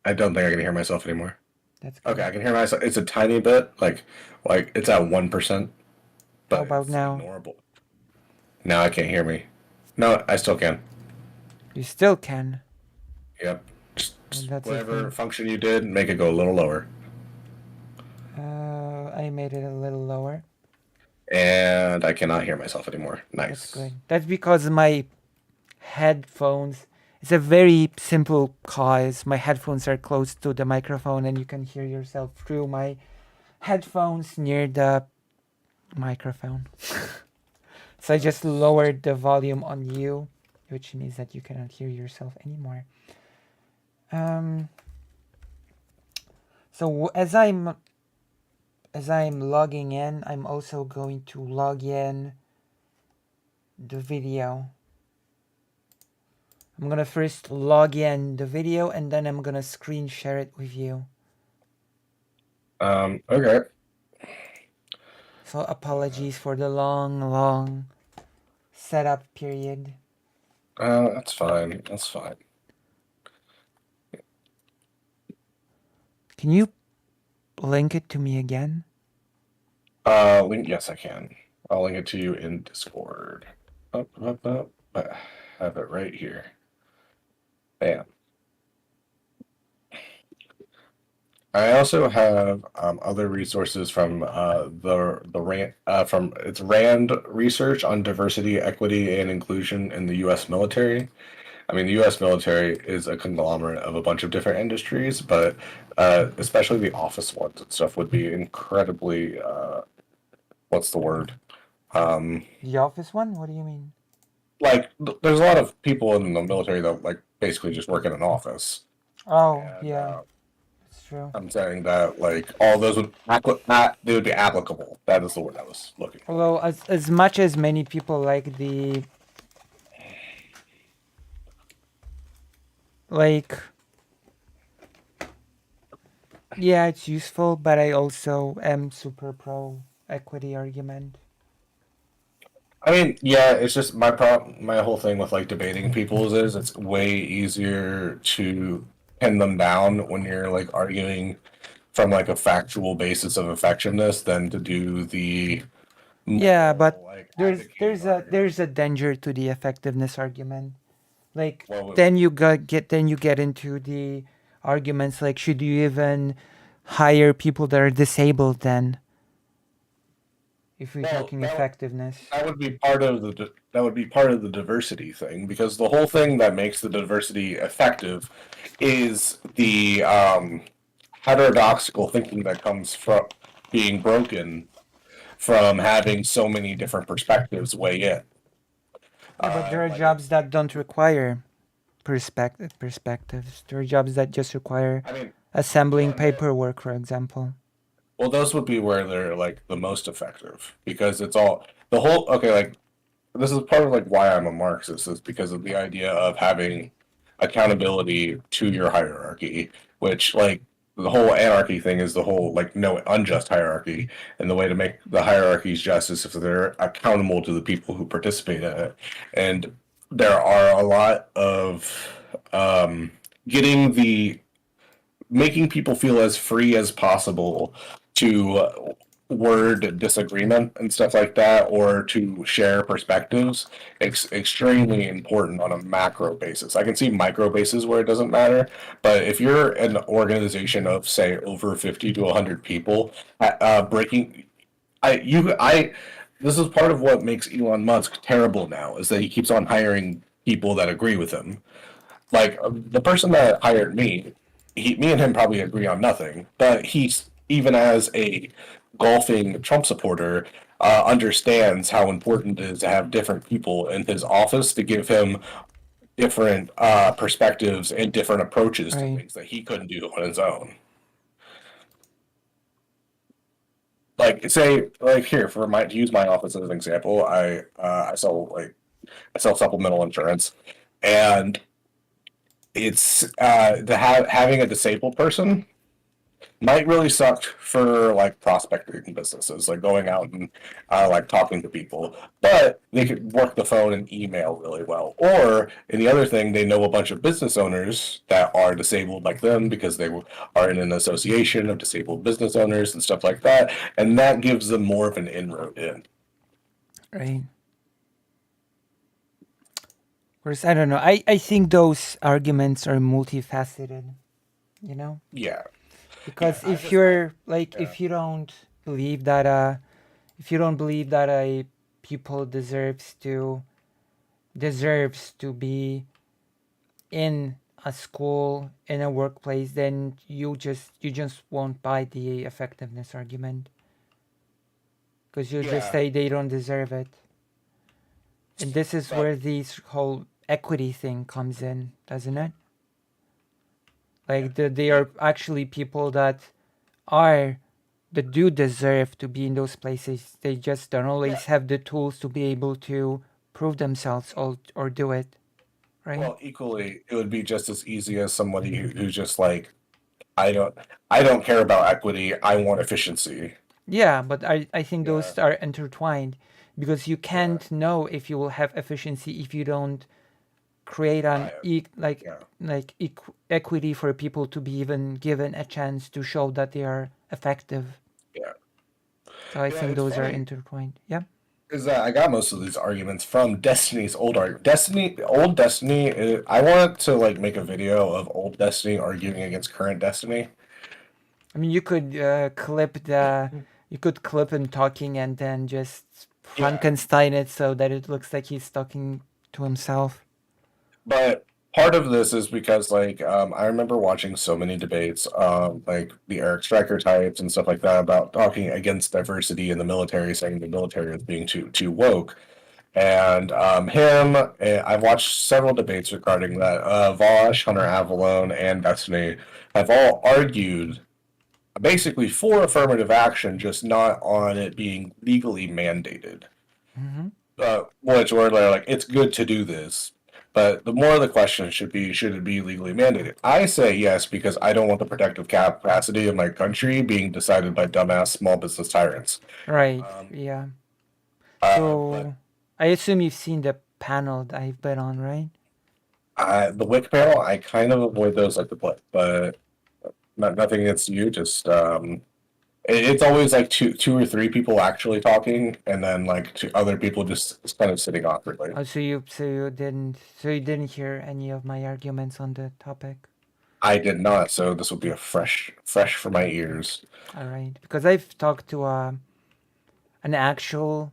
I don't think I can hear myself anymore. That's good. Okay, I can hear myself. It's a tiny bit, like it's at 1%. But How about it's now? ignorable. Now I can't hear me. No, I still can. You still can. Yep. Just That's the whatever thing. function you did, make it go a little lower. I made it a little lower. And I cannot hear myself anymore. Nice. That's good. That's because my headphones... It's a very simple cause. My headphones are close to the microphone and you can hear yourself through my headphones near the microphone. So I just lowered the volume on you, which means that you cannot hear yourself anymore. So as I'm logging in, I'm also going to log in the video. I'm gonna first log in the video and then I'm gonna screen share it with you. Okay. So apologies for the long setup period. That's fine. That's fine. Can you link it to me again? Link. Yes, I can. I'll link it to you in Discord. Up. I have it right here. Bam. I also have other resources from the Rand from it's Rand research on diversity, equity, and inclusion in the U.S. military. I mean, the U.S. military is a conglomerate of a bunch of different industries, but especially the office ones and stuff would be incredibly what's the word? The office one? What do you mean? Like, there's a lot of people in the military that like basically just work in an office. Oh, And, yeah. That's true. I'm saying that like all those would they would be applicable. That is the word I was looking for. Although as much as many people like the yeah, it's useful, but I also am super pro equity argument. I mean, yeah, it's just my whole thing with like debating people is it's way easier to pin them down when you're like arguing from like a factual basis of effectiveness than to do the Yeah, but like there's a danger to the effectiveness argument. Like well, then you get into the arguments like should you even hire people that are disabled then? If we're talking effectiveness. that would be part of the diversity thing because the whole thing that makes the diversity effective is the heterodoxical thinking that comes from being broken from having so many different perspectives weigh in. Yeah, but there are jobs that don't require perspectives. There are jobs that just require assembling paperwork, for example. Well, those would be where they're like the most effective because it's all the whole. Okay, like this is part of like why I'm a Marxist is because of the idea of having accountability to your hierarchy, which like the whole anarchy thing is the whole like no unjust hierarchy, and the way to make the hierarchies just is if they're accountable to the people who participate in it, and there are a lot of getting the making people feel as free as possible to word disagreement and stuff like that or to share perspectives extremely important on a macro basis. I can see micro bases where it doesn't matter, but if you're an organization of say over 50 to 100 people breaking I this is part of what makes Elon Musk terrible now is that he keeps on hiring people that agree with him. Like the person that hired me, me and him probably agree on nothing, but he's even as a golfing Trump supporter, understands how important it is to have different people in his office to give him different perspectives and different approaches to things that he couldn't do on his own. Like say, like here for my to use my office as an example, I sell supplemental insurance, and it's having a disabled person might really suck for like prospecting businesses, like going out and like talking to people. But they could work the phone and email really well. Or and the other thing, they know a bunch of business owners that are disabled like them because they are in an association of disabled business owners and stuff like that, and that gives them more of an inroad in. Right. Of course, I don't know. I think those arguments are multifaceted, you know? Yeah. Because if you're like if you don't believe that a people deserves to be in a school, in a workplace, then you just won't buy the effectiveness argument. Because you just say they don't deserve it. And this is where this whole equity thing comes in, doesn't it? Like they are actually people that do deserve to be in those places. They just don't always have the tools to be able to prove themselves or do it, right? Well, equally, it would be just as easy as somebody who's just like, I don't, I don't care about equity. I want efficiency. Yeah, but I think Yeah, those are intertwined because you yeah, can't know if you will have efficiency if you don't create an yeah, equity for people to be even given a chance to show that they are effective. yeah. So I You know, think it's those are funny intertwined. Yeah. is that I got most of these arguments from Destiny's old argument. Old Destiny. I wanted to like make a video of old Destiny arguing against current Destiny. I mean, you could clip him talking and then just Yeah, Frankenstein it so that it looks like he's talking to himself. but part of this is because like I remember watching so many debates, like the Eric Striker types and stuff like that about talking against diversity in the military, saying the military is being too woke. And I've watched several debates regarding that. Vosh, Hunter Avalone, and Destiny have all argued basically for affirmative action, just not on it being legally mandated. Hmm. Which were like, it's good to do this. But the more the question should be, should it be legally mandated? I say yes because I don't want the protective capacity of my country being decided by dumbass small business tyrants. Right. Um, Yeah. but So I assume you've seen the panel that I've been on, right? the WIC panel, I kind of avoid those like the plague, but nothing against you. Just it's always like two or three people actually talking, and then like two other people just kind of sitting awkwardly. Oh, so you didn't hear any of my arguments on the topic. I did not, so this will be a fresh for my ears. All right, because I've talked to an actual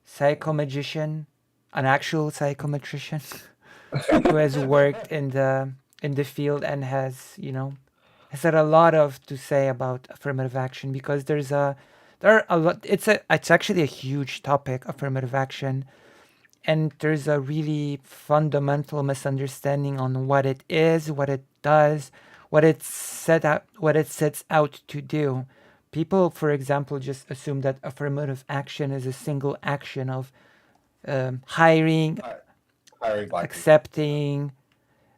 psychomagician, an actual psychometrician who has worked in the field and has had a lot of to say about affirmative action because there are a lot. It's actually a huge topic, affirmative action, and there's a really fundamental misunderstanding on what it is, what it does, what it sets out to do. People, for example, just assume that affirmative action is a single action of hiring, Hiring black people. accepting,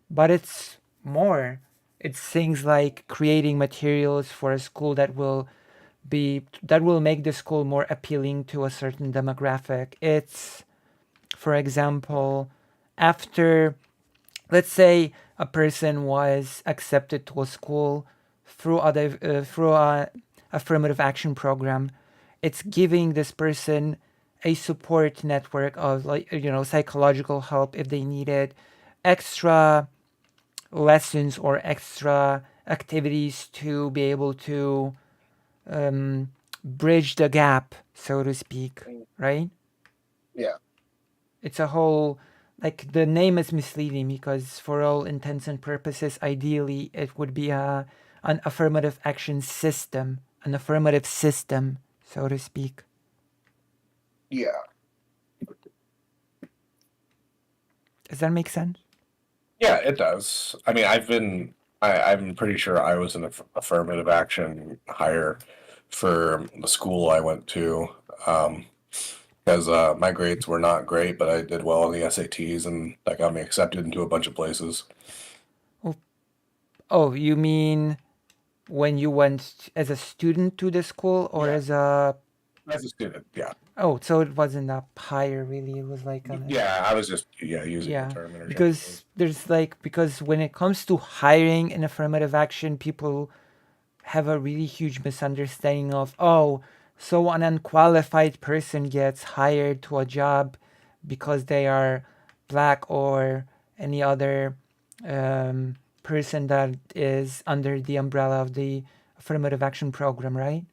but it's more. It's things like creating materials for a school that will make the school more appealing to a certain demographic. It's, for example, after, let's say, a person was accepted to a school through a affirmative action program, it's giving this person a support network of psychological help if they need it, extra lessons or extra activities to be able to bridge the gap, so to speak, right? Yeah. It's a whole, like, the name is misleading because for all intents and purposes, ideally it would be an affirmative action system, an affirmative system, so to speak. Yeah. Does that make sense? Yeah, it does. I mean, I'm pretty sure I was an affirmative action hire for the school I went to. Because my grades were not great, but I did well on the SATs, and that got me accepted into a bunch of places. Oh, you mean when you went as a student to the school or Yeah. as a... As a student, yeah. Oh, so it wasn't a hire really. It was like an... Yeah, I was just using the Yeah, term interchangeably. because when it comes to hiring in affirmative action, people have a really huge misunderstanding of, oh, so an unqualified person gets hired to a job because they are black or any other person that is under the umbrella of the affirmative action program, right?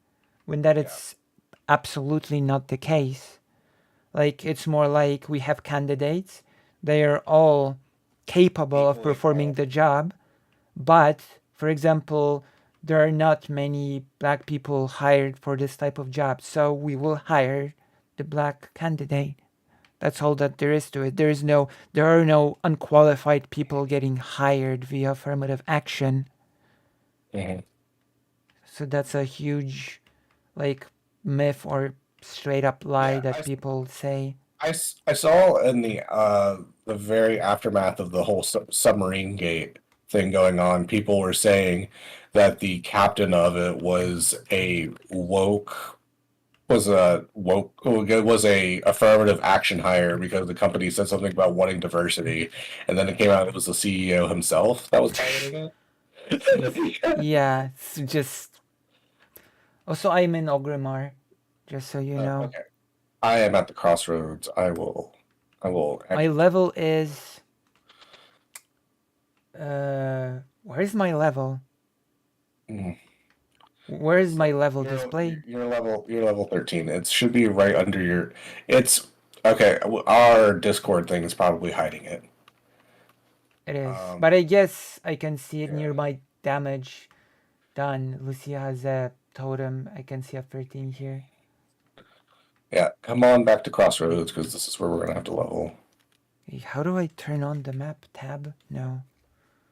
When that it's absolutely not the case. Like, it's more like we have candidates, they are all capable of performing the job, but for example, there are not many black people hired for this type of job, so we will hire the black candidate. That's all that there is to it. There are no unqualified people getting hired via affirmative action. Mhm. So that's a huge, like, myth or straight up lie Yeah, that people say. I saw in the very aftermath of the whole submarine gate thing going on, people were saying that the captain of it was a affirmative action hire because the company said something about wanting diversity, and then it came out it was the CEO himself that was targeting it. Yeah, it's just. Also, I'm in Ogrimmar, just so you know. Okay, I am at the crossroads. I will. My level is. Where's my level? Mm. Where is my level displayed? You're level 13. It should be right under your. It's okay. Our Discord thing is probably hiding it. It is, but I guess I can see it yeah. near my damage done. Lucia has a totem. I can see a 13 here. Yeah, come on back to crossroads because this is where we're gonna have to level. How do I turn on the map tab? No.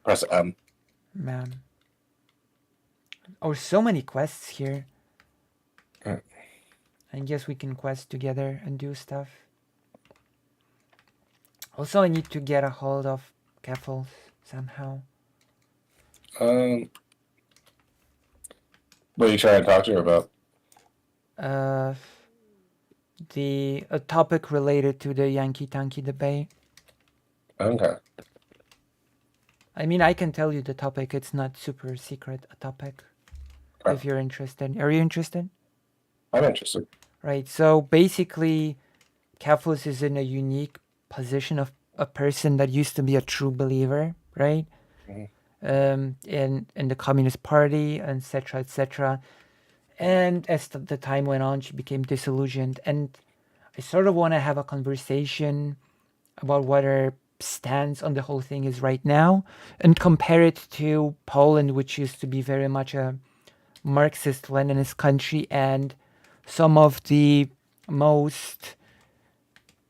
Press M. Man. Oh, so many quests here. I guess we can quest together and do stuff. Also, I need to get a hold of Keffels somehow. What are you trying to talk to her about? A topic related to the Yankee Tanky debate. Okay. I mean, I can tell you the topic. It's not super secret, a topic. If you're interested. Are you interested? I'm interested. Right. So basically, Keffels is in a unique position of a person that used to be a true believer, right? In the Communist Party, etc., etc. And as the time went on, she became disillusioned. And I sort of want to have a conversation about what her stance on the whole thing is right now and compare it to Poland, which used to be very much a Marxist-Leninist country, and some of the most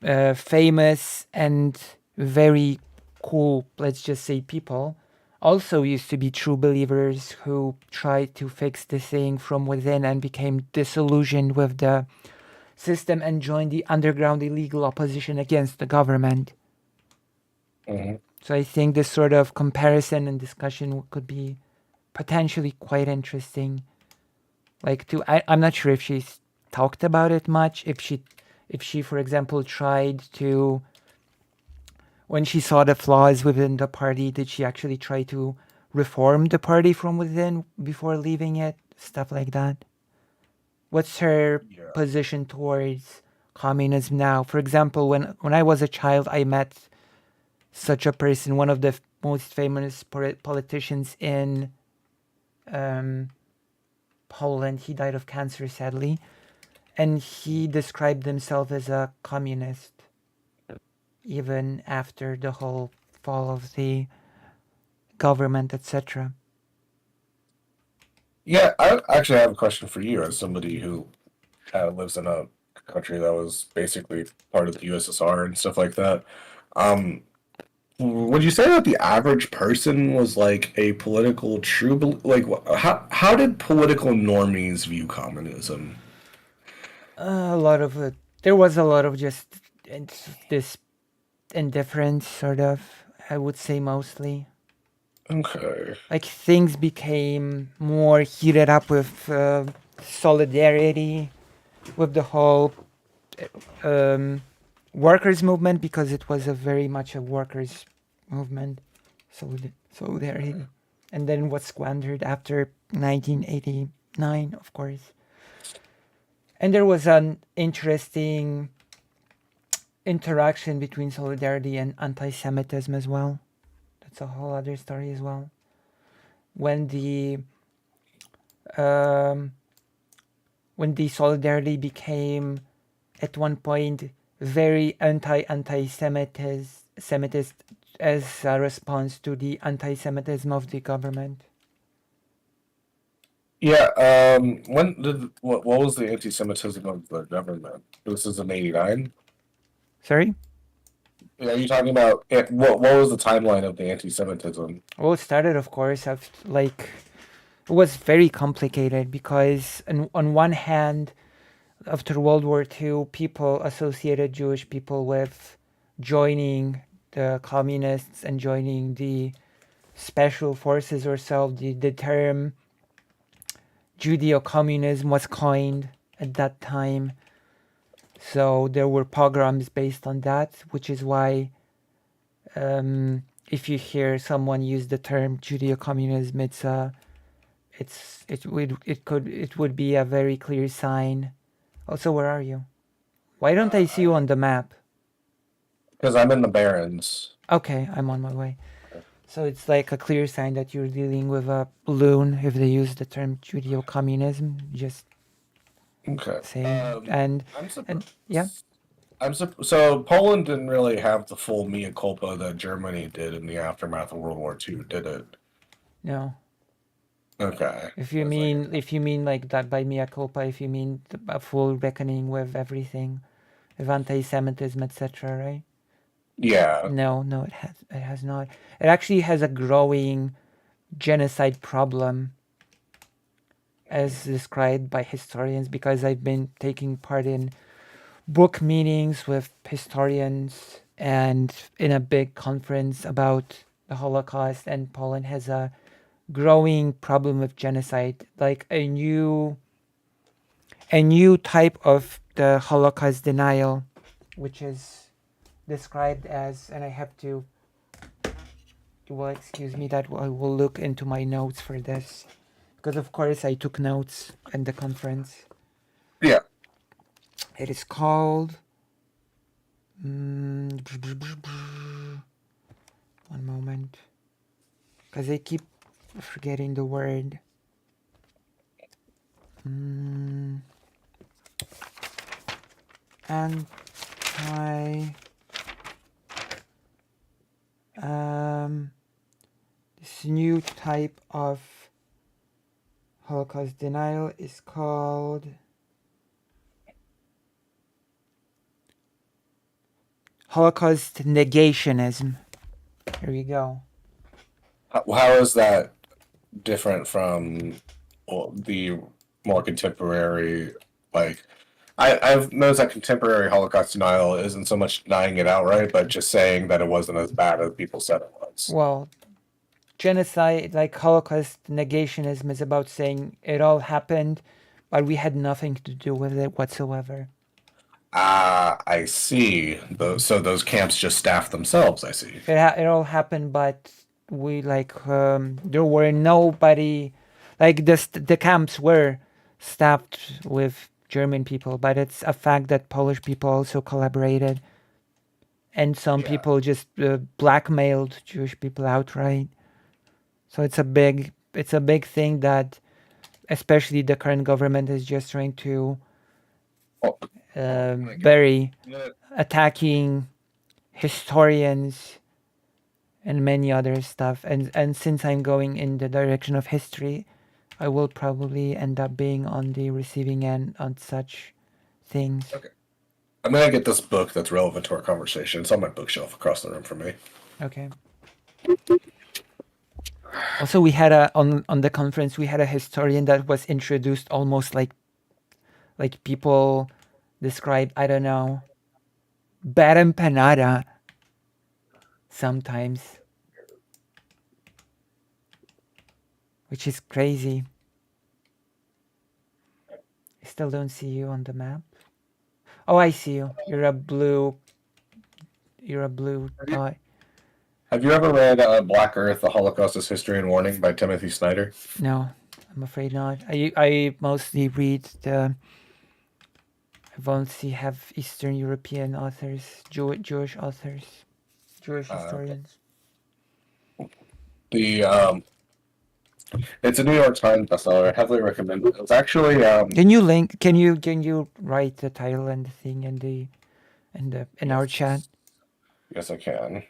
famous and very cool, let's just say, people also used to be true believers who tried to fix the thing from within and became disillusioned with the system and joined the underground illegal opposition against the government. So I think this sort of comparison and discussion could be potentially quite interesting. Like I'm not sure if she's talked about it much. If she, for example, tried to, when she saw the flaws within the party, did she actually try to reform the party from within before leaving it? Stuff like that. What's her position towards communism now? For example, when I was a child, I met such a person, one of the most famous politicians in Poland. He died of cancer, sadly. And he described himself as a communist, even after the whole fall of the government, etc. Yeah, I actually have a question for you as somebody who lives in a country that was basically part of the USSR and stuff like that. Would you say that the average person was like a political like how did political normies view communism? A lot of it. There was a lot of just this indifference, sort of. I would say mostly. Okay. Like things became more heated up with solidarity with the whole workers' movement, because it was very much a workers' movement, solidarity, and then what squandered after 1989, of course. And there was an interesting interaction between solidarity and anti-Semitism as well. That's a whole other story as well. When the solidarity became at one point very anti-Semitist as a response to the anti-Semitism of the government. Yeah. What was the anti-Semitism of the government? This is in '89. Sorry? Are you talking about what was the timeline of the anti-Semitism? Well, it started, of course, it was very complicated because on one hand, after World War II, people associated Jewish people with joining the communists and joining the special forces or so. The term Judeo-communism was coined at that time. So there were pogroms based on that, which is why if you hear someone use the term Judeo-communism, it would be a very clear sign. Also, where are you? Why don't I see you on the map? Because I'm in the Barrens. Okay, I'm on my way. So it's like a clear sign that you're dealing with a loon if they use the term Judeo-communism. Just Okay. saying. And yeah. So Poland didn't really have the full mea culpa that Germany did in the aftermath of World War II, did it? No. Okay. If you mean like that by mea culpa, if you mean a full reckoning with everything, with anti-Semitism, etc., right? Yeah. No, it has not. It actually has a growing genocide problem, as described by historians, because I've been taking part in book meetings with historians and in a big conference about the Holocaust, and Poland has a growing problem with genocide, like a new type of the Holocaust denial, which is described as, and I have to, well, excuse me, that I will look into my notes for this, because of course I took notes at the conference. Yeah. It is called, one moment, because I keep forgetting the word. This new type of Holocaust denial is called Holocaust negationism. Here we go. How is that different from the more contemporary, like, I've noticed that contemporary Holocaust denial isn't so much denying it outright, but just saying that it wasn't as bad as people said it was. Well, genocide, like Holocaust negationism, is about saying it all happened, but we had nothing to do with it whatsoever. I see. So those camps just staff themselves, I see. It all happened, but we there were nobody, like the camps were staffed with German people, but it's a fact that Polish people also collaborated, and some people just blackmailed Jewish people outright. So it's a big thing that, especially the current government, is just trying to very attacking historians and many other stuff. And since I'm going in the direction of history, I will probably end up being on the receiving end on such things. Okay. I'm gonna get this book that's relevant to our conversation. It's on my bookshelf across the room from me. Okay. Also, we had on the conference we had a historian that was introduced almost like people describe, I don't know, bad empanada sometimes, which is crazy. I still don't see you on the map. Oh, I see you. You're a blue dot. Have you ever read Black Earth: The Holocaust is History and Warning by Timothy Snyder? No, I'm afraid not. I mostly read I mostly have Eastern European authors, Jewish authors, Jewish historians. It's a New York Times bestseller. I heavily recommend it. It's actually Can you write the title and the thing in our chat? Yes, I can.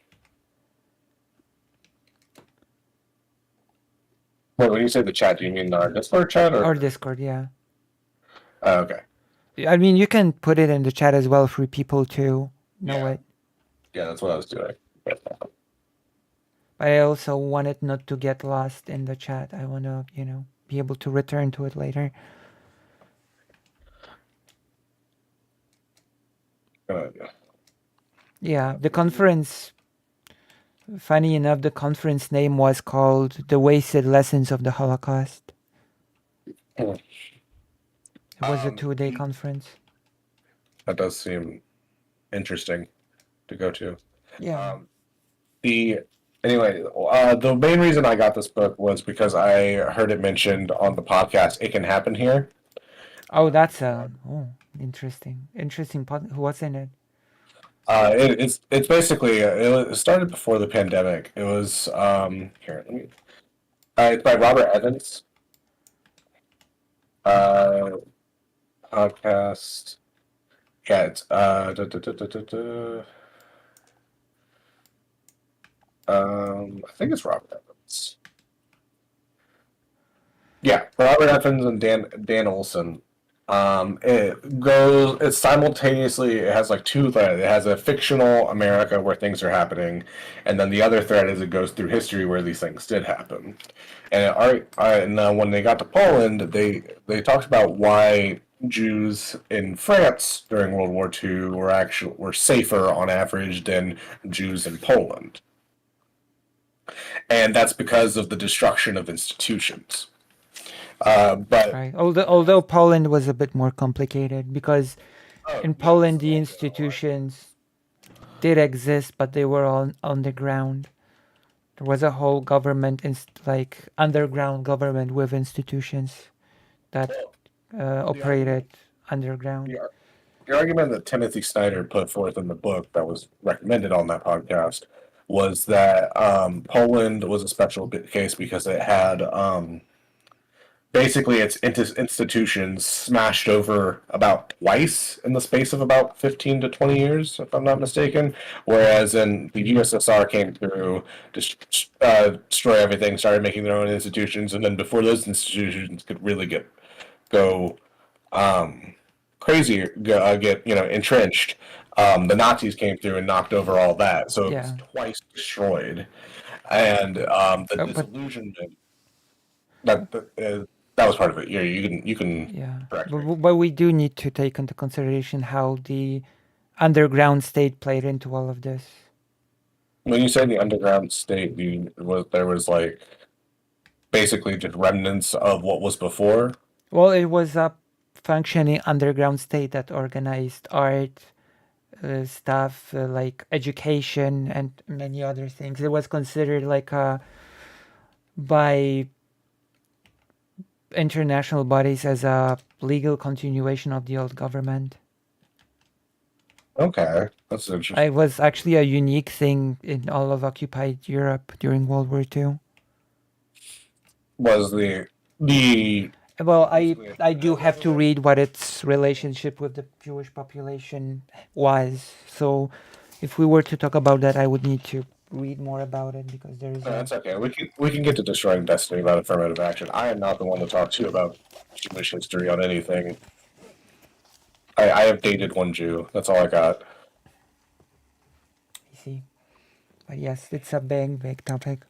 Wait, when you say the chat, do you mean our Discord chat or Discord? Yeah. Okay. I mean, you can put it in the chat as well for people to know it. Yeah, that's what I was doing. But I also want it not to get lost in the chat. I want to, be able to return to it later. Yeah, the conference. Funny enough, the conference name was called "The Wasted Lessons of the Holocaust." It was a 2-day conference. That does seem interesting to go to. Yeah. The main reason I got this book was because I heard it mentioned on the podcast. It Can Happen Here. Oh, that's interesting. What's in it? It's basically it started before the pandemic. It was here. Let me. It's by Robert Evans. Podcast. Yeah, it's I think it's Robert Evans. Yeah, Robert Evans and Dan Olson. It simultaneously, it has like two threads. It has a fictional America where things are happening, and then the other thread is it goes through history where these things did happen. And when they got to Poland, they talked about why Jews in France during World War II were safer on average than Jews in Poland, and that's because of the destruction of institutions. But Right. Although Poland was a bit more complicated because in Poland the institutions did exist, but they were all underground. There was a whole government, like underground government with institutions that operated underground. The argument that Timothy Snyder put forth in the book that was recommended on that podcast was that Poland was a special case because it had basically its institutions smashed over about twice in the space of about 15 to 20 years, if I'm not mistaken. Whereas in the USSR came through, destroy everything, started making their own institutions, and then before those institutions could really go crazy, get entrenched, the Nazis came through and knocked over all that. So it was twice destroyed, and the disillusionment that was part of it. Yeah, you can. Yeah, correct me. but we do need to take into consideration how the underground state played into all of this. When you say the underground state, there was like basically just remnants of what was before. Well, it was a functioning underground state that organized art, stuff like education and many other things. It was considered like by international bodies as a legal continuation of the old government. Okay, that's interesting. It was actually a unique thing in all of occupied Europe during World War II. Was the Well, I do have to read what its relationship with the Jewish population was. So, if we were to talk about that, I would need to read more about it because there is. That's okay. We can get to Destroying Destiny about affirmative action. I am not the one to talk to about Jewish history on anything. I have dated one Jew. That's all I got. I see, but yes, it's a big topic.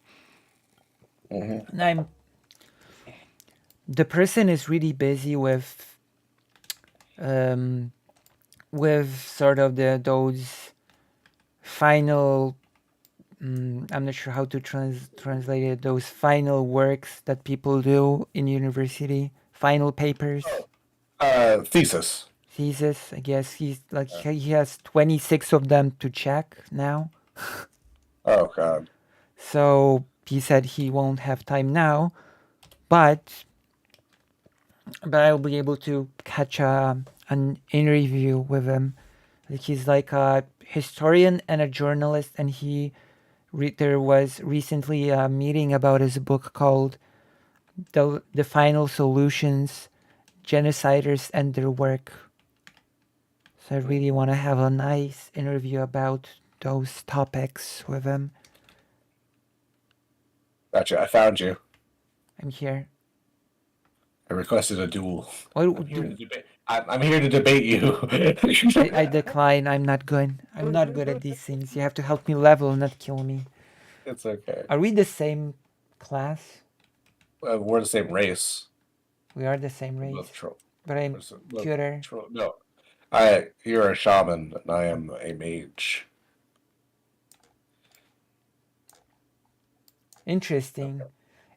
Mm-hmm. And the person is really busy with sort of those final. I'm not sure how to translate it. Those final works that people do in university, final papers. Thesis. I guess he has 26 of them to check now. Oh God. So he said he won't have time now, but I'll be able to catch an interview with him. Like he's like a historian and a journalist, and there was recently a meeting about his book called "The Final Solutions: Genociders and Their Work." So I really want to have a nice interview about those topics with him. Gotcha. I found you. I'm here. I requested a duel. I'm here to debate you. I decline. I'm not good. I'm not good at these things. You have to help me level, not kill me. It's okay. Are we the same class? We're the same race. We are the same race. But I'm cuter. No. You're a shaman, and I am a mage. Interesting.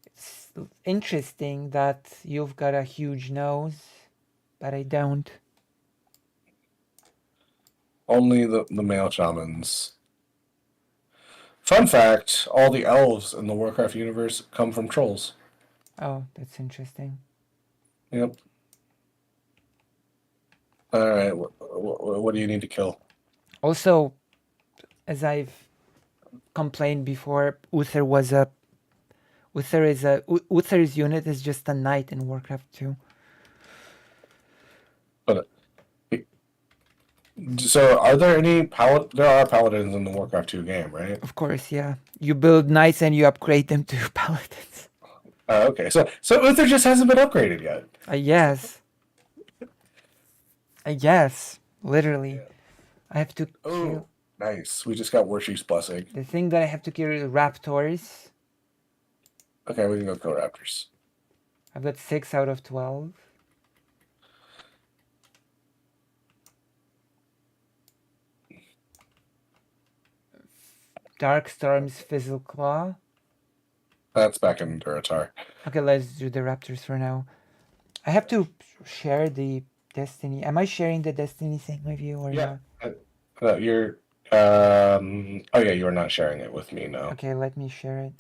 It's interesting that you've got a huge nose, but I don't. Only the male shamans. Fun fact: all the elves in the Warcraft universe come from trolls. Oh, that's interesting. Yep. All right. What do you need to kill? Also, as I've complained before, Uther's unit is just a knight in Warcraft 2. But so, are there any There are paladins in the Warcraft 2 game, right? Of course, yeah. You build knights and you upgrade them to paladins. Okay. So Uther just hasn't been upgraded yet. Yes. Yes. Literally. I have to kill. Nice. We just got Warchief's blessing. The thing that I have to kill is raptors. Okay, we can go kill raptors. I've got 6 out of 12. Darkstorm's Fizzle Claw. That's back in Duratar. Okay, let's do the raptors for now. I have to share the Destiny. Am I sharing the Destiny thing with you or Yeah. not? You're. Oh yeah, you are not sharing it with me. No. Okay, let me share it.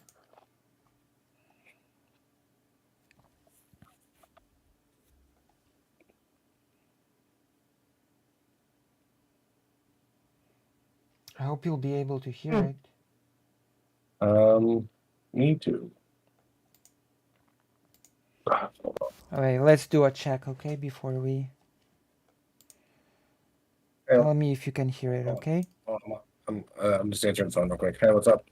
I hope you'll be able to hear it. Me too. Okay, let's do a check, okay, before we... Yeah. Tell me if you can hear it, okay? I'm just answering the phone real quick. Hey, what's up?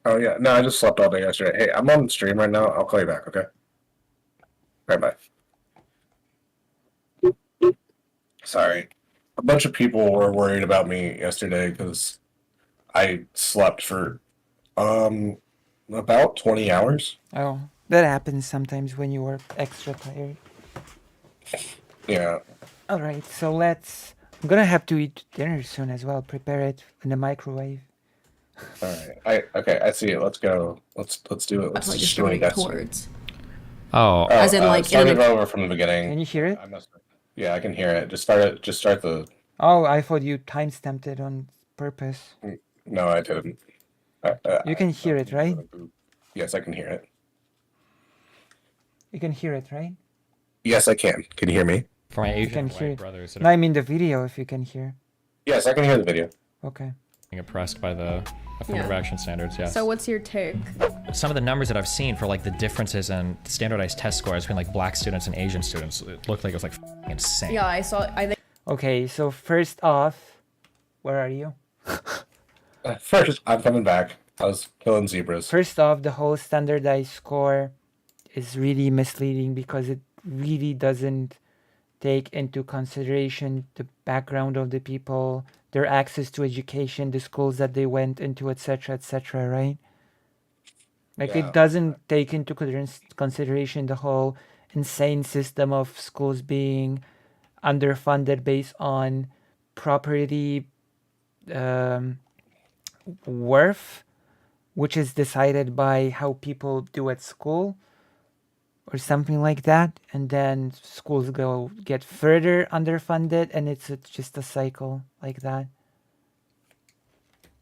Oh yeah, no, I just slept all day yesterday. Hey, I'm on stream right now. I'll call you back, okay? Right, bye. Sorry. A bunch of people were worried about me yesterday because I slept for about 20 hours. Oh, that happens sometimes when you are extra tired. Yeah. Alright, so let's... I'm gonna have to eat dinner soon as well. Prepare it in the microwave. All right. Okay, I see it. Let's go. Let's do it. Let's Like just just going that towards. Oh, As in, like, start in it over from the beginning. Can you hear it? Yeah, I can hear it. Just start it. Just start the. Oh, I thought you time-stamped it on purpose. No, I didn't. You can hear it, right? Yes, I can hear it. You can hear it, right? Yes, I can. Can you hear me? for my You Asian can white hear it. brothers that No, are I mean the video, if you can hear. Yes, I can hear the video. Okay. being oppressed by the affirmative Yeah. action standards, yes. So what's your take? Some of the numbers that I've seen for like the differences in standardized test scores between like black students and Asian students, it looked like it was like insane. Yeah, I think. Okay, so first off, where are you? First, I'm coming back. I was killing zebras. First off, the whole standardized score is really misleading because it really doesn't take into consideration the background of the people, their access to education, the schools that they went into, etc., right? Like Yeah. it doesn't take into consideration the whole insane system of schools being underfunded based on property worth, which is decided by how people do at school or something like that, and then schools get further underfunded, and it's just a cycle like that.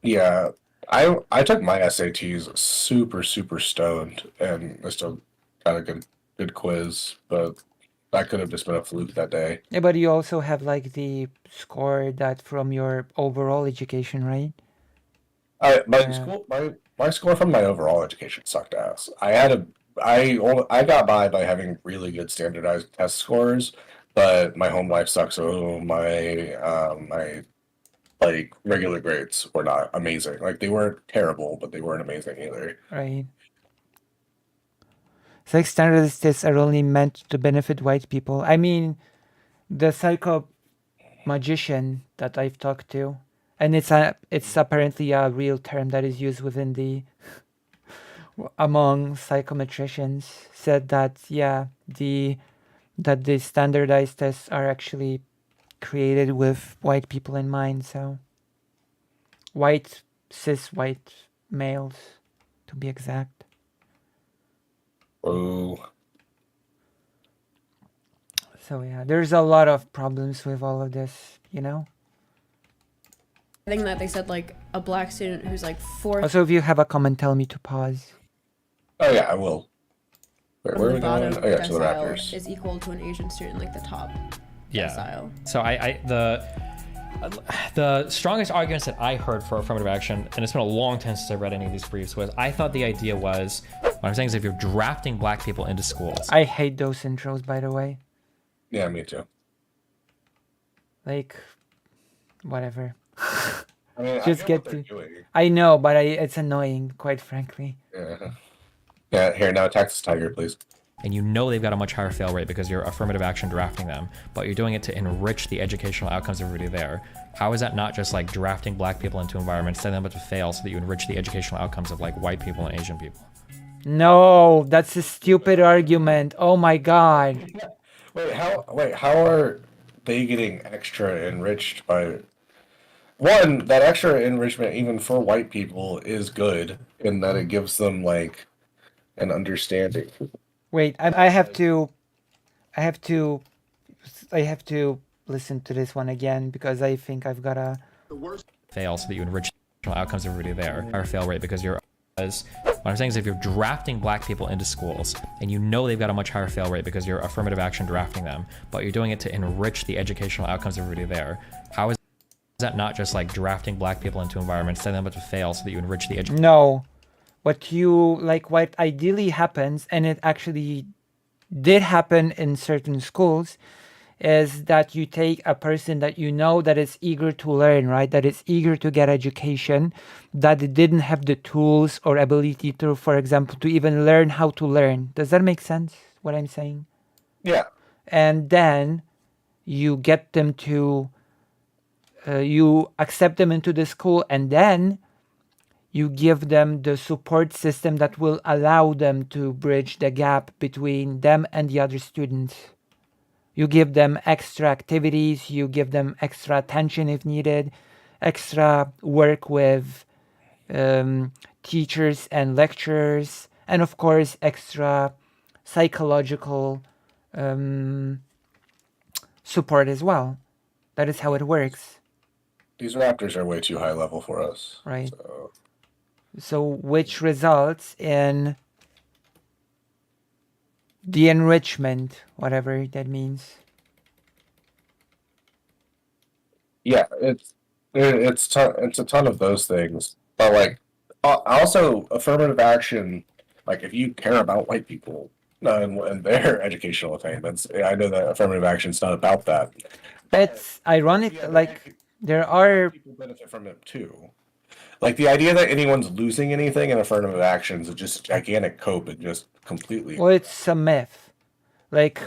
Yeah, I took my SATs super stoned, and I still got a good quiz, but that could have just been a fluke that day. Yeah, but you also have like the score that from your overall education, right? My score from my overall education sucked ass. I got by having really good standardized test scores, but my home life sucks. So my like regular grades were not amazing. Like they weren't terrible, but they weren't amazing either. Right. It's like standardized tests are only meant to benefit white people. I mean, the psycho magician that I've talked to, and it's apparently a real term that is used within the among psychometricians, said that yeah, the that the standardized tests are actually created with white people in mind. So white, cis white males, to be exact. Oh, So yeah, there's a lot of problems with all of this, you know? I think that they said like a black student who's like fourth Also, if you have a comment, tell me to pause. oh yeah, I will. Wait, from where are the we bottom going? Oh yeah, to the decile Raptors. is equal to an Asian student like the top Yeah. decile. So the strongest arguments that I heard for affirmative action, and it's been a long time since I read any of these briefs, was I thought the idea was, what I'm saying is if you're drafting black people into schools. I hate those intros, by the way. Yeah, me too. Like, whatever. I mean, Just I get what they're to. doing. I know, but it's annoying, quite frankly. Yeah. Yeah, here, now attack this tiger, please. And you know they've got a much higher fail rate because you're affirmative action drafting them, but you're doing it to enrich the educational outcomes of everybody there. How is that not just like drafting black people into environments, setting them up to fail so that you enrich the educational outcomes of like white people and Asian people? No, that's a stupid argument. Oh my god. Wait, how are they getting extra enriched by one, that extra enrichment even for white people is good in that it gives them like an understanding. Wait, I have to listen to this one again because I think I've got a Fail so that you enrich the outcomes of everybody there. Higher fail rate because you're. What I'm saying is if you're drafting black people into schools and you know they've got a much higher fail rate because you're affirmative action drafting them, but you're doing it to enrich the educational outcomes of everybody there, how is that not just like drafting black people into environments, setting them up to fail so that you enrich the education? No. What ideally happens, and it actually did happen in certain schools, is that you take a person that you know that is eager to learn, right? That is eager to get education, that didn't have the tools or ability to, for example, to even learn how to learn. Does that make sense, what I'm saying? Yeah. And then you get them to, you accept them into the school, and then you give them the support system that will allow them to bridge the gap between them and the other students. You give them extra activities, you give them extra attention if needed, extra work with teachers and lecturers, and of course, extra psychological support as well. That is how it works. These Raptors are way too high level for us. Right. So which results in the enrichment, whatever that means. Yeah, it's a ton of those things, but like also affirmative action. Like if you care about white people and their educational attainments, I know that affirmative action is not about that. That's ironic. Like there are people benefit from it too. Like the idea that anyone's losing anything in affirmative action is just gigantic cope and just completely. Well, it's a myth. Like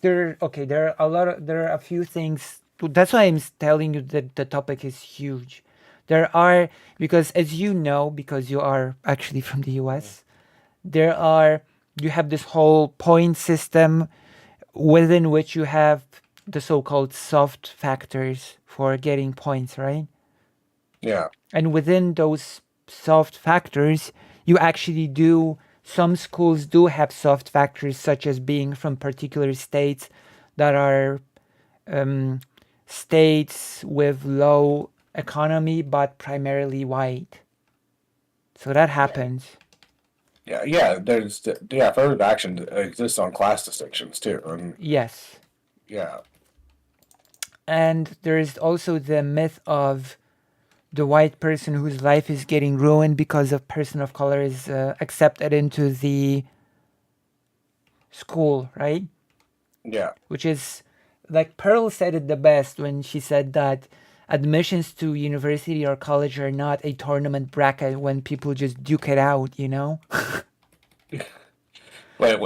there are a few things. That's why I'm telling you that the topic is huge. There are, because as you know, because you are actually from the US, you have this whole point system within which you have the so-called soft factors for getting points, right? Yeah. And within those soft factors, you actually some schools do have soft factors, such as being from particular states that are states with low economy, but primarily white. So that happens. Yeah. Affirmative action exists on class distinctions too. And yes. Yeah. And there is also the myth of the white person whose life is getting ruined because a person of color is accepted into the school, right? Yeah. Which is, like Pearl said it the best when she said that admissions to university or college are not a tournament bracket when people just duke it out, you know? Wait,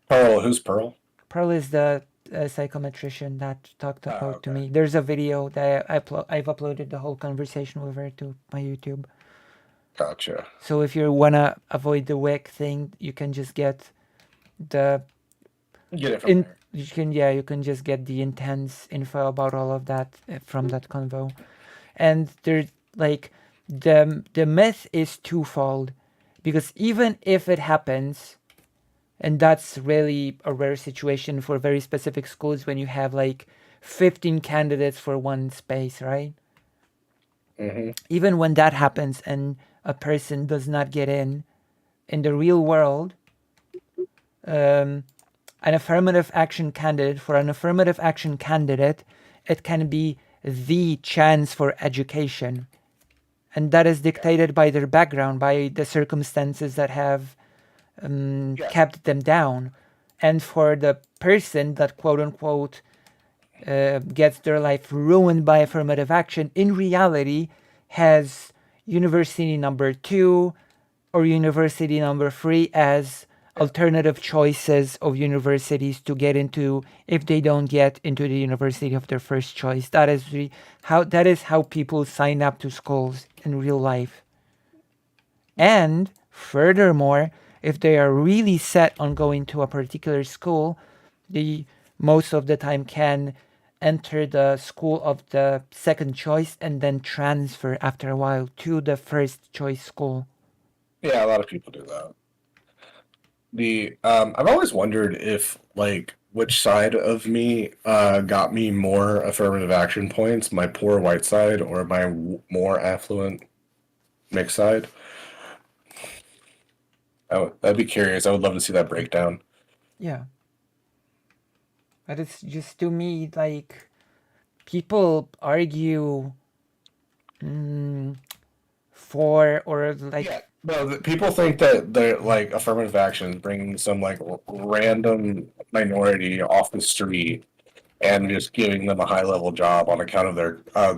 Pearl? Who's Pearl? Pearl is the psychometrician that talked about to me. There's a video that I've uploaded the whole conversation with her to my YouTube. Gotcha. So if you wanna avoid the wick thing, you can just get the Get it from there. You can just get the intense info about all of that from that convo. And there's like the myth is twofold, because even if it happens, and that's really a rare situation for very specific schools when you have like 15 candidates for one space, right? Even when that happens and a person does not get in the real world, an affirmative action candidate, for an affirmative action candidate, it can be the chance for education. And that is dictated by their background, by the circumstances that have kept them down. And for the person that quote unquote gets their life ruined by affirmative action, in reality has university number 2 or university number 3 as alternative choices of universities to get into if they don't get into the university of their first choice. That is how people sign up to schools in real life. And furthermore, if they are really set on going to a particular school, they most of the time can enter the school of the second choice and then transfer after a while to the first choice school. Yeah, a lot of people do that. I've always wondered if like which side of me got me more affirmative action points, my poor white side or my more affluent mixed side. I'd be curious. I would love to see that breakdown. Yeah. But it's just, to me, like, people argue for, or like... Yeah, no, people think that they're like affirmative action, bringing some like random minority off the street and just giving them a high level job on account of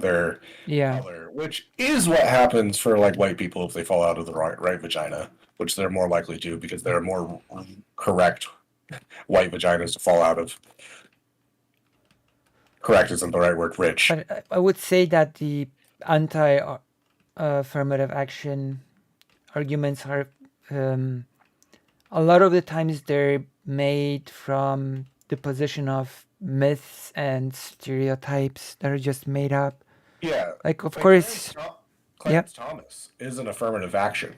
their Yeah. color, which is what happens for like white people if they fall out of the right vagina, which they're more likely to because there are more correct white vaginas to fall out of. Correct isn't the right word. Rich. But I would say that the anti-affirmative action arguments are a lot of the times they're made from the position of myths and stereotypes that are just made up. Yeah. Like, of course... Clarence Thomas is an affirmative action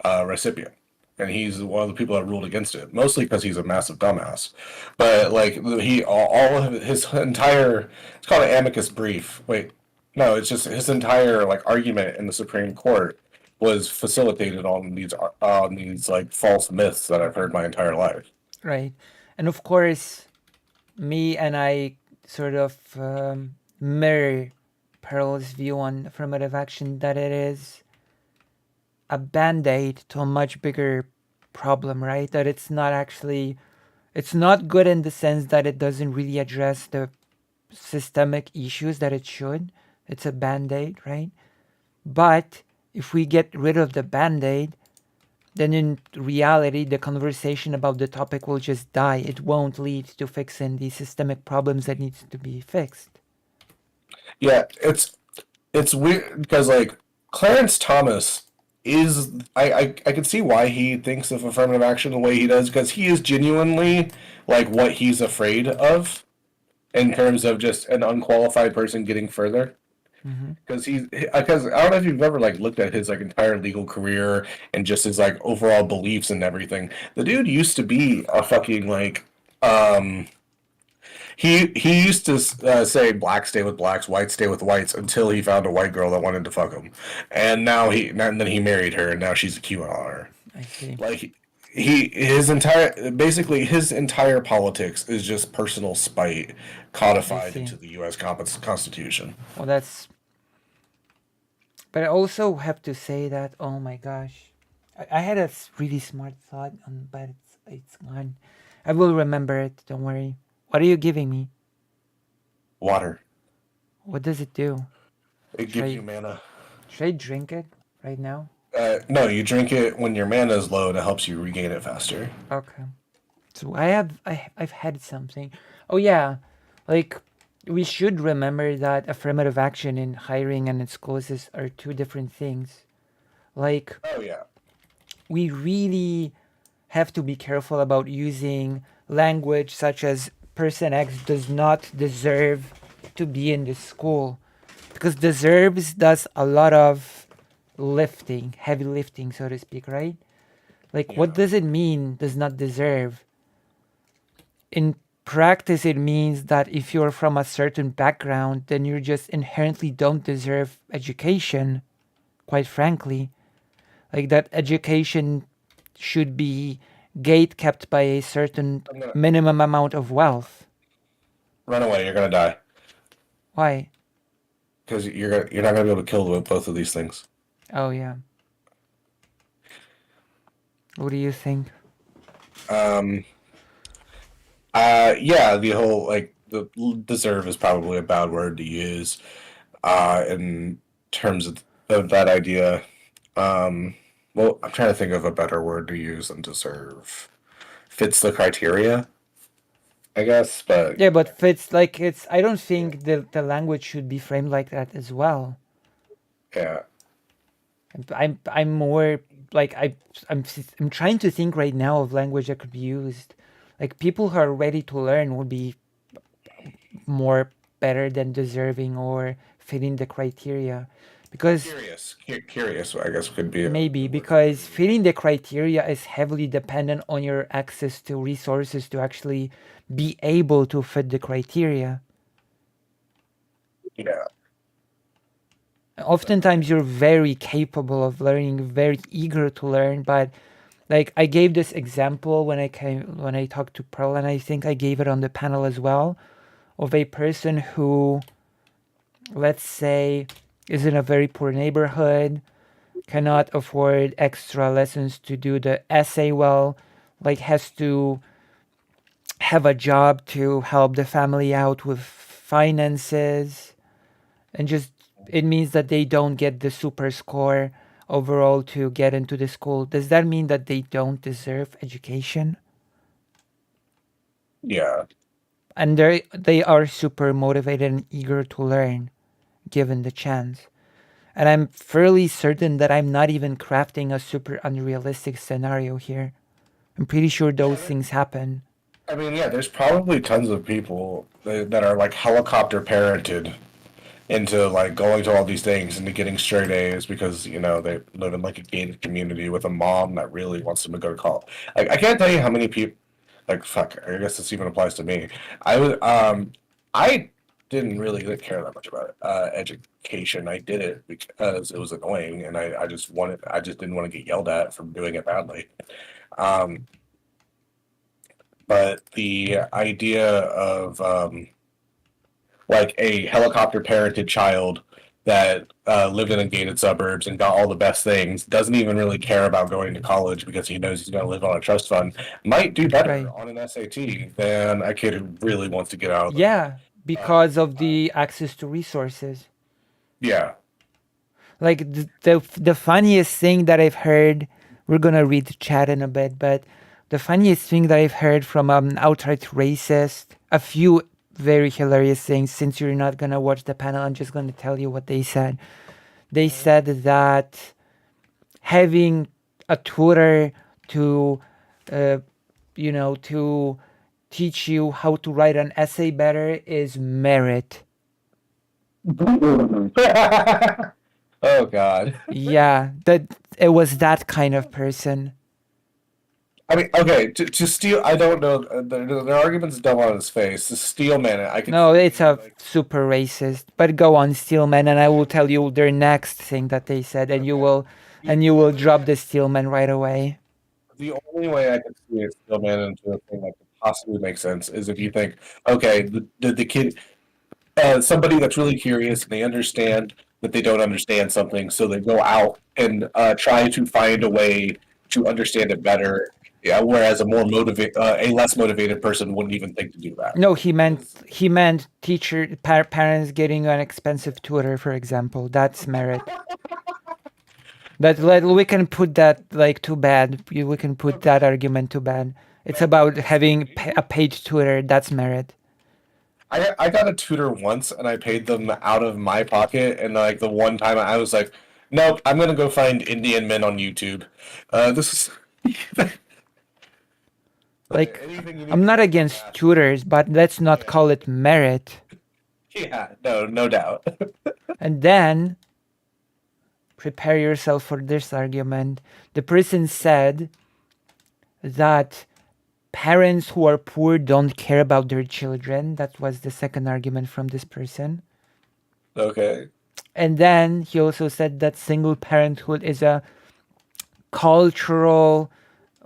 recipient. And he's one of the people that ruled against it, mostly because he's a massive dumbass. But like all of his entire, it's called an amicus brief. Wait, no, it's just his entire like argument in the Supreme Court was facilitated on these like false myths that I've heard my entire life. Right, and of course, me and I sort of mirror Pearl's view on affirmative action, that it is a band-aid to a much bigger problem, right? That it's not good in the sense that it doesn't really address the systemic issues that it should. It's a band-aid, right? But if we get rid of the band-aid, then in reality, the conversation about the topic will just die. It won't lead to fixing the systemic problems that needs to be fixed. Yeah, it's weird because like Clarence Thomas is I can see why he thinks of affirmative action the way he does, because he is genuinely like what he's afraid of in terms of just an unqualified person getting further. Because I don't know if you've ever like looked at his like entire legal career and just his like overall beliefs and everything. The dude used to be a fucking like he used to say blacks stay with blacks, whites stay with whites until he found a white girl that wanted to fuck him, and then he married her and now she's a QAnon. I see. Like his entire politics is just personal spite codified into the U.S. Constitution. Well, that's... But I also have to say that, oh my gosh, I had a really smart thought, but it's gone. I will remember it, don't worry. What are you giving me? Water. What does it do? It gives you mana. Should I drink it right now? No, you drink it when your mana is low and it helps you regain it faster. Okay. So I've had something. Oh yeah, like we should remember that affirmative action in hiring and in schools are two different things. Like, oh yeah, we really have to be careful about using language such as person X does not deserve to be in this school, because deserves does a lot of lifting, heavy lifting, so to speak, right? Like, what does it mean, does not deserve? In practice, it means that if you're from a certain background, then you just inherently don't deserve education, quite frankly. Like, that education should be gate kept by a certain minimum amount of wealth. Run away, you're gonna die. Why? Because you're not gonna be able to kill both of these things. Oh, yeah. What do you think? Yeah, the whole like the deserve is probably a bad word to use, in terms of that idea. Well, I'm trying to think of a better word to use than deserve. Fits the criteria, I guess, but Yeah, but fits like it's. I don't think the language should be framed like that as well. yeah. I'm more like I'm trying to think right now of language that could be used. Like, people who are ready to learn would be more better than deserving or fitting the criteria, because Curious, I guess could be maybe because fitting the criteria is heavily dependent on your access to resources to actually be able to fit the criteria. Yeah. Oftentimes you're very capable of learning, very eager to learn, but like I gave this example when I talked to Pearl, and I think I gave it on the panel as well, of a person who, let's say, is in a very poor neighborhood, cannot afford extra lessons to do the essay well, like has to have a job to help the family out with finances, and just it means that they don't get the super score overall to get into the school. Does that mean that they don't deserve education? Yeah. And they are super motivated and eager to learn, given the chance. And I'm fairly certain that I'm not even crafting a super unrealistic scenario here. I'm pretty sure those things happen. I mean, yeah, there's probably tons of people that are like helicopter parented into like going to all these things and to getting straight A's because they live in like a gated community with a mom that really wants them to go to college. Like, I can't tell you how many people. Like, fuck, I guess this even applies to me. I didn't really care that much about education. I did it because it was annoying, and I just didn't want to get yelled at for doing it badly. But the idea of like a helicopter parented child that lived in a gated suburbs and got all the best things, doesn't even really care about going to college because he knows he's going to live on a trust fund, might do better on an SAT than a kid who really wants to get out of Yeah, because of the access to resources. Yeah. Like the funniest thing that I've heard, we're gonna read the chat in a bit, but the funniest thing that I've heard from outright racist, a few very hilarious things. Since you're not gonna watch the panel, I'm just gonna tell you what they said. They said that having a tutor to, to teach you how to write an essay better is merit. Oh God. Yeah, that it was that kind of person. I mean, okay, to steal. I don't know. Their argument's dumb on his face. To steal man, I can. No, it's a super racist. But go on, Steelman, and I will tell you their next thing that they said, and you will drop the Steelman right away. The only way I can see it steal man into a thing that could possibly make sense is if you think, okay, the kid, somebody that's really curious and they understand that they don't understand something, so they go out and try to find a way to understand it better. Yeah, whereas a less motivated person wouldn't even think to do that. No, he meant parents getting an expensive tutor, for example. That's merit. We can put that to bed. We can put that argument to bed. It's about having a paid tutor. That's merit. I got a tutor once, and I paid them out of my pocket. And like the one time, I was like, "Nope, I'm gonna go find Indian men on YouTube." This is Like, anything you need I'm to not know against about math. tutors, but let's not call it merit. Yeah, no doubt. And then, prepare yourself for this argument. The person said that parents who are poor don't care about their children. That was the second argument from this person. Okay. And then he also said that single parenthood is a cultural,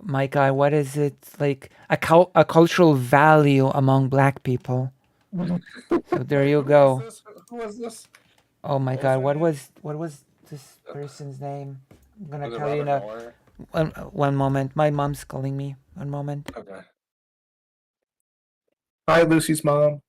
my God, what is it? Like a cultural value among black people. So there you go. Who was this? Oh my What was God, her name? what was this person's name? I'm gonna Was it tell you Robert now. Mueller? One moment. My mom's calling me. One moment. Okay. Hi, Lucy's mom.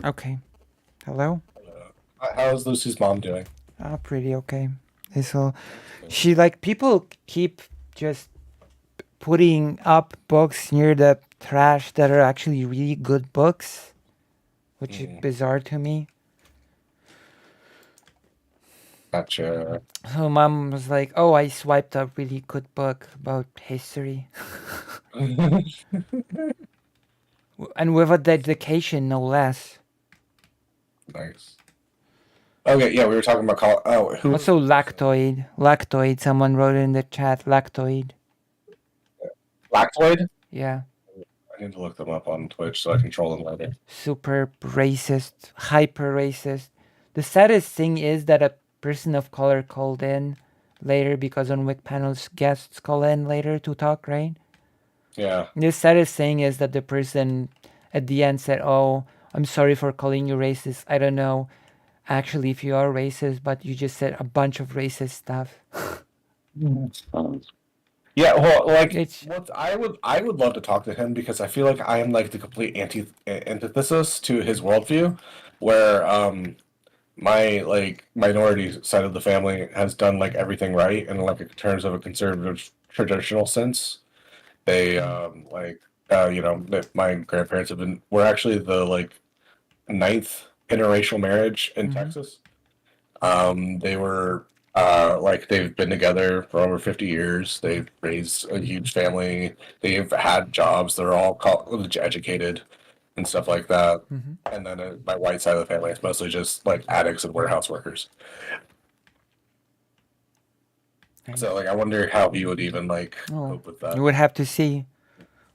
Okay. Hello? How's Lucy's mom doing? Oh, pretty okay. So she like people keep just putting up books near the trash that are actually really good books, which is bizarre to me. Gotcha. So mom was like, "Oh, I swiped a really good book about history." And with a dedication, no less. Nice. Okay, yeah, we were talking about who was Also, lactoid. Lactoid. Someone wrote in the chat. Lactoid. Lactoid? Yeah. I need to look them up on Twitch so I can troll them later. Super racist. Hyper racist. The saddest thing is that a person of color called in later because on Wick panels guests call in later to talk, right? Yeah. The saddest thing is that the person at the end said, "Oh, I'm sorry for calling you racist. I don't know actually if you are racist, but you just said a bunch of racist stuff." Yeah, well, like It's I would love to talk to him because I feel like I am like the complete antithesis to his worldview, where my like minority side of the family has done like everything right in like in terms of a conservative traditional sense. They you know that my grandparents have been we're actually the like ninth interracial marriage in Texas. They were like they've been together for over 50 years. They've raised a huge family. They've had jobs. They're all college educated and stuff like that. And then my white side of the family, it's mostly just like addicts and warehouse workers. So like I wonder how he would even like cope with that. you would have to see.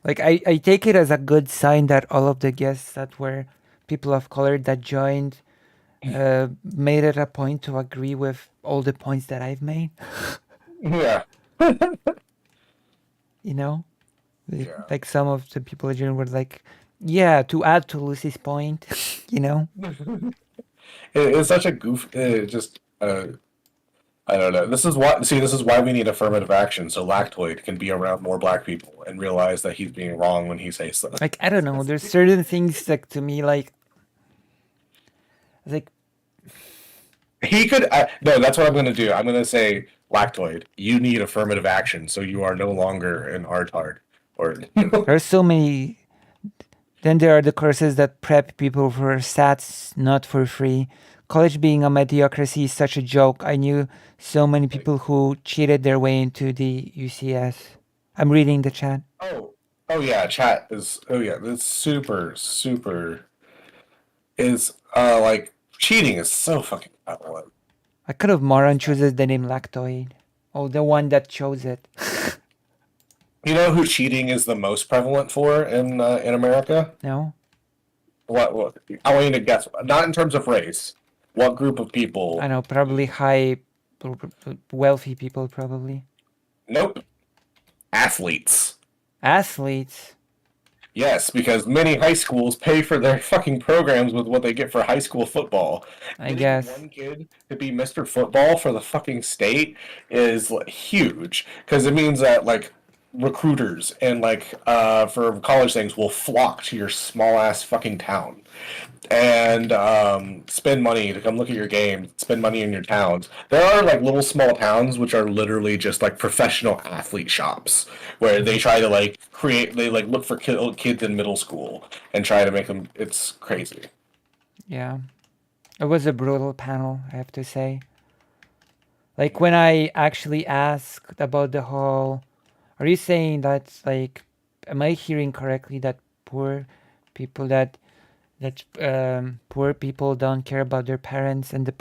Like I take it as a good sign that all of the guests that were people of color that joined made it a point to agree with all the points that I've made. Yeah. You know? Like some of the people that joined were like, yeah, to add to Lucy's point, you know? It's such a goof. Just I don't know. This is why we need affirmative action so Lactoid can be around more black people and realize that he's being wrong when he says so. Like I don't know, there's certain things like to me like He could. No, that's what I'm going to do. I'm going to say, Lactoid, you need affirmative action, so you are no longer an artard. Or There's so many. Then there are the courses that prep people for stats not for free. College being a mediocracy is such a joke. I knew so many people who cheated their way into the UCS. I'm reading the chat. oh yeah, chat is. Oh yeah, that's super is like cheating is so fucking prevalent. I could have moron chooses the name Lactoid. Oh, the one that chose it. You know who cheating is the most prevalent for in America? No? What? I want you to guess. Not in terms of race. What group of people? I know, probably high, wealthy people, probably. Nope. Athletes. Athletes? Yes, because many high schools pay for their fucking programs with what they get for high school football. I Getting guess. one kid to be Mr. Football for the fucking state is like, huge, because it means that like recruiters and like for college things will flock to your small ass fucking town and spend money to come look at your game, spend money in your towns. There are like little small towns which are literally just like professional athlete shops where they try to like they like look for kids in middle school and try to make them. It's crazy. Yeah. It was a brutal panel, I have to say. Like when I actually asked about the whole, are you saying that like, am I hearing correctly that poor people poor people don't care about their parents, and the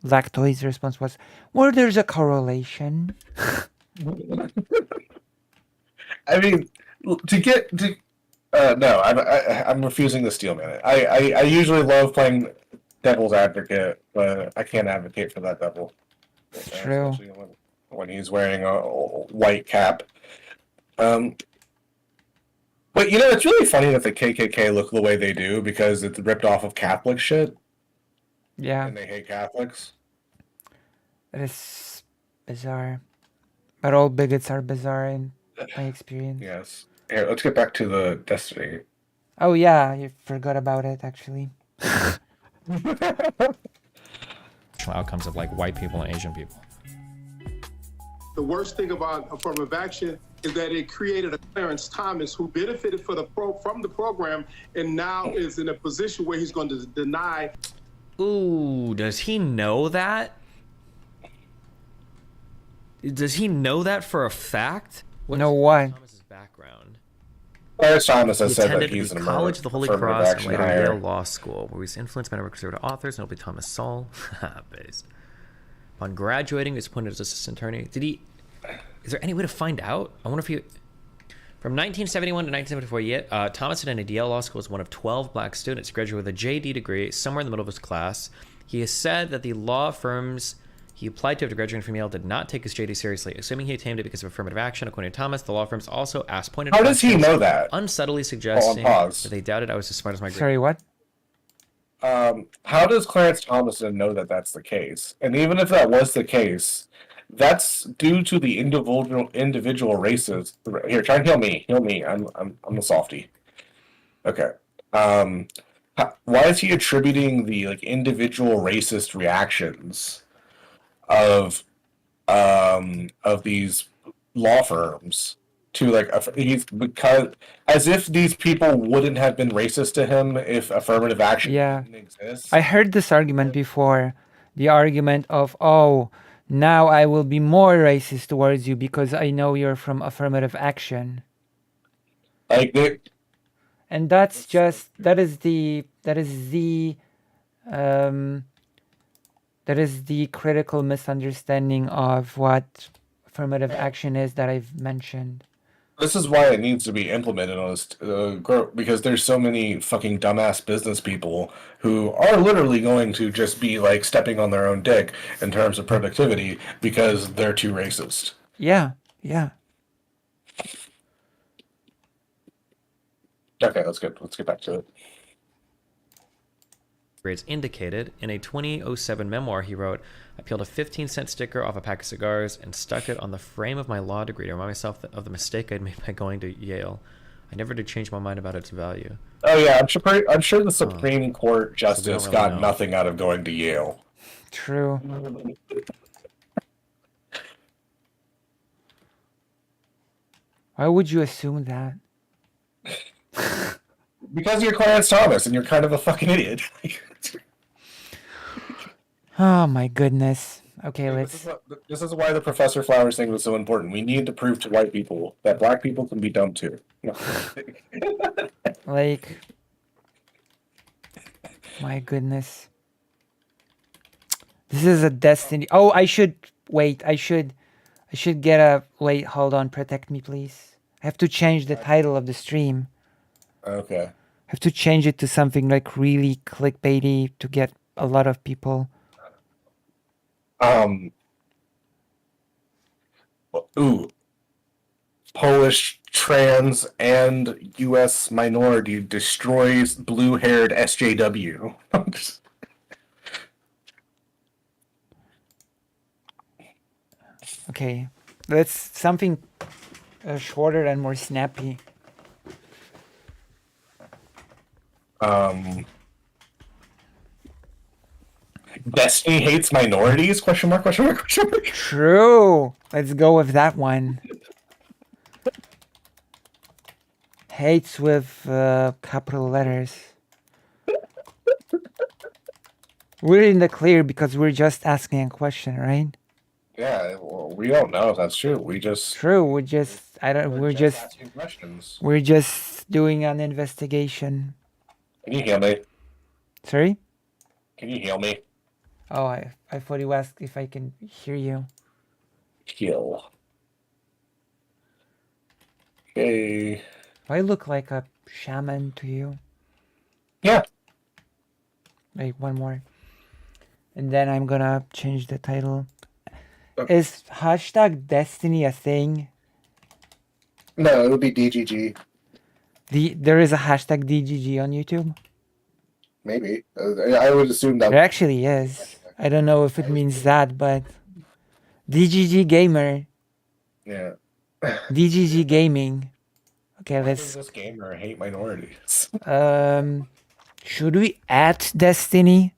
Lactoid's response was, well, there's a correlation. I mean, to get to no, I'm refusing the steel man. I usually love playing devil's advocate, but I can't advocate for that devil. It's true. Especially when he's wearing a white cap. But you know, it's really funny that the KKK look the way they do because it's ripped off of Catholic shit. Yeah. And they hate Catholics. It is bizarre. But all bigots are bizarre in my experience. Yes. Here, let's get back to the Destiny. Oh yeah, you forgot about it actually. Outcomes of like white people and Asian people. The worst thing about affirmative action is that it created a Clarence Thomas who benefited from the program and now is in a position where he's going to deny. Ooh, does he know that? Does he know that for a fact? No what? Thomas's background. Clarence Thomas has He said that attended he's the an College of the Holy affirmative Cross and action later hire. Yale Law School, where he was influenced by a number of conservative authors, notably Thomas Sowell. Based. Upon graduating, he was appointed as assistant attorney. Is there any way to find out? I wonder if he... From 1971 to 1974, Thomas attended Yale Law School as one of 12 black students. He graduated with a JD degree somewhere in the middle of his class. He has said that the law firms he applied to after graduating from Yale did not take his JD seriously, assuming he attained it because of affirmative action. According to Thomas, the law firms also asked pointed How does he questions, know that? unsubtly suggesting pause. that they doubted I was as smart as my grade. Sorry, what? How does Clarence Thomason know that that's the case? And even if that was the case, that's due to the individual races. Here, try and heal me. Heal me. I'm a softie. Okay. Why is he attributing the like individual racist reactions of these law firms to like because as if these people wouldn't have been racist to him if affirmative action didn't exist? I heard this argument before. The argument of, oh, now I will be more racist towards you because I know you're from affirmative action. And that's just that is the critical misunderstanding of what affirmative action is that I've mentioned. This is why it needs to be implemented on this because there's so many fucking dumbass business people who are literally going to just be like stepping on their own dick in terms of productivity because they're too racist. Yeah, yeah. Okay, let's get back to it. Grades indicated. In a 2007 memoir he wrote, I peeled a 15-cent sticker off a pack of cigars and stuck it on the frame of my law degree to remind myself of the mistake I'd made by going to Yale. I never did change my mind about its value. Oh yeah, I'm sure the Supreme Court justice really got know. nothing out of going to Yale. True. Why would you assume that? Because you're Clarence Thomas and you're kind of a fucking idiot. Oh my goodness. Okay, This is why the Professor Flowers thing was so important. We need to prove to white people that black people can be dumb too. No. like, my goodness. This is a destiny. Oh, I should wait. I should get a wait. Hold on. Protect me, please. I have to change the title of the stream. Okay. I have to change it to something like really clickbaity to get a lot of people. Ooh. Polish trans and U.S. minority destroys blue-haired SJW. Okay, that's something shorter and more snappy. Destiny hates minorities? Question mark, question mark, question mark. True. Let's go with that one. Hates with capital letters. We're in the clear because we're just asking a question, right? Yeah, well, we don't know if that's true. We just True. We're just asking questions. we're just doing an investigation. Can you hear me? Sorry? Can you hear me? Oh, I thought you asked if I can hear you. Heal. Okay. Do I look like a shaman to you? Yeah. Wait, one more. And then I'm gonna change the title. Is hashtag Destiny a thing? No, it would be DGG. There is a hashtag DGG on YouTube? Maybe. I would assume that. There actually is. I don't know if it means that, but DGG Gamer. Yeah. DGG Gaming. Okay, Why let's. does this gamer hate minorities? Should we add Destiny?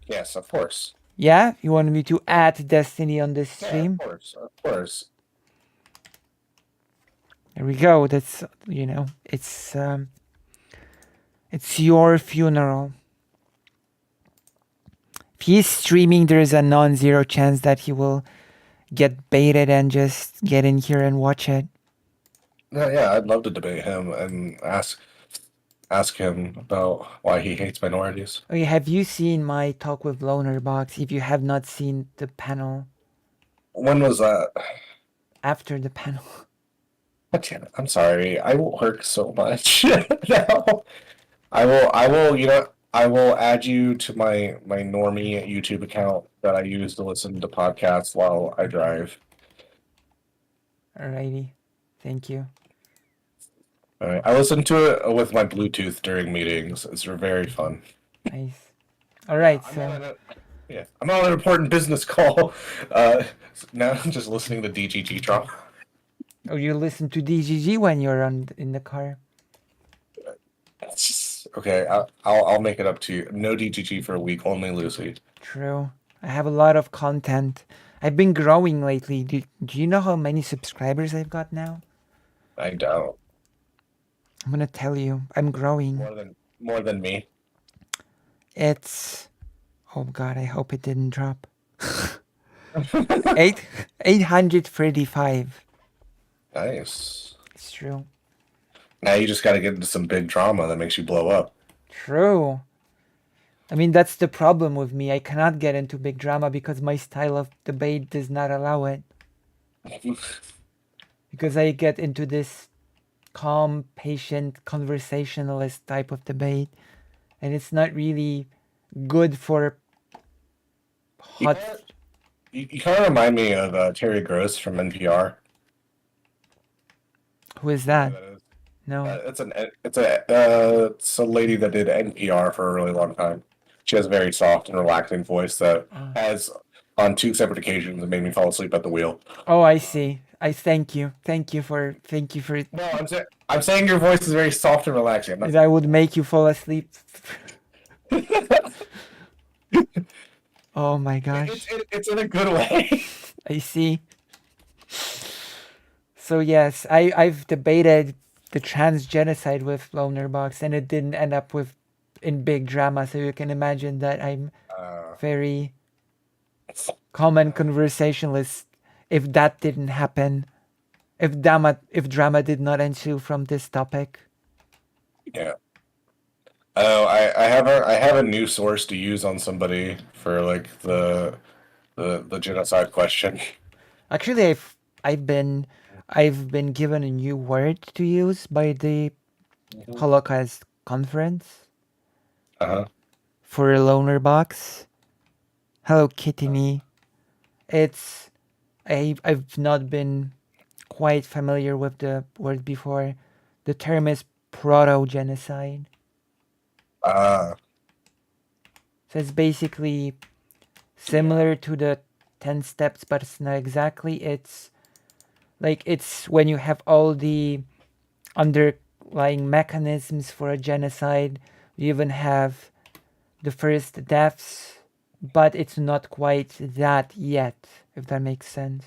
Yes, of course. Yeah, you want me to add Destiny on this stream? Yeah, of course. There we go. That's it's your funeral. If he's streaming, there is a non-zero chance that he will get baited and just get in here and watch it. Yeah, I'd love to debate him and ask him about why he hates minorities. Okay, have you seen my talk with Loner Box? If you have not seen the panel. When was that? After the panel. I'm sorry. I will work so much now. I will add you to my normie YouTube account that I use to listen to podcasts while I drive. Alrighty. Thank you. All right. I listen to it with my Bluetooth during meetings. It's very fun. Nice. All right. I'm on an important business call. Now I'm just listening to DGG drama. Oh, you listen to DGG when you're in the car? Okay, I'll make it up to you. No DGG for a week, only Lucy. True. I have a lot of content. I've been growing lately. Do you know how many subscribers I've got now? I doubt. I'm gonna tell you. I'm growing. More than me. It's... Oh God, I hope it didn't drop. 835. Nice. It's true. Now you just got to get into some big drama that makes you blow up. True. I mean, that's the problem with me. I cannot get into big drama because my style of debate does not allow it. Because I get into this calm, patient, conversationalist type of debate. And it's not really good for hot... You kind of remind me of Terry Gross from NPR. Who is that? No. It's a lady that did NPR for a really long time. She has a very soft and relaxing voice that has, on 2 separate occasions, made me fall asleep at the wheel. Oh, I see. I thank you. Thank you for. No, I'm saying your voice is very soft and relaxing. I would make you fall asleep. Oh my gosh. It's in a good way. I see. So yes, I've debated the trans genocide with Loner Box, and it didn't end up with in big drama. So you can imagine that I'm very common conversationalist. If that didn't happen, if drama did not ensue from this topic. Yeah. Oh, I have a new source to use on somebody for like the genocide question. Actually, I've been given a new word to use by the Holocaust conference Uh-huh. for a loner box. Hello, Kitty Me. It's I've not been quite familiar with the word before. The term is proto-genocide. Ah. So it's basically similar to the 10 steps, but it's not exactly. It's like it's when you have all the underlying mechanisms for a genocide. You even have the first deaths, but it's not quite that yet, if that makes sense.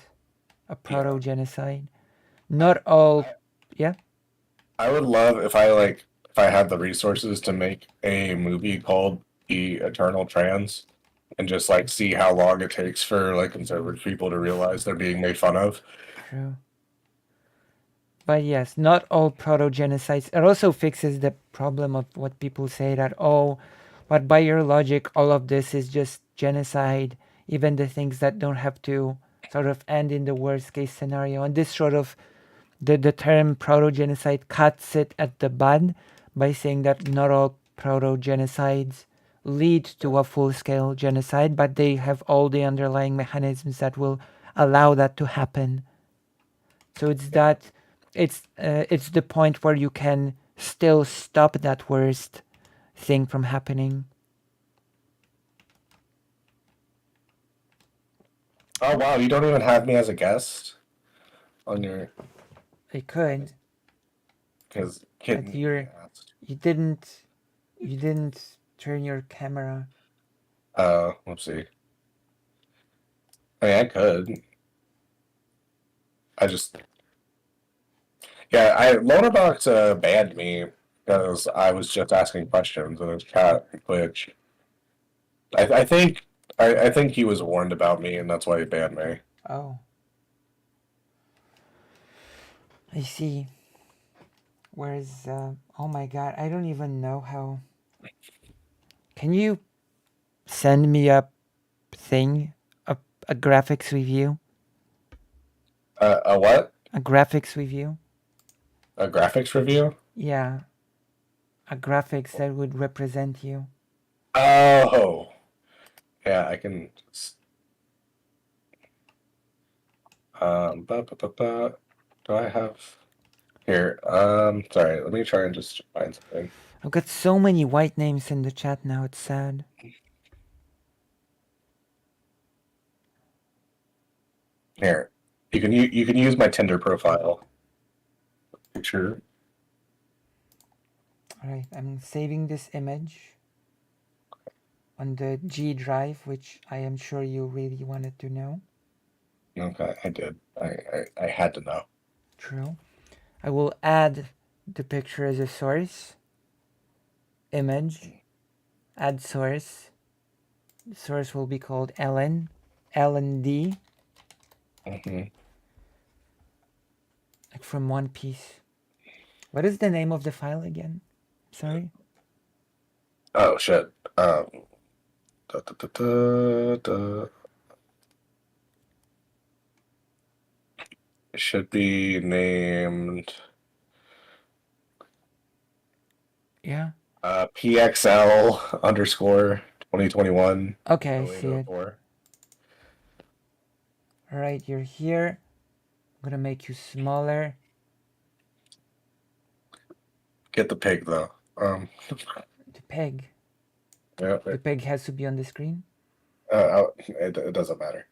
A proto-genocide. Not all, yeah? I would love if I had the resources to make a movie called The Eternal Trans and just like see how long it takes for like conservative people to realize they're being made fun of. True. But yes, not all proto-genocides. It also fixes the problem of what people say that, oh, but by your logic, all of this is just genocide, even the things that don't have to sort of end in the worst case scenario. And this sort of, the term proto-genocide cuts it at the bud by saying that not all proto-genocides lead to a full-scale genocide, but they have all the underlying mechanisms that will allow that to happen. So it's that it's the point where you can still stop that worst thing from happening. Oh wow, you don't even have me as a guest on your I could, because but kitten you didn't turn your camera. whoopsie. I mean, I could. I just Lonerbox banned me because I was just asking questions in his chat glitch. I think I think he was warned about me and that's why he banned me. Oh, I see. Where's oh my god, I don't even know how. Can you send me a thing, a graphics review? A what? A graphics review? A graphics review? Yeah, a graphics that would represent you. Oh, yeah, I can. Do I have here? Sorry, let me try and just find something. I've got so many white names in the chat now, it's sad. Here, you can use my Tinder profile picture. Alright, I'm saving this image on the G drive, which I am sure you really wanted to know. Okay, I did. I had to know. True. I will add the picture as a source. Image. Add source. The source will be called Ellen. LND. Mm-hmm. Like from One Piece. What is the name of the file again? Sorry. Oh shit. Da, da, da, da, da. It should be named Yeah. PXL underscore 2021. Okay, I see it. Alright, you're here. I'm gonna make you smaller. Get the pig though. The peg. Yeah. The peg has to be on the screen. It doesn't matter.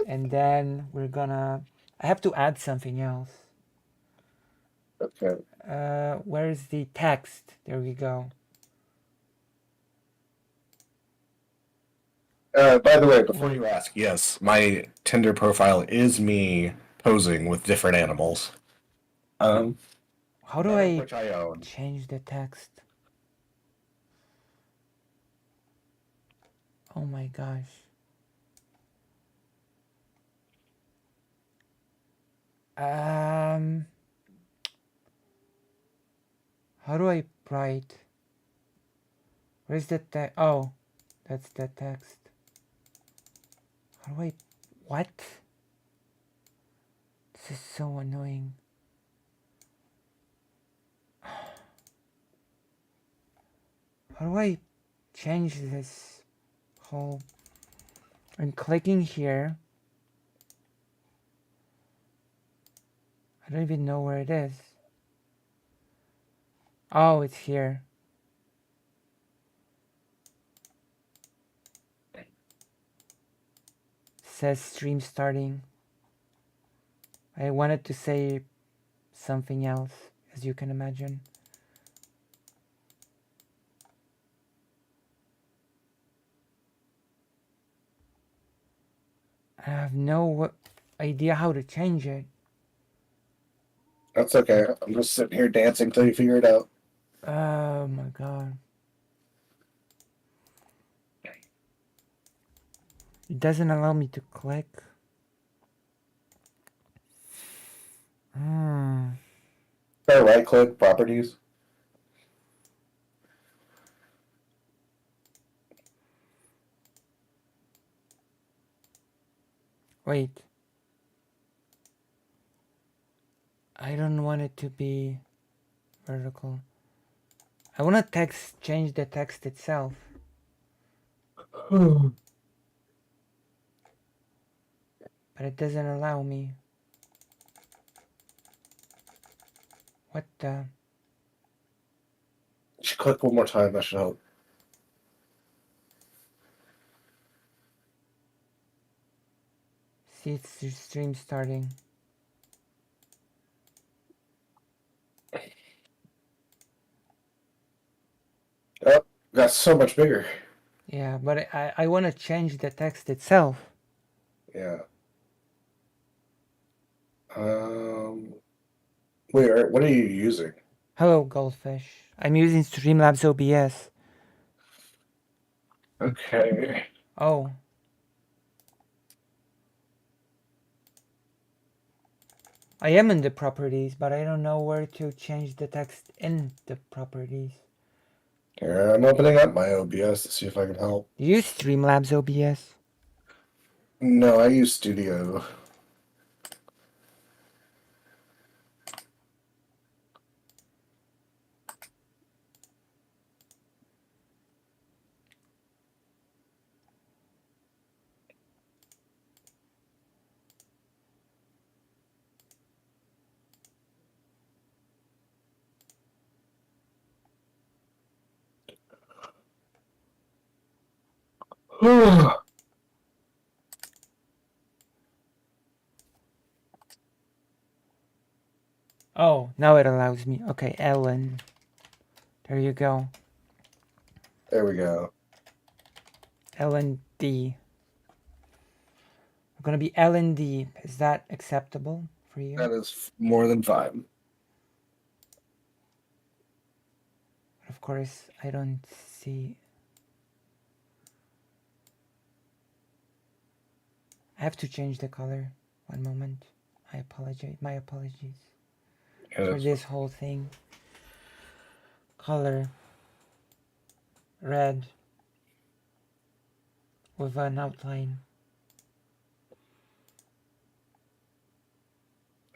And then we're gonna. I have to add something else. Okay. Where's the text? There we go. By the way, before you ask, yes, my Tinder profile is me posing with different animals. How do none of I which I own. change the text? Oh my gosh. How do I write? Where's the text? Oh, that's the text. How do I... What? This is so annoying. How do I change this whole... I'm clicking here. I don't even know where it is. Oh, it's here. It says stream starting. I wanted to say something else, as you can imagine. I have no idea how to change it. That's okay. I'm just sitting here dancing till you figure it out. Oh my god. It doesn't allow me to click. Try right click properties. Wait. I don't want it to be vertical. I want to change the text itself. But it doesn't allow me. What the? Just click one more time, that should help. See, it's the stream starting. Oh, that's so much bigger. Yeah, but I want to change the text itself. Yeah. Wait, what are you using? Hello, Goldfish. I'm using Streamlabs OBS. Okay. Oh. I am in the properties, but I don't know where to change the text in the properties. Here, I'm opening up my OBS to see if I can help. You use Streamlabs OBS? No, I use Studio. Oh, now it allows me. Okay, Ellen. There you go. There we go. Ellen D. I'm gonna be Ellen D. Is that acceptable for you? That is more than fine. Of course, I don't see. I have to change the color. One moment. I apologize. My apologies for this whole thing. Color. Red. With an outline.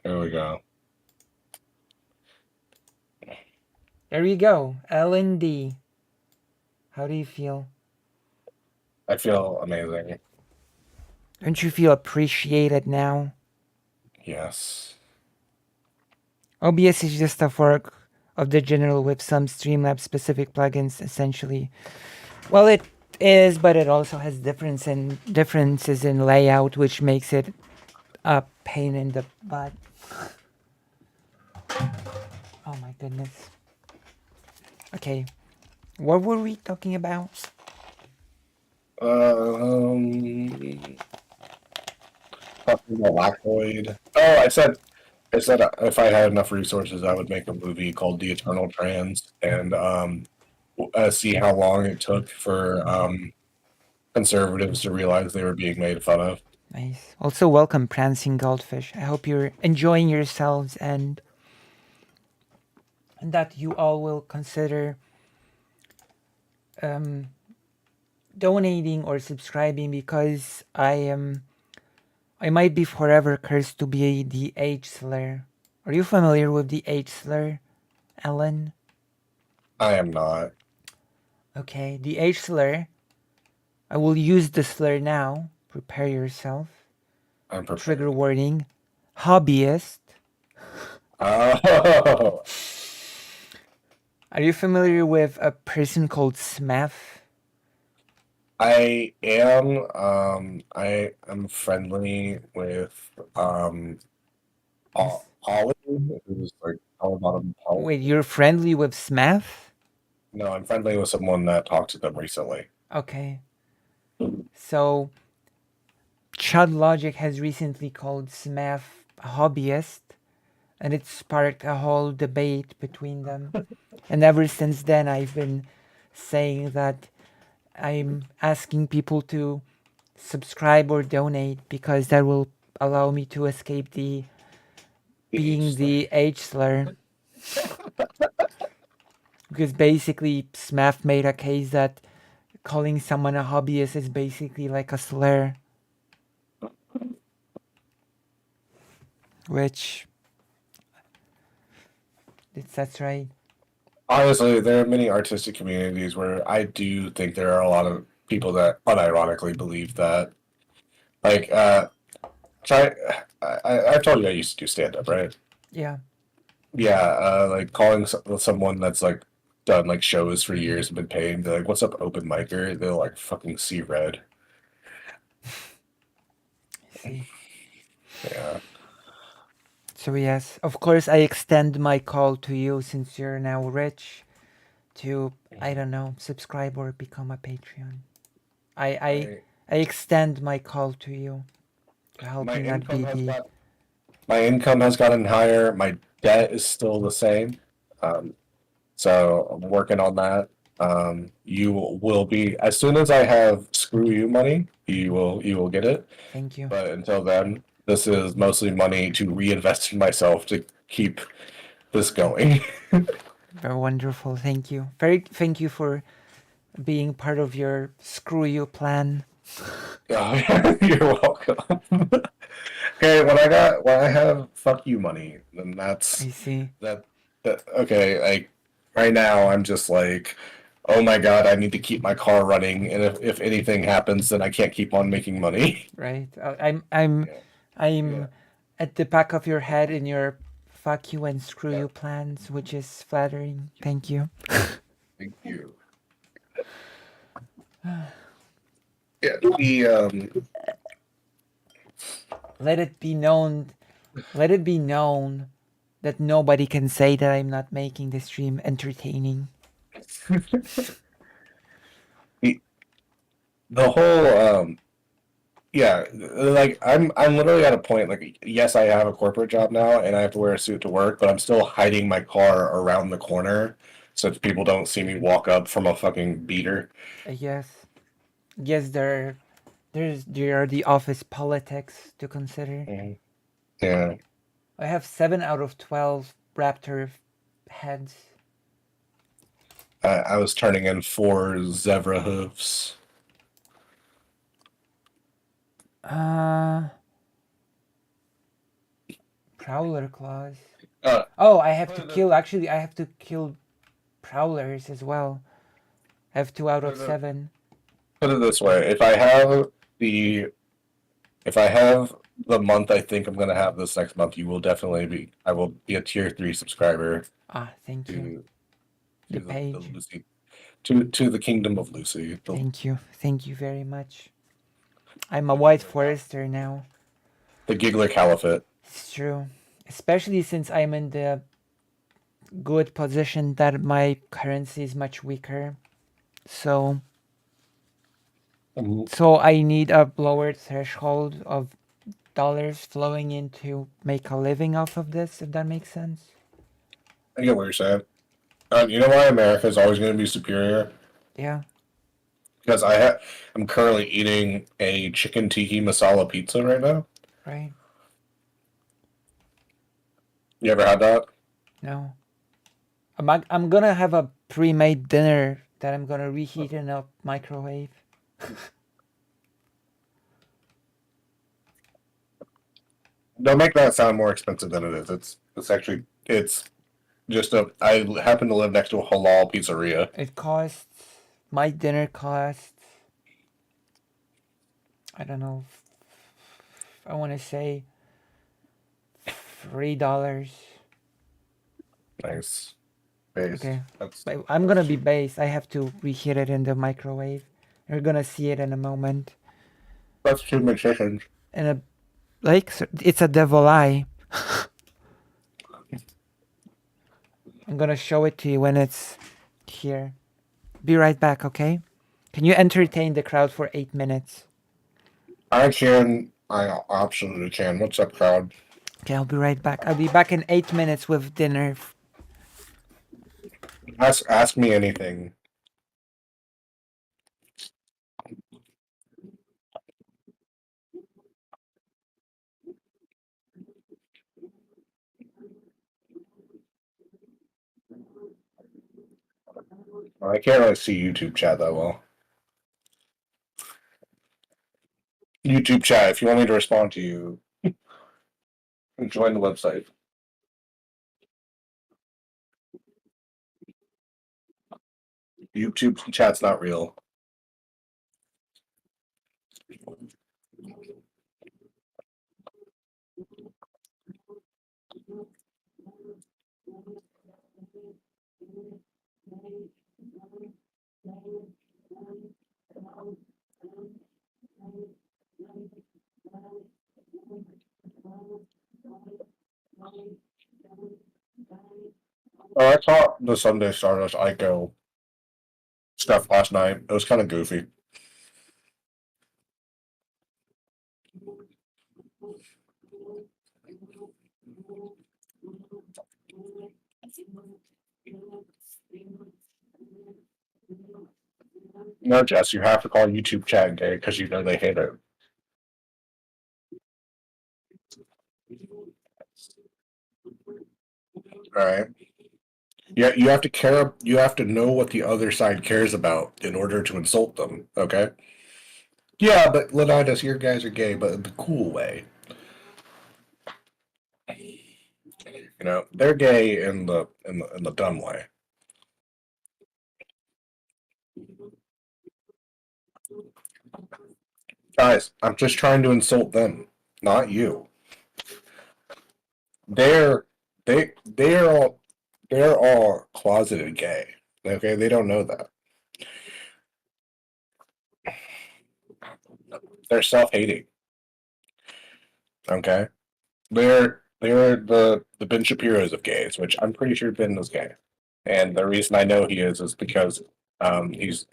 There we go. There you go. L&D. How do you feel? I feel amazing. Don't you feel appreciated now? Yes. OBS is just a fork of the general with some Streamlabs specific plugins, essentially. Well, it is, but it also has differences in layout, which makes it a pain in the butt. Oh my goodness. Okay, what were we talking about? Talking about Lactoid. Oh, I said if I had enough resources, I would make a movie called The Eternal Trans and see how long it took for conservatives to realize they were being made fun of. Nice. Also, welcome, Prancing Goldfish. I hope you're enjoying yourselves and that you all will consider donating or subscribing because I might be forever cursed to be the H slur. Are you familiar with the H slur, Ellen? I am not. Okay, the H slur. I will use the slur now. Prepare yourself. I'm prepared. Trigger warning. Hobbyist. Oh. Are you familiar with a person called Smeth? I am. I am friendly with Ollie, who's like all about help. Wait, you're friendly with Smeth? No, I'm friendly with someone that talked to them recently. Okay. So, Chud Logic has recently called Smeth a hobbyist, and it sparked a whole debate between them. And ever since then, I've been saying that I'm asking people to subscribe or donate because that will allow me to escape the being the H slur. Because basically, Smith made a case that calling someone a hobbyist is basically like a slur. Which, that's right. Honestly, there are many artistic communities where I do think there are a lot of people that unironically believe that. Like, try. I've told you I used to do stand up, right? Yeah. Yeah, like calling someone that's like done like shows for years and been paid, they're like, "What's up, open micer?" They'll like fucking see red. See. Yeah. So yes, of course I extend my call to you since you're now rich to, I don't know, subscribe or become a Patreon. I extend my call to you to help My me not be the my income has gotten higher. My debt is still the same. So I'm working on that. You will be as soon as I have screw you money, you will get it. Thank you. But until then, this is mostly money to reinvest in myself to keep this going. Very wonderful. Thank you. Thank you for being part of your screw you plan. Oh, you're welcome. Okay, when I have fuck you money, then that's I see. that okay, like right now I'm just like, oh my god, I need to keep my car running, and if anything happens, then I can't keep on making money. Right. I'm at the back of your head in your fuck you and screw you plans, which is flattering. Thank you. Thank you. Yeah, the Let it be known that nobody can say that I'm not making the stream entertaining. the whole yeah, like I'm literally at a point like yes, I have a corporate job now and I have to wear a suit to work, but I'm still hiding my car around the corner so that people don't see me walk up from a fucking beater. Yes. Yes, there are the office politics to consider. Yeah. I have 7 out of 12 raptor heads. I was turning in 4 zebra hoofs. Prowler claws. I have to kill. Actually, I have to kill prowlers as well. I have 2 out of 7. Put it this way: if I have the month I think I'm gonna have this next month, you will definitely be. I will be a tier 3 subscriber. Thank you. To The page. the Lucy, to the kingdom of Lucy. Thank you very much. I'm a white forester now. The Giggler Caliphate. It's true, especially since I'm in the good position that my currency is much weaker. So So I need a lower threshold of dollars flowing in to make a living off of this, if that makes sense. I get what you're saying. You know why America is always going to be superior? Yeah. Because I'm currently eating a chicken tiki masala pizza right now. Right. You ever had that? No. I'm gonna have a pre-made dinner that I'm gonna reheat in a microwave. Don't make that sound more expensive than it is. It's just I happen to live next to a halal pizzeria. It costs, my dinner costs, I don't know, I want to say $3. Nice. Base. Okay. I'm gonna be base. I have to reheat it in the microwave. You're gonna see it in a moment. That's too many chickens. And it's a devil eye. I'm gonna show it to you when it's here. Be right back, okay? Can you entertain the crowd for 8 minutes? I can. I absolutely can. What's up, crowd? Okay, I'll be right back. I'll be back in 8 minutes with dinner. Ask me anything. I can't really see YouTube chat that well. YouTube chat, if you want me to respond to you, join the website. YouTube chat's not real. Oh, I saw the Sunday Stardust Ico stuff last night. It was kind of goofy. No, Jess, you have to call YouTube chat gay because you know they hate it. All right. Yeah, you have to care. You have to know what the other side cares about in order to insult them. Okay. Yeah, but Leonidas, your guys are gay, but in the cool way. You know, they're gay in the dumb way. Guys, I'm just trying to insult them, not you. They're they're all closeted gay. Okay, they don't know that. They're self-hating. Okay, they're the Ben Shapiro's of gays, which I'm pretty sure Ben is gay. And the reason I know he is because he's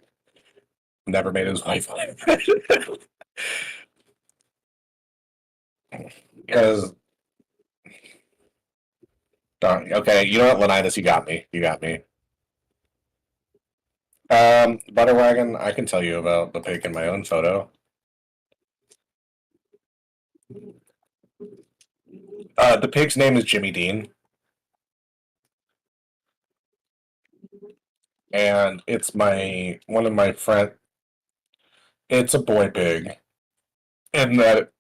never made his wife because okay, you know what, Leonidas, you got me. You got me. Butterwagon, I can tell you about the pig in my own photo. The pig's name is Jimmy Dean. And it's one of my friend. It's a boy pig. In that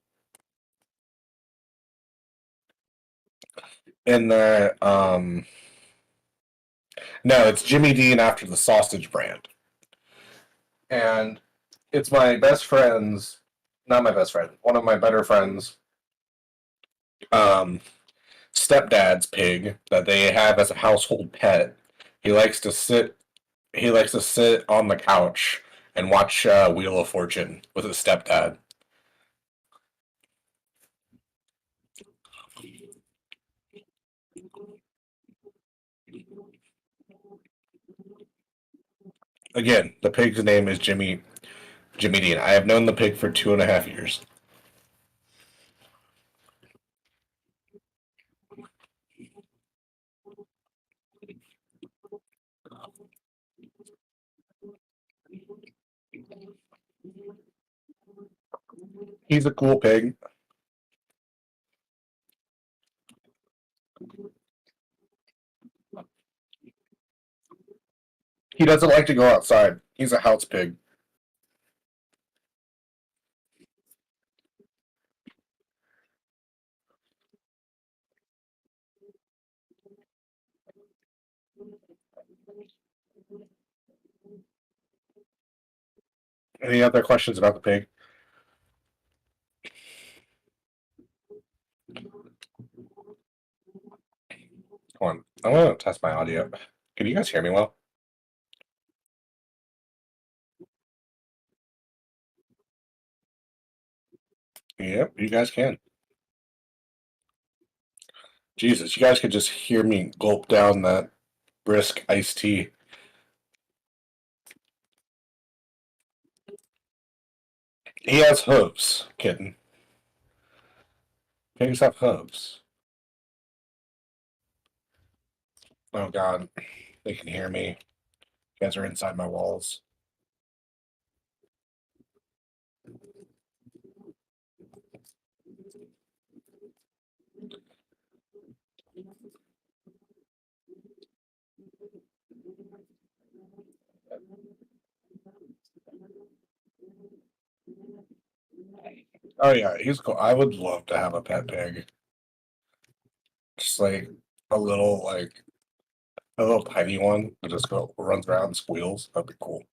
in the no, it's Jimmy Dean after the sausage brand. And it's my best friend's, not my best friend, one of my better friends, um, stepdad's pig that they have as a household pet. He likes to sit. He likes to sit on the couch and watch Wheel of Fortune with his stepdad. Again, the pig's name is Jimmy Jamedian, I have known the pig for 2.5 years. He's a cool pig. He doesn't like to go outside. He's a house pig. Any other questions about the pig? Hold on. I want to test my audio. Can you guys hear me well? Yep, you guys can. Jesus, you guys could just hear me gulp down that brisk iced tea. He has hooves, kitten. Pigs have hooves. Oh god, they can hear me. You guys are inside my walls. Oh yeah, he's cool. I would love to have a pet pig. Just like a little tiny one that just runs around and squeals. That'd be cool.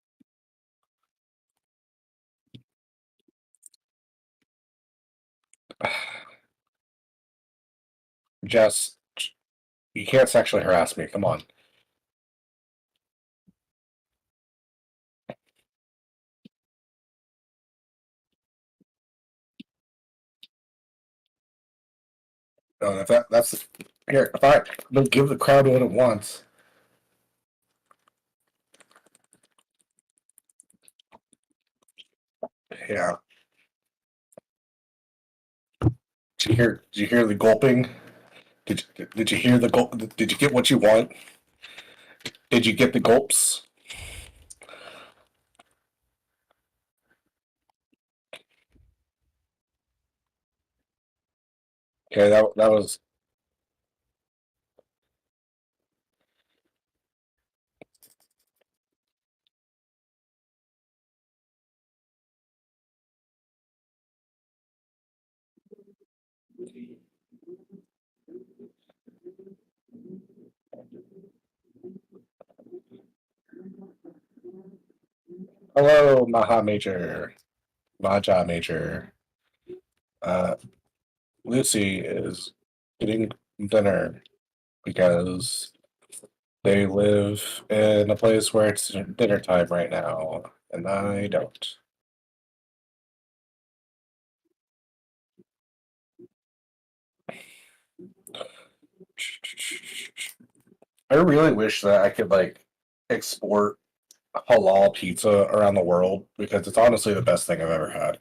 Jess, you can't sexually harass me. Come on. If that's here, if I don't give the crowd what it wants. Yeah. Did you hear the gulping? Did you hear the gulp? Did you get what you want? Did you get the gulps? Okay, that was. Hello, Maha Major. Maja Major. Lucy is getting dinner because they live in a place where it's dinner time right now, and I don't. I really wish that I could like export halal pizza around the world because it's honestly the best thing I've ever had.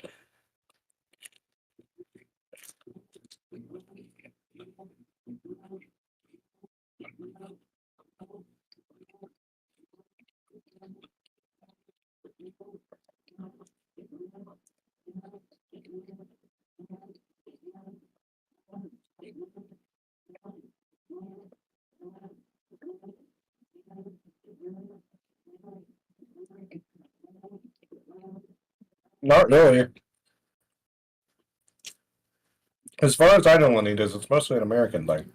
Not really. As far as I know, Lanitas, it's mostly an American thing.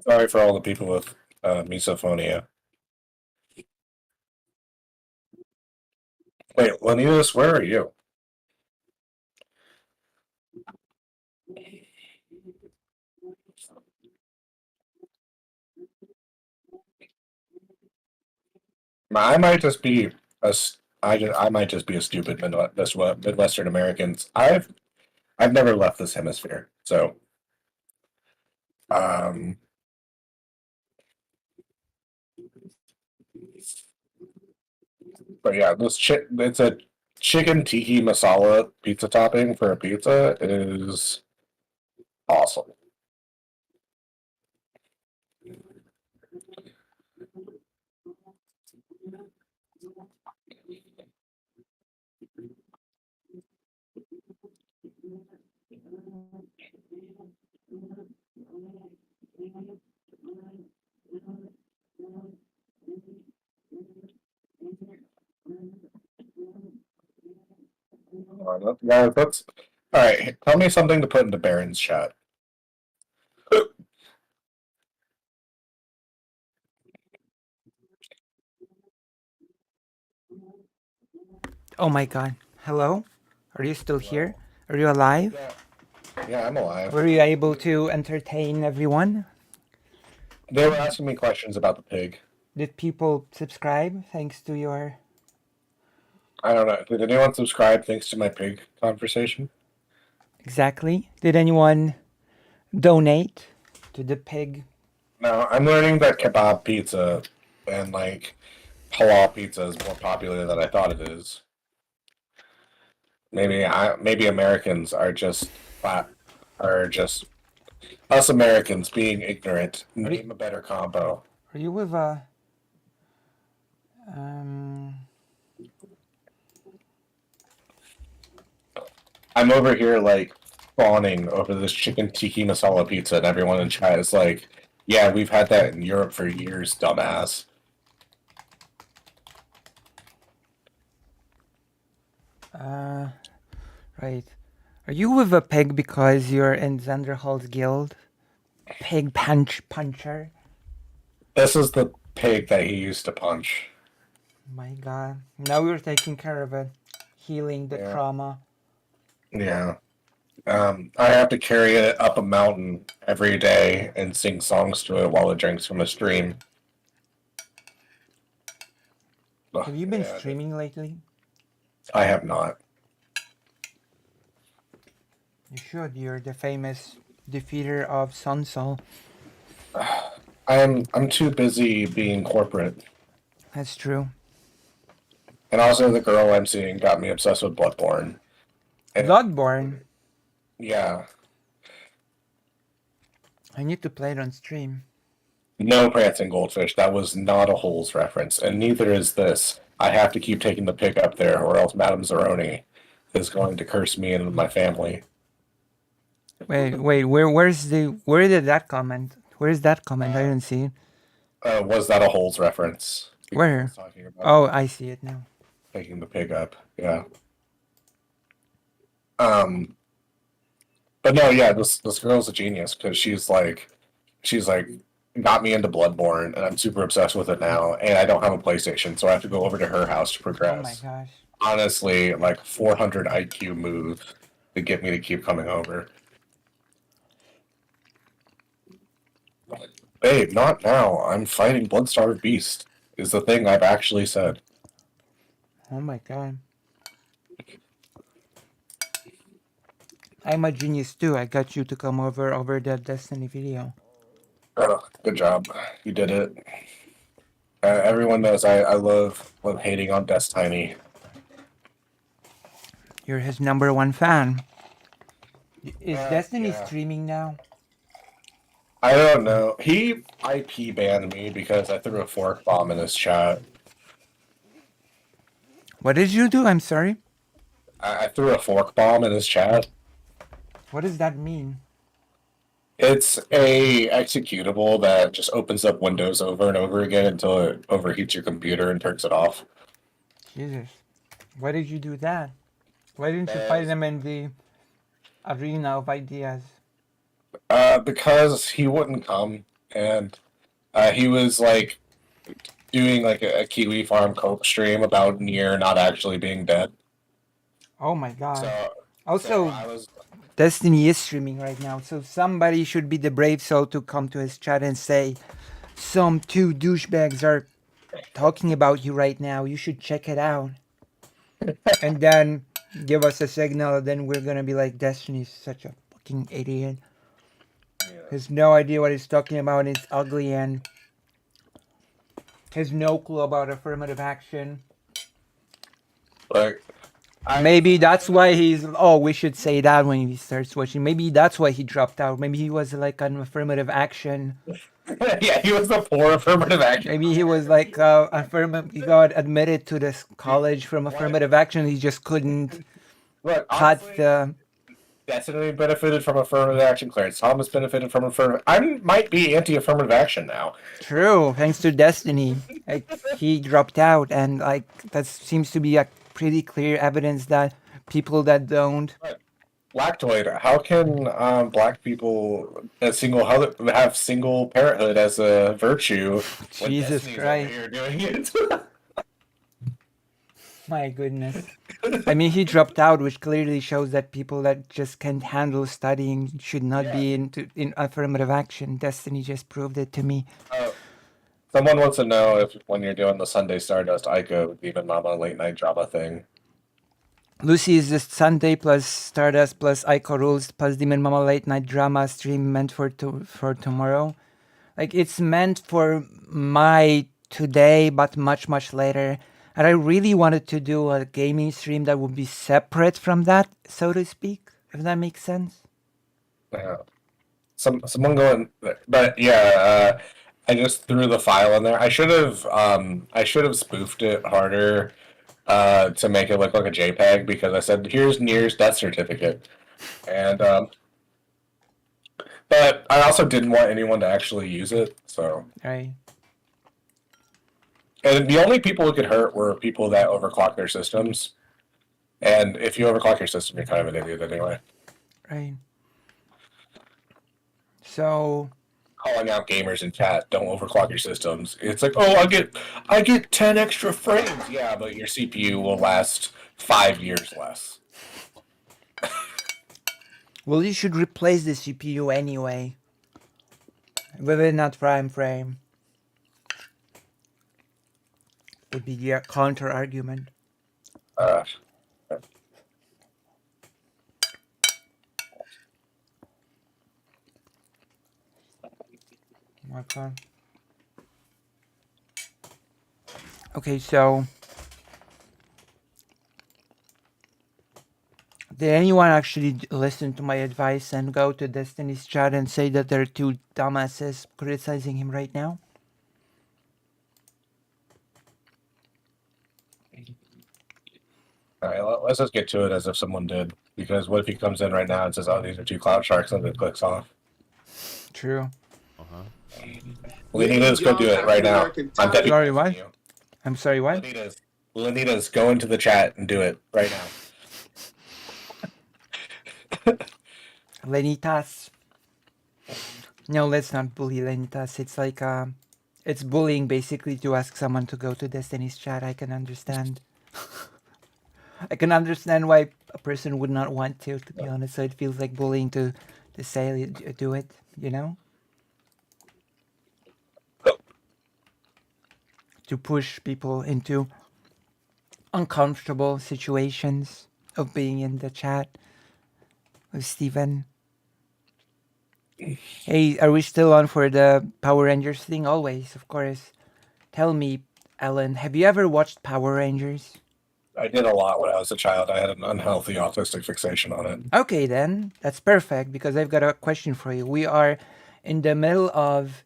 Sorry for all the people with misophonia. Wait, Lanitas, where are you? I might just be I might just be a stupid Midwestern Americans. I've never left this hemisphere, so um, but yeah, it's a chicken tiki masala pizza topping for a pizza. It is awesome. Guys, that's all right. Tell me something to put into Baron's chat. Oh my god. Hello? Are you still here? Are you alive? Yeah, I'm alive. Were you able to entertain everyone? They were asking me questions about the pig. Did people subscribe thanks to your... I don't know. Did anyone subscribe thanks to my pig conversation? Exactly. Did anyone donate to the pig? No, I'm learning that kebab pizza and like halal pizza is more popular than I thought it is. Maybe Americans are just us Americans being ignorant. Name a better combo. Are you with a... I'm over here like fawning over this chicken tiki masala pizza, and everyone in chat is like, "Yeah, we've had that in Europe for years, dumbass." Right. Are you with a pig because you're in Xanderhall's guild? Pig puncher? This is the pig that he used to punch. My god. Now we're taking care of it. Healing the trauma. Yeah. I have to carry it up a mountain every day and sing songs to it while it drinks from a stream. Have you been streaming lately? I have not. You should. You're the famous defeater of Sunsol. I'm too busy being corporate. That's true. And also the girl I'm seeing got me obsessed with Bloodborne. Bloodborne? Yeah. I need to play it on stream. No prancing goldfish. That was not a holes reference, and neither is this. I have to keep taking the pig up there, or else Madame Zeroni is going to curse me and my family. Wait, where did that comment? Where's that comment? I didn't see it. Was that a holes reference? Where? Oh, I see it now. Taking the pig up, yeah. But no, yeah, this girl's a genius because she's like got me into Bloodborne, and I'm super obsessed with it now. And I don't have a PlayStation, so I have to go over to her house to progress. Oh my gosh! Honestly, like 400 IQ move to get me to keep coming over. Babe, not now. I'm fighting Bloodstarved Beast. Is the thing I've actually said. Oh my god! I'm a genius too. I got you to come over that Destiny video. Oh, good job. You did it. Everyone knows I love hating on Destiny. You're his #1 fan. Is Destiny streaming now? I don't know. He IP banned me because I threw a fork bomb in his chat. What did you do? I'm sorry. I threw a fork bomb in his chat. What does that mean? It's a executable that just opens up Windows over and over again until it overheats your computer and turns it off. Jesus. Why did you do that? Why didn't you fight him in the arena of ideas? Because he wouldn't come, and he was like doing like a Kiwi Farm Coke stream about Nier not actually being dead. Oh my god. Destiny is streaming right now, so somebody should be the brave soul to come to his chat and say some two douchebags are talking about you right now. You should check it out. And then give us a signal, then we're gonna be like, Destiny's such a fucking idiot. Has no idea what he's talking about, it's ugly, and has no clue about affirmative action. Like, Maybe that's why he's. Oh, we should say that when he starts watching. Maybe that's why he dropped out. Maybe he was like an affirmative action. yeah, he was the poor affirmative action. Maybe he was like he got admitted to this college from affirmative action. He just couldn't Look, cut honestly, the. Destiny benefited from affirmative action. Clarence Thomas benefited from affirmative. I might be anti-affirmative action now. True, thanks to Destiny, like, he dropped out, and like that seems to be a pretty clear evidence that people that don't. Lactoid. How can black people have single parenthood as a virtue? When Jesus Destiny's over Christ. here doing it? My goodness. I mean, he dropped out, which clearly shows that people that just can't handle studying should not be in affirmative action. Destiny just proved it to me. Someone wants to know if when you're doing the Sunday Stardust Ico Demon Mama late night drama thing. Lucy is just Sunday plus Stardust plus Ico Rules plus Demon Mama late night drama stream meant for tomorrow. Like, it's meant for my today, but much later. And I really wanted to do a gaming stream that would be separate from that, so to speak, if that makes sense. Yeah. Someone going, but yeah, I just threw the file in there. I should have spoofed it harder to make it look like a JPEG, because I said, here's Nier's death certificate. And but I also didn't want anyone to actually use it, so. Right. And the only people who could hurt were people that overclock their systems. And if you overclock your system, you're kind of an idiot anyway. Right. So, calling out gamers in chat, don't overclock your systems. It's like, oh, I get 10 extra frames. Yeah, but your CPU will last 5 years less. well, you should replace the CPU anyway. Within that prime frame. Would be the counter argument. Okay, so did anyone actually listen to my advice and go to Destiny's chat and say that there are two dumbasses criticizing him right now? All right, let's just get to it as if someone did. Because what if he comes in right now and says, oh, these are two cloud sharks, and then clicks off? True. Lenita's go do it right now. I'm sorry, what? I'm sorry, what? Lenita's go into the chat and do it right now. Lenitas. No, let's not bully Lenitas. It's like, it's bullying basically to ask someone to go to Destiny's chat. I can understand. I can understand why a person would not want to be honest. So it feels like bullying to say, do it, you know? To push people into uncomfortable situations of being in the chat with Steven. Hey, are we still on for the Power Rangers thing? Always, of course. Tell me, Ellen, have you ever watched Power Rangers? I did a lot when I was a child. I had an unhealthy autistic fixation on it. Okay, then. That's perfect, because I've got a question for you. We are in the middle of...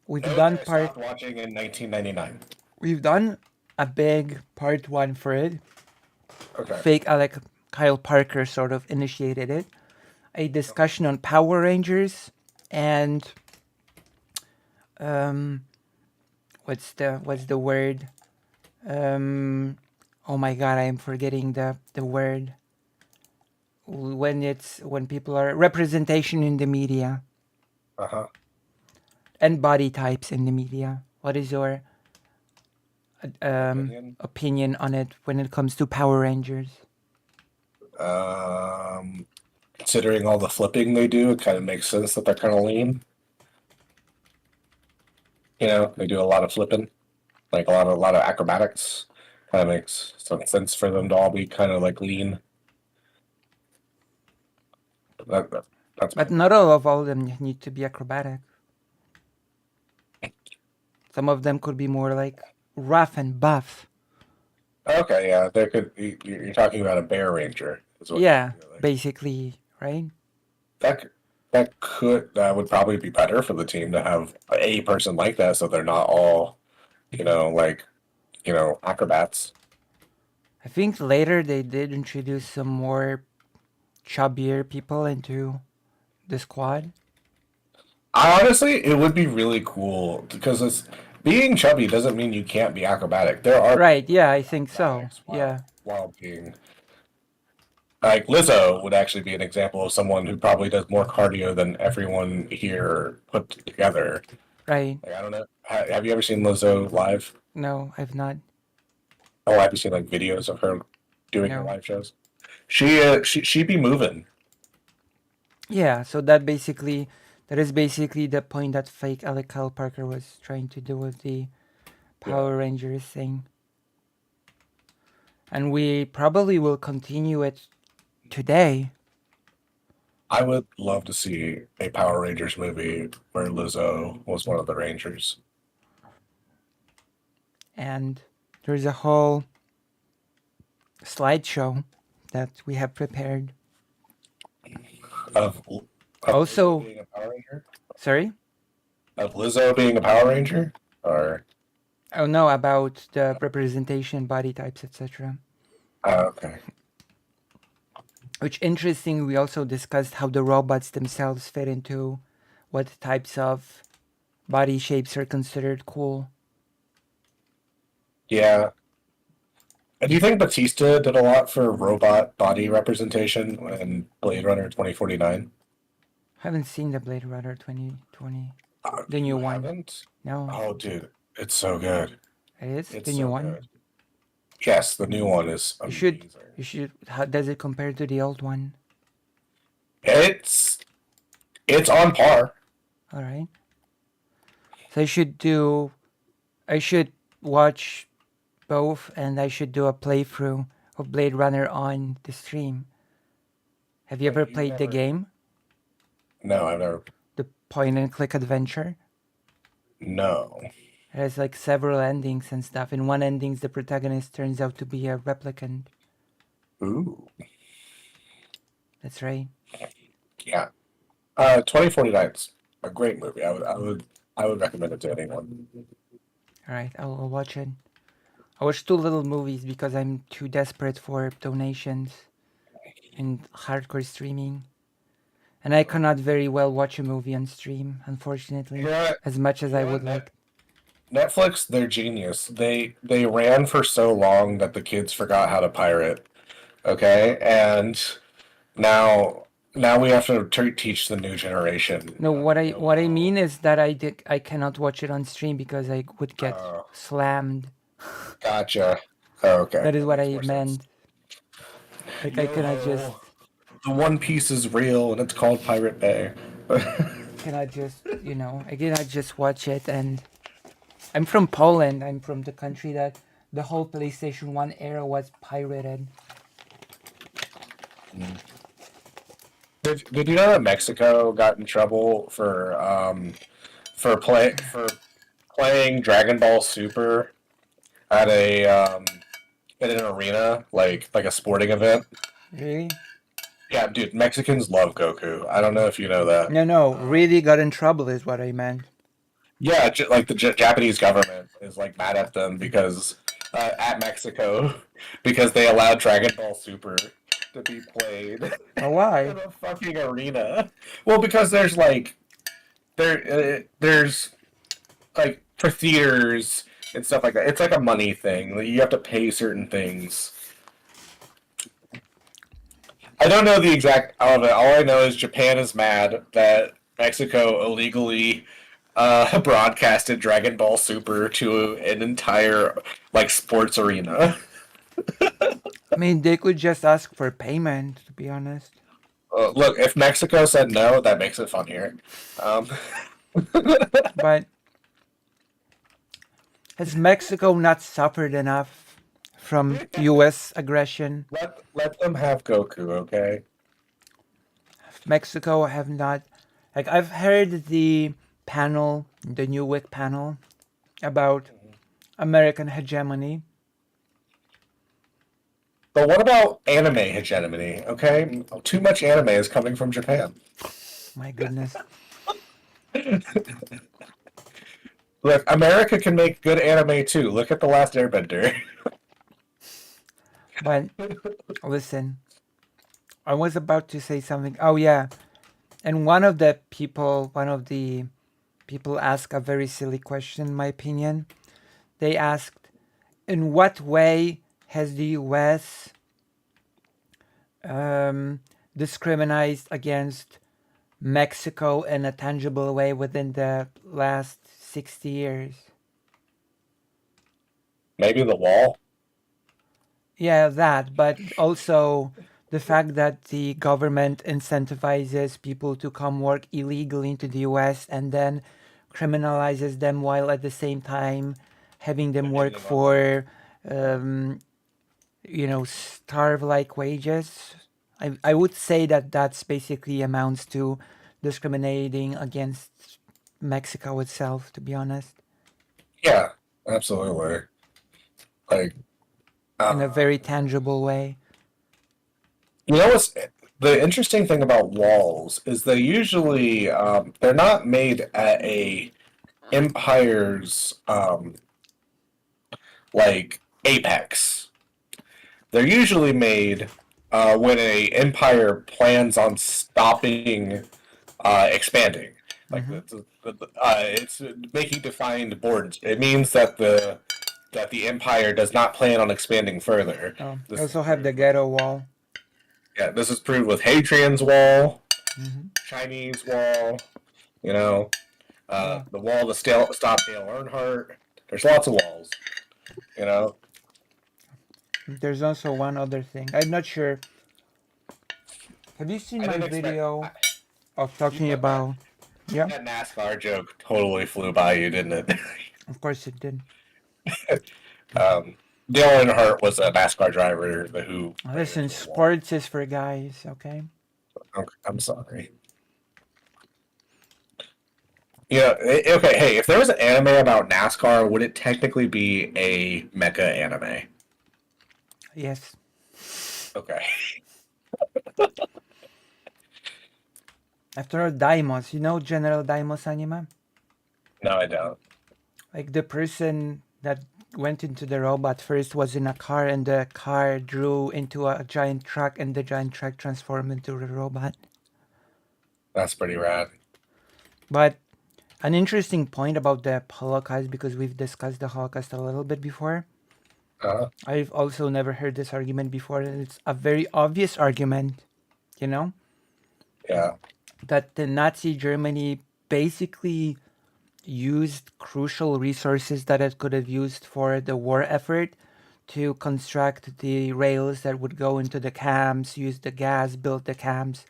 We've done I stopped watching in 1999. We've done a big part 1 for it. Okay. Fake like Kyle Parker sort of initiated it. A discussion on Power Rangers and what's the word? Oh my god, I am forgetting the word. When people are representation in the media. Uh-huh. And body types in the media. What is your opinion on it when it comes to Power Rangers? Considering all the flipping they do, it kind of makes sense that they're kind of lean. You know, they do a lot of flipping. Like a lot of acrobatics. Kind of makes some sense for them to all be kind of like lean. That's But not all of them need to be acrobatic. Some of them could be more like rough and buff. okay. Yeah, there could. You're talking about a bear ranger. Yeah, basically, right? That that would probably be better for the team to have a person like that, so they're not all, like, acrobats. I think later they did introduce some more chubbier people into the squad. Honestly, it would be really cool because being chubby doesn't mean you can't be acrobatic. There are Right, yeah, I think so. Yeah. while being like Lizzo would actually be an example of someone who probably does more cardio than everyone here put together. Right. Like, I don't know. Have you ever seen Lizzo live? No, I've not. Oh, have you seen like videos of her doing her No. live shows? She be moving. Yeah, so that is basically the point that fake Alec Kyle Parker was trying to do with the Power Rangers thing. And we probably will continue it today. I would love to see a Power Rangers movie where Lizzo was one of the Rangers. And there's a whole slideshow that we have prepared. Of Also, Lizzo being a Power Ranger? Sorry? Of Lizzo being a Power Ranger? Or Oh no, about the representation, body types, etc. Okay. Which interesting, we also discussed how the robots themselves fit into what types of body shapes are considered cool. Yeah. Do you think Batista did a lot for robot body representation in Blade Runner 2049? Haven't seen the Blade Runner 2020. The new one. Haven't? No. Oh, dude, it's so good. It is? It's The new so one? good. Yes, the new one is amazing. You should. How does it compare to the old one? It's on par. All right. So I should watch both, and I should do a playthrough of Blade Runner on the stream. Have you ever played the game? No, I've never. The point and click adventure? No. It has like several endings and stuff. In one ending, the protagonist turns out to be a replicant. Ooh. That's right. Yeah. 2049 is a great movie. I would recommend it to anyone. All right, I'll watch it. I watched 2 little movies because I'm too desperate for donations and hardcore streaming. And I cannot very well watch a movie on stream, unfortunately, as much as I would like. Netflix, they're genius. They ran for so long that the kids forgot how to pirate. Okay, and now we have to teach the new generation. No, what I mean is that I cannot watch it on stream because I would get slammed. Gotcha. Okay. That is what I meant. Like I cannot just. The One Piece is real, and it's called Pirate Bay. Cannot just I cannot just watch it. And I'm from Poland. I'm from the country that the whole PlayStation 1 era was pirated. Did you know that Mexico got in trouble for playing Dragon Ball Super at in an arena, like a sporting event? Really? Yeah, dude, Mexicans love Goku. I don't know if you know that. No, really got in trouble is what I meant. Yeah, like the Japanese government is like mad at them because at Mexico because they allowed Dragon Ball Super to be played. Oh, why? In a fucking arena. Well, because there's like there's like for theaters and stuff like that. It's like a money thing. Like, you have to pay certain things. I don't know the exact of it. All I know is Japan is mad that Mexico illegally broadcasted Dragon Ball Super to an entire like sports arena. I mean, they could just ask for payment, to be honest. Look, if Mexico said no, that makes it funnier. But Has Mexico not suffered enough from U.S. aggression? Let them have Goku, okay? Mexico have not. Like, I've heard the panel, the New Week panel, about American hegemony. But what about anime hegemony? Okay, too much anime is coming from Japan. My goodness. Look, America can make good anime too. Look at The Last Airbender. But listen, I was about to say something. Oh yeah, and one of the people asked a very silly question. In my opinion, they asked, "In what way has the U.S. Discriminated against Mexico in a tangible way within the last 60 years?" Maybe the wall. Yeah, that, but also the fact that the government incentivizes people to come work illegally into the US and then criminalizes them while at the same time having them work for, starve like wages. I would say that that's basically amounts to discriminating against Mexico itself, to be honest, Yeah, absolutely. Like, in a very tangible way. you know what's the interesting thing about walls is they usually they're not made at a empire's like apex. They're usually made when a empire plans on stopping expanding. Like it's making defined borders. It means that the empire does not plan on expanding further. Oh, This I also have the ghetto wall. Yeah, this is proved with Hadrian's Wall, Mm-hmm. Chinese Wall, you know, the wall to stop Dale Earnhardt. There's lots of walls, you know. There's also one other thing. I'm not sure. Have you seen my video of talking about? Yeah. That NASCAR joke totally flew by you, didn't it? Of course it did. Dale Earnhardt was a NASCAR driver who. Listen, sports is for guys, okay? I'm sorry. Yeah. Okay. Hey, if there was an anime about NASCAR, would it technically be a mecha anime? Yes. Okay. After all, Daimos, you know General Daimos anime? No, I don't. Like the person that went into the robot first was in a car and the car drew into a giant truck and the giant truck transformed into a robot. That's pretty rad. But an interesting point about the Holocaust, because we've discussed the Holocaust a little bit before. I've also never heard this argument before, and it's a very obvious argument, you know? Yeah. That the Nazi Germany basically used crucial resources that it could have used for the war effort to construct the rails that would go into the camps, use the gas, build the camps.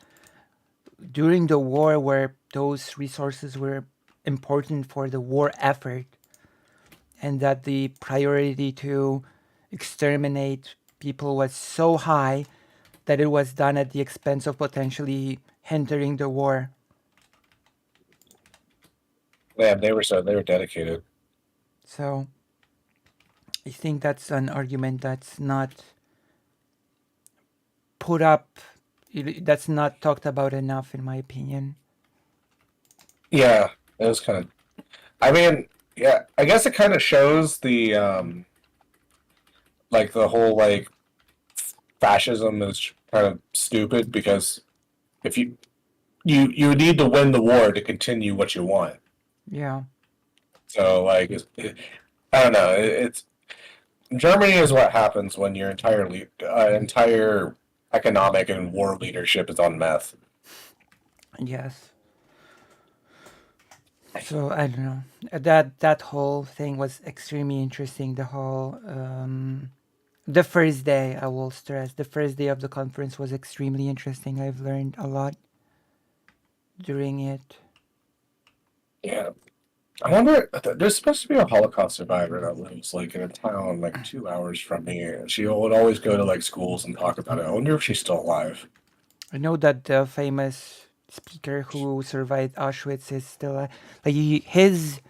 During the war, where those resources were important for the war effort, and that the priority to exterminate people was so high that it was done at the expense of potentially hindering the war. Yeah, they were dedicated. So I think that's an argument that's not put up, that's not talked about enough, in my opinion. Yeah, it was kind of. I mean, yeah, I guess it kind of shows the like the whole like fascism is kind of stupid because if you need to win the war to continue what you want. Yeah. So like, I don't know. It's Germany is what happens when your entire economic and war leadership is on meth. Yes. So I don't know. That whole thing was extremely interesting. The whole the first day, I will stress, the first day of the conference was extremely interesting. I've learned a lot during it. Yeah. I wonder. There's supposed to be a Holocaust survivor that lives like in a town like 2 hours from me. And she would always go to like schools and talk about it. I wonder if she's still alive. I know that the famous speaker who survived Auschwitz is still like his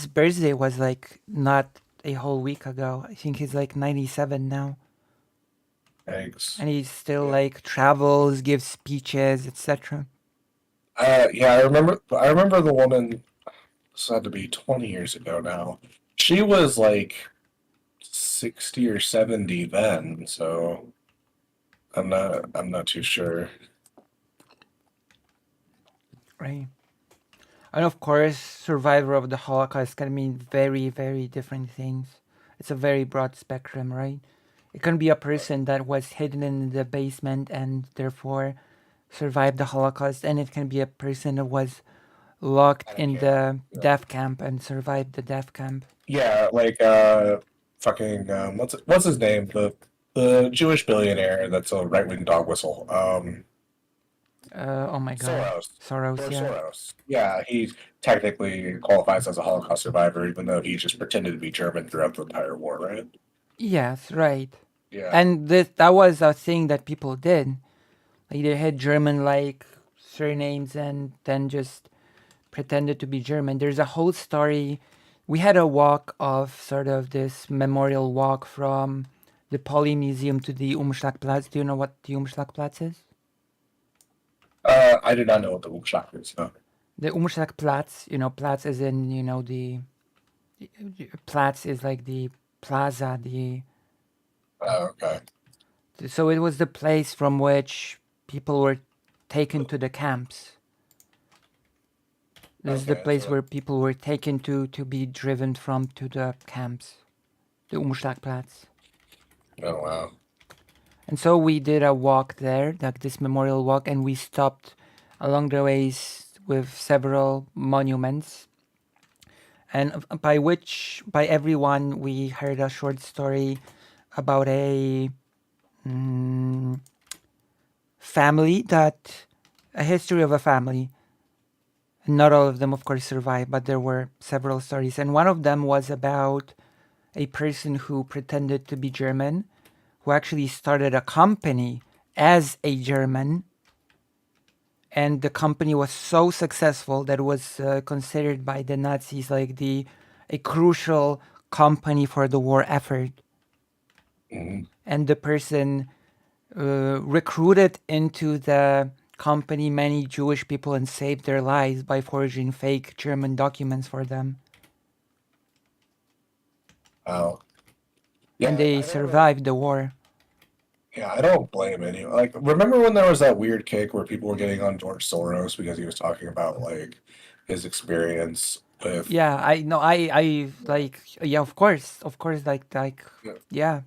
birthday was like not a whole week ago. I think he's like 97 now. Thanks. And he still like travels, gives speeches, etc. Yeah, I remember. I remember the woman. This had to be 20 years ago now. She was like 60 or 70 then, so I'm not too sure. Right. And of course, survivor of the Holocaust can mean very, very different things. It's a very broad spectrum, right? It can be a person that was hidden in the basement and therefore survived the Holocaust, and it can be a person that was locked in the death camp and survived the death camp. Yeah, like fucking what's his name? The Jewish billionaire that's a right wing dog whistle. Oh my God, Soros, George yeah. Soros. Yeah, he technically qualifies as a Holocaust survivor, even though he just pretended to be German throughout the entire war, right? Yes, right. Yeah. And that was a thing that people did. Like they had German like surnames and then just pretended to be German. There's a whole story. We had a walk of sort of this memorial walk from the Poly Museum to the Umschlagplatz. Do you know what the Umschlagplatz is? I did not know what the Umschlag is. No. The Umschlagplatz, Platz is in, the Platz is like the plaza, the. Oh, okay. So it was the place from which people were taken to the camps. This is the place where people were taken to be driven from to the camps, the Umschlagplatz. Oh wow! And so we did a walk there, like this memorial walk, and we stopped along the ways with several monuments. And by everyone, we heard a short story about a family a history of a family. Not all of them, of course, survived, but there were several stories. And one of them was about a person who pretended to be German, who actually started a company as a German. And the company was so successful that it was considered by the Nazis like a crucial company for the war effort. Mm-hmm. And the person recruited into the company many Jewish people and saved their lives by forging fake German documents for them. Wow. Yeah, and they survived the war. Yeah, I don't blame anyone. Like, remember when there was that weird kick where people were getting on George Soros because he was talking about like his experience with? Yeah, I know. I like. Yeah, of course, like, yeah.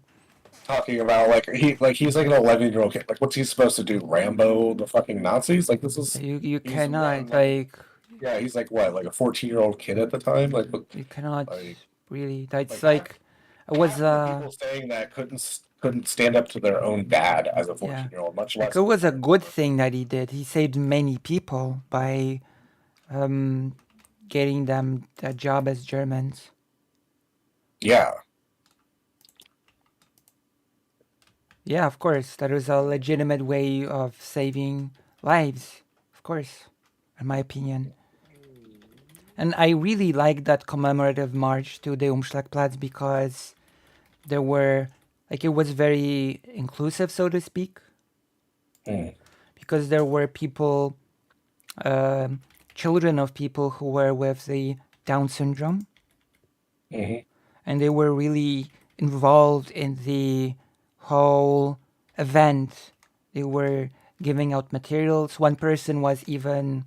Talking about he's like an 11-year-old kid. Like, what's he supposed to do? Rambo the fucking Nazis? Like, this is You cannot like. Yeah, he's like what, like a 14-year-old kid at the time? Like, you cannot like, really. That's like, it was people saying that couldn't stand up to their own dad as a 14-year-old, much less. Like, it was a good thing that he did. He saved many people by getting them a job as Germans. Yeah. Yeah, of course. That was a legitimate way of saving lives, of course, in my opinion. And I really like that commemorative march to the Umschlagplatz because there were, like, it was very inclusive, so to speak. Because there were people, children of people who were with the Down syndrome. And they were really involved in the whole event. They were giving out materials. One person even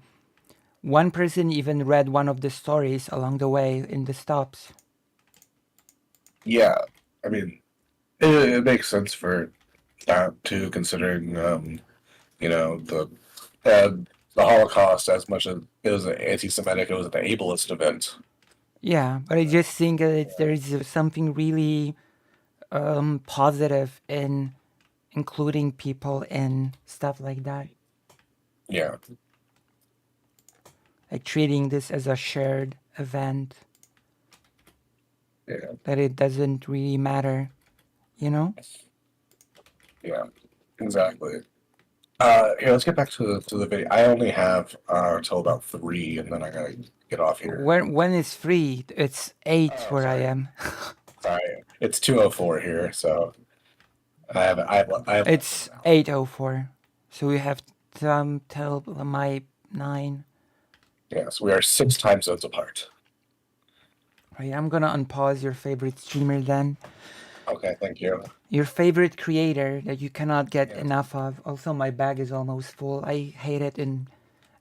read one of the stories along the way in the stops. Yeah, I mean, it makes sense for that too, considering the Holocaust, as much as it was anti-Semitic, it was an ableist event. Yeah, but I just think that there is something really positive in including people in stuff like that. Yeah. Like treating this as a shared event. Yeah. That it doesn't really matter, you know? Yeah. Exactly. Here, let's get back to the video. I only have till about 3, and then I gotta get off here. When it's free, it's 8 Oh, where I sorry. am. Sorry, it's 2:04 here, so I have It's 8:04, so we have till my 9. Yes, we are 6 time zones apart. Right, I'm gonna unpause your favorite streamer then. Okay, thank you. Your favorite creator that you cannot get Yes. enough of. Also, my bag is almost full. I hate it in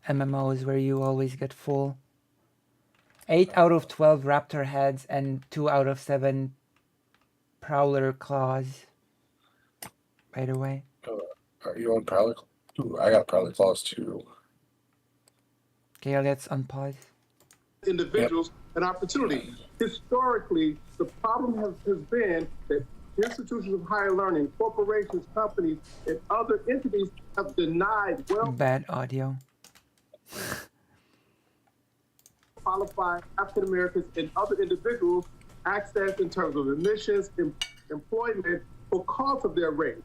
MMOs where you always get full. 8 out of 12 raptor heads and 2 out of 7 prowler claws. By the way. Are you on Prowler? Ooh, I got Prowler Claws too. Okay, let's unpause. Individuals an opportunity. Historically, the problem has been that institutions of higher learning, corporations, companies, and other entities have denied Bad audio. qualified African Americans and other individuals access in terms of admissions, employment, because of their race.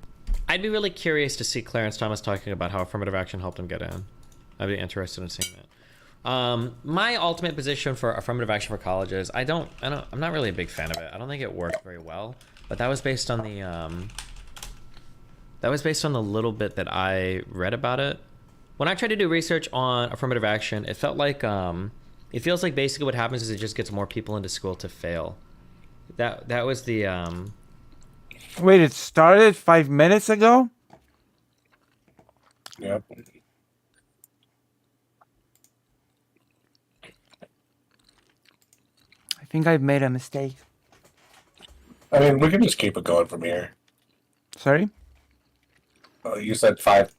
I'd be really curious to see Clarence Thomas talking about how affirmative action helped him get in. I'd be interested in seeing that. My ultimate position for affirmative action for colleges, I'm not really a big fan of it. I don't think it worked very well, but that was based on the little bit that I read about it. When I tried to do research on affirmative action, it felt like, it feels like basically what happens is it just gets more people into school to fail. That was the, Wait, it started 5 minutes ago? Yep. I think I've made a mistake. I mean, we can just keep it going from here. Sorry? You said 5.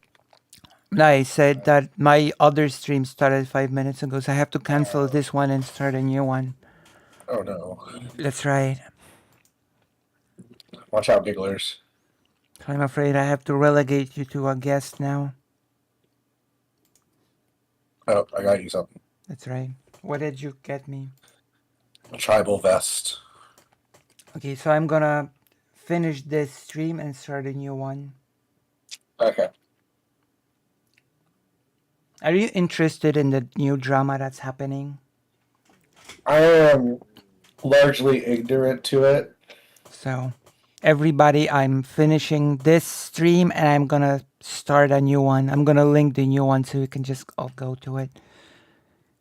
No, I said that my other stream started 5 minutes ago, so I have to cancel this one and start a new one. Oh no. That's right. Watch out, gigglers. I'm afraid I have to relegate you to a guest now. Oh, I got you something. That's right. What did you get me? A tribal vest. Okay, so I'm gonna finish this stream and start a new one. Okay. Are you interested in the new drama that's happening? I am largely ignorant to it. So, everybody, I'm finishing this stream and I'm gonna start a new one. I'm gonna link the new one so you can just all go to it.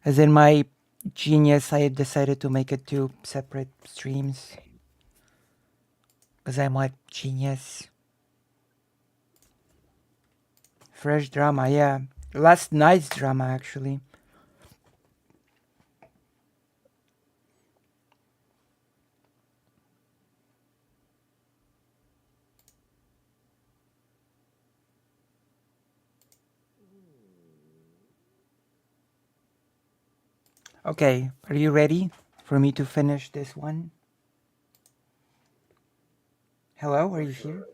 As in my genius, I decided to make it 2 separate streams. Because I'm like genius. Fresh drama, yeah. Last night's drama, actually. Okay, are you ready for me to finish this one? Hello, are you here?